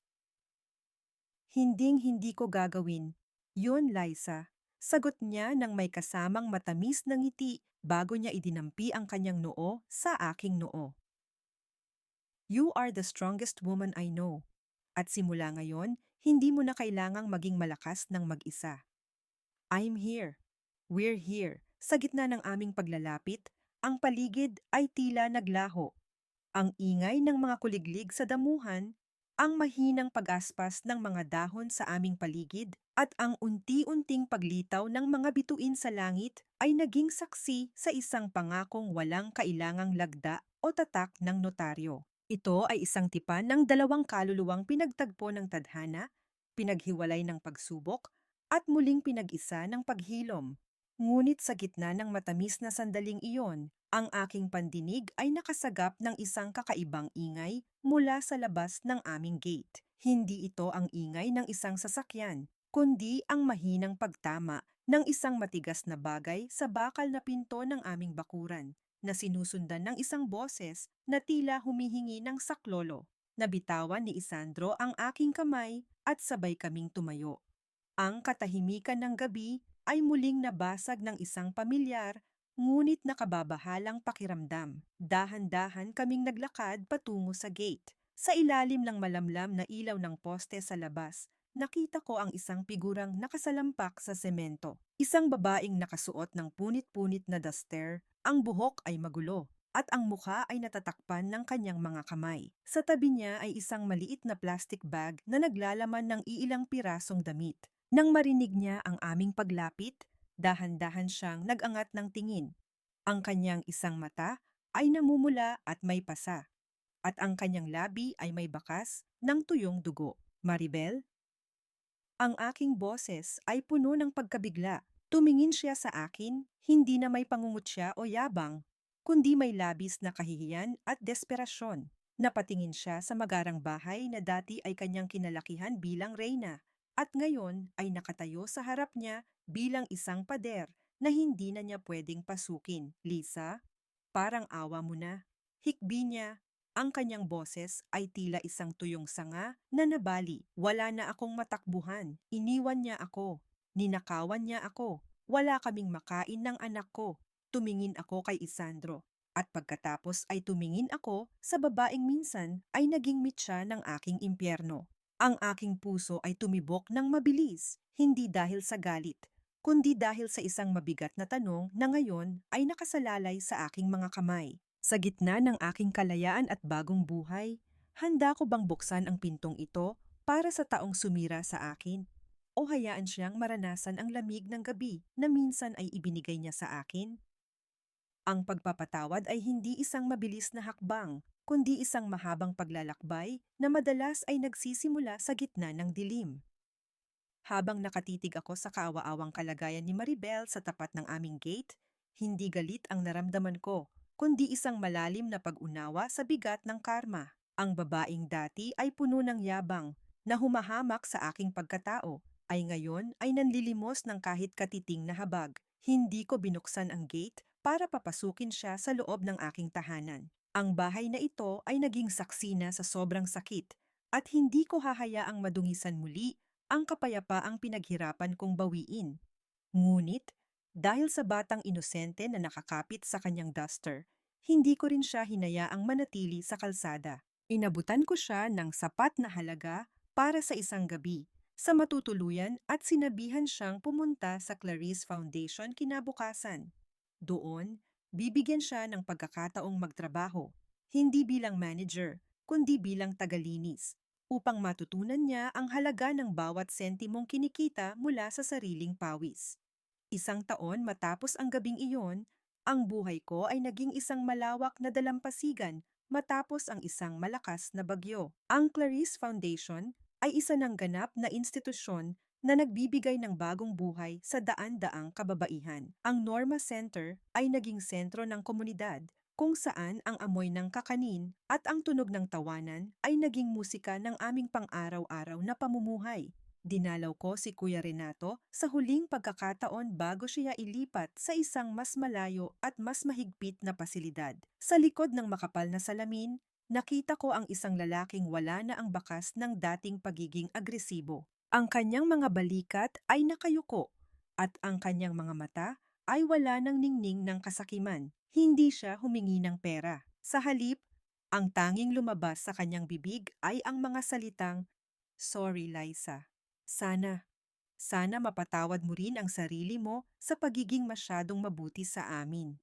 Hinding-hindi ko gagawin. Yun, Liza. Sagot niya nang may kasamang matamis na ngiti bago niya idinampi ang kanyang noo sa aking noo. You are the strongest woman I know. At simula ngayon, hindi mo na kailangang maging malakas ng mag-isa. I'm here. We're here. Sa gitna ng aming paglalapit, ang paligid ay tila naglaho. Ang ingay ng mga kuliglig sa damuhan, ang mahinang pag-aspas ng mga dahon sa aming paligid, at ang unti-unting paglitaw ng mga bituin sa langit ay naging saksi sa isang pangakong walang kailangang lagda o tatak ng notaryo. Ito ay isang tipan ng dalawang kaluluwang pinagtagpo ng tadhana, pinaghiwalay ng pagsubok, at muling pinag-isa ng paghilom. Ngunit sa gitna ng matamis na sandaling iyon, ang aking pandinig ay nakasagap ng isang kakaibang ingay mula sa labas ng aming gate. Hindi ito ang ingay ng isang sasakyan. kundi ang mahinang pagtama ng isang matigas na bagay sa bakal na pinto ng aming bakuran, na sinusundan ng isang boses na tila humihingi ng saklolo. Nabitawan ni Isandro ang aking kamay at sabay kaming tumayo. Ang katahimikan ng gabi ay muling nabasag ng isang pamilyar, ngunit nakababahalang pakiramdam. Dahan-dahan kaming naglakad patungo sa gate. Sa ilalim ng malamlam na ilaw ng poste sa labas, nakita ko ang isang figurang nakasalampak sa semento. Isang babaeng nakasuot ng punit-punit na duster, ang buhok ay magulo, at ang mukha ay natatakpan ng kanyang mga kamay. Sa tabi niya ay isang maliit na plastic bag na naglalaman ng iilang pirasong damit. Nang marinig niya ang aming paglapit, dahan-dahan siyang nag-angat ng tingin. Ang kanyang isang mata ay namumula at may pasa, at ang kanyang labi ay may bakas ng tuyong dugo. Maribel? Ang aking boses ay puno ng pagkabigla. Tumingin siya sa akin, hindi na may pangungutya o yabang, kundi may labis na kahihiyan at desperasyon. Napatingin siya sa magarang bahay na dati ay kanyang kinalakihan bilang reyna, at ngayon ay nakatayo sa harap niya bilang isang pader na hindi na niya pwedeng pasukin. Lisa, parang awa mo na. Hikbi niya. Ang kanyang boses ay tila isang tuyong sanga na nabali. Wala na akong matakbuhan. Iniwan niya ako. Ninakawan niya ako. Wala kaming makain ng anak ko. Tumingin ako kay Isandro. At pagkatapos ay tumingin ako sa babaeng minsan ay naging mitya ng aking impyerno. Ang aking puso ay tumibok ng mabilis, hindi dahil sa galit, kundi dahil sa isang mabigat na tanong na ngayon ay nakasalalay sa aking mga kamay. Sa gitna ng aking kalayaan at bagong buhay, handa ko bang buksan ang pintong ito para sa taong sumira sa akin? O hayaan siyang maranasan ang lamig ng gabi na minsan ay ibinigay niya sa akin? Ang pagpapatawad ay hindi isang mabilis na hakbang, kundi isang mahabang paglalakbay na madalas ay nagsisimula sa gitna ng dilim. Habang nakatitig ako sa kaawa-awang kalagayan ni Maribel sa tapat ng aming gate, hindi galit ang naramdaman ko, kundi isang malalim na pag-unawa sa bigat ng karma. Ang babaeng dati ay puno ng yabang, na humahamak sa aking pagkatao, ay ngayon ay nanlilimos ng kahit katiting na habag. Hindi ko binuksan ang gate para papasukin siya sa loob ng aking tahanan. Ang bahay na ito ay naging saksi na sa sobrang sakit, at hindi ko hahayaang madungisan muli ang kapayapaang pinaghirapan kong bawiin. Ngunit, dahil sa batang inosente na nakakapit sa kanyang duster, hindi ko rin siya hinayaang manatili sa kalsada. Inabutan ko siya ng sapat na halaga para sa isang gabi, sa matutuluyan, at sinabihan siyang pumunta sa Clarice Foundation kinabukasan. Doon, bibigyan siya ng pagkakataong magtrabaho, hindi bilang manager, kundi bilang tagalinis, upang matutunan niya ang halaga ng bawat sentimong kinikita mula sa sariling pawis. Isang taon matapos ang gabing iyon, ang buhay ko ay naging isang malawak na dalampasigan matapos ang isang malakas na bagyo. Ang Clarice Foundation ay isa ng ganap na institusyon na nagbibigay ng bagong buhay sa daan-daang kababaihan. Ang Norma Center ay naging sentro ng komunidad, kung saan ang amoy ng kakanin at ang tunog ng tawanan ay naging musika ng aming pang-araw-araw na pamumuhay. Dinalaw ko si Kuya Renato sa huling pagkakataon bago siya ilipat sa isang mas malayo at mas mahigpit na pasilidad. Sa likod ng makapal na salamin, nakita ko ang isang lalaking wala na ang bakas ng dating pagiging agresibo. Ang kanyang mga balikat ay nakayuko, at ang kanyang mga mata ay wala ng ningning ng kasakiman. Hindi siya humingi ng pera. Sa halip, ang tanging lumabas sa kanyang bibig ay ang mga salitang, "Sorry, Liza. Sana mapatawad mo rin ang sarili mo sa pagiging masyadong mabuti sa amin."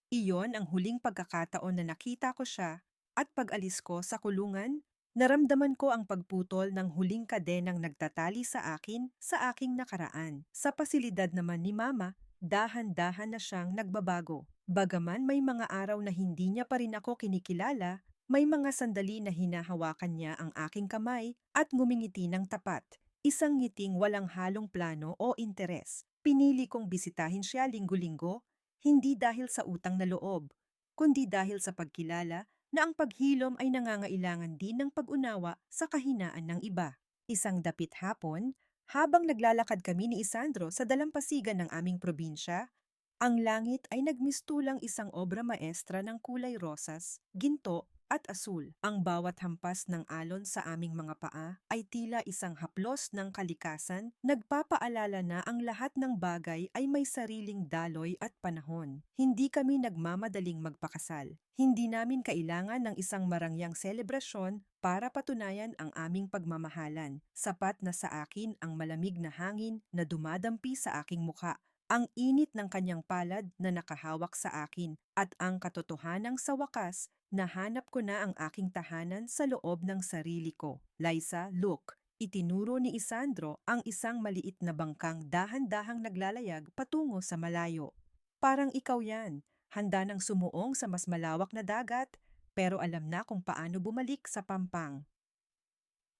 Iyon ang huling pagkakataon na nakita ko siya, at pag-alis ko sa kulungan, naramdaman ko ang pagputol ng huling kadenang nagtatali sa akin sa aking nakaraan. Sa pasilidad naman ni Mama, dahan-dahan na siyang nagbabago. Bagaman may mga araw na hindi niya pa rin ako kinikilala, may mga sandali na hinahawakan niya ang aking kamay at ngumingiti ng tapat. Isang ngiting walang halong plano o interes. Pinili kong bisitahin siya linggo-linggo, hindi dahil sa utang na loob, kundi dahil sa pagkilala na ang paghilom ay nangangailangan din ng pag-unawa sa kahinaan ng iba. Isang dapit hapon, Habang naglalakad kami ni Isandro sa dalampasigan ng aming probinsya, ang langit ay nagmistulang isang obra maestra ng kulay rosas, ginto at asul. Ang bawat hampas ng alon sa aming mga paa ay tila isang haplos ng kalikasan, nagpapaalala na ang lahat ng bagay ay may sariling daloy at panahon. Hindi kami nagmamadaling magpakasal. Hindi namin kailangan ng isang marangyang selebrasyon para patunayan ang aming pagmamahalan. Sapat na sa akin ang malamig na hangin na dumadampi sa aking mukha, ang init ng kanyang palad na nakahawak sa akin, at ang katotohanang sa wakas, nahanap ko na ang aking tahanan sa loob ng sarili ko. Liza, look. Itinuro ni Isandro ang isang maliit na bangkang dahan-dahang naglalayag patungo sa malayo. Parang ikaw yan, handa nang sumuong sa mas malawak na dagat, pero alam na kung paano bumalik sa pampang.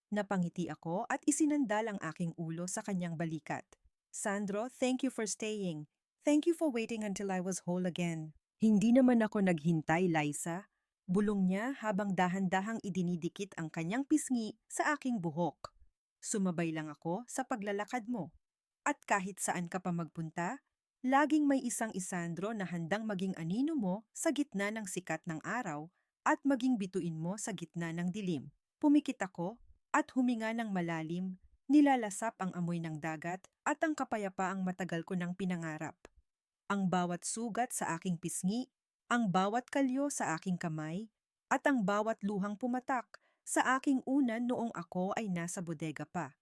Napangiti ako at isinandal ang aking ulo sa kanyang balikat. Sandro, thank you for staying. Thank you for waiting until I was whole again. Hindi naman ako naghintay, Liza. Bulong niya habang dahan-dahang idinidikit ang kanyang pisngi sa aking buhok. Sumabay lang ako sa paglalakad mo. At kahit saan ka pa magpunta, laging may isang Isandro na handang maging anino mo sa gitna ng sikat ng araw at maging bituin mo sa gitna ng dilim. Pumikit ako at huminga ng malalim, nilalasap ang amoy ng dagat at ang kapayapaang matagal ko nang pinangarap. Ang bawat sugat sa aking pisngi, ang bawat kalyo sa aking kamay, at ang bawat luhang pumatak sa aking unan noong ako ay nasa bodega pa,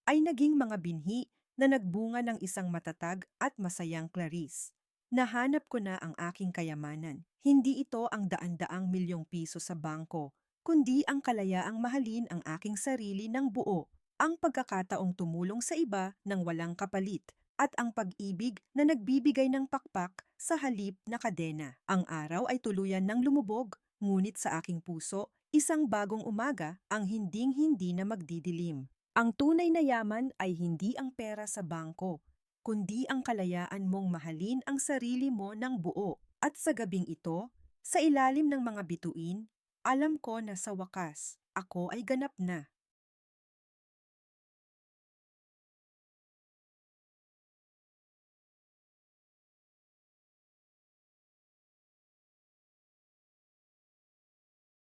ay naging mga binhi na nagbunga ng isang matatag at masayang Clarice. Nahanap ko na ang aking kayamanan. Hindi ito ang daan-daang milyong piso sa bangko, kundi ang kalayaang mahalin ang aking sarili ng buo, ang pagkakataong tumulong sa iba ng walang kapalit, at ang pag-ibig na nagbibigay ng pakpak sa halip na kadena. Ang araw ay tuluyan ng lumubog, ngunit sa aking puso, isang bagong umaga ang hinding-hindi na magdidilim. Ang tunay na yaman ay hindi ang pera sa bangko, kundi ang kalayaan mong mahalin ang sarili mo ng buo. At sa gabing ito, sa ilalim ng mga bituin, alam ko na sa wakas, ako ay ganap na.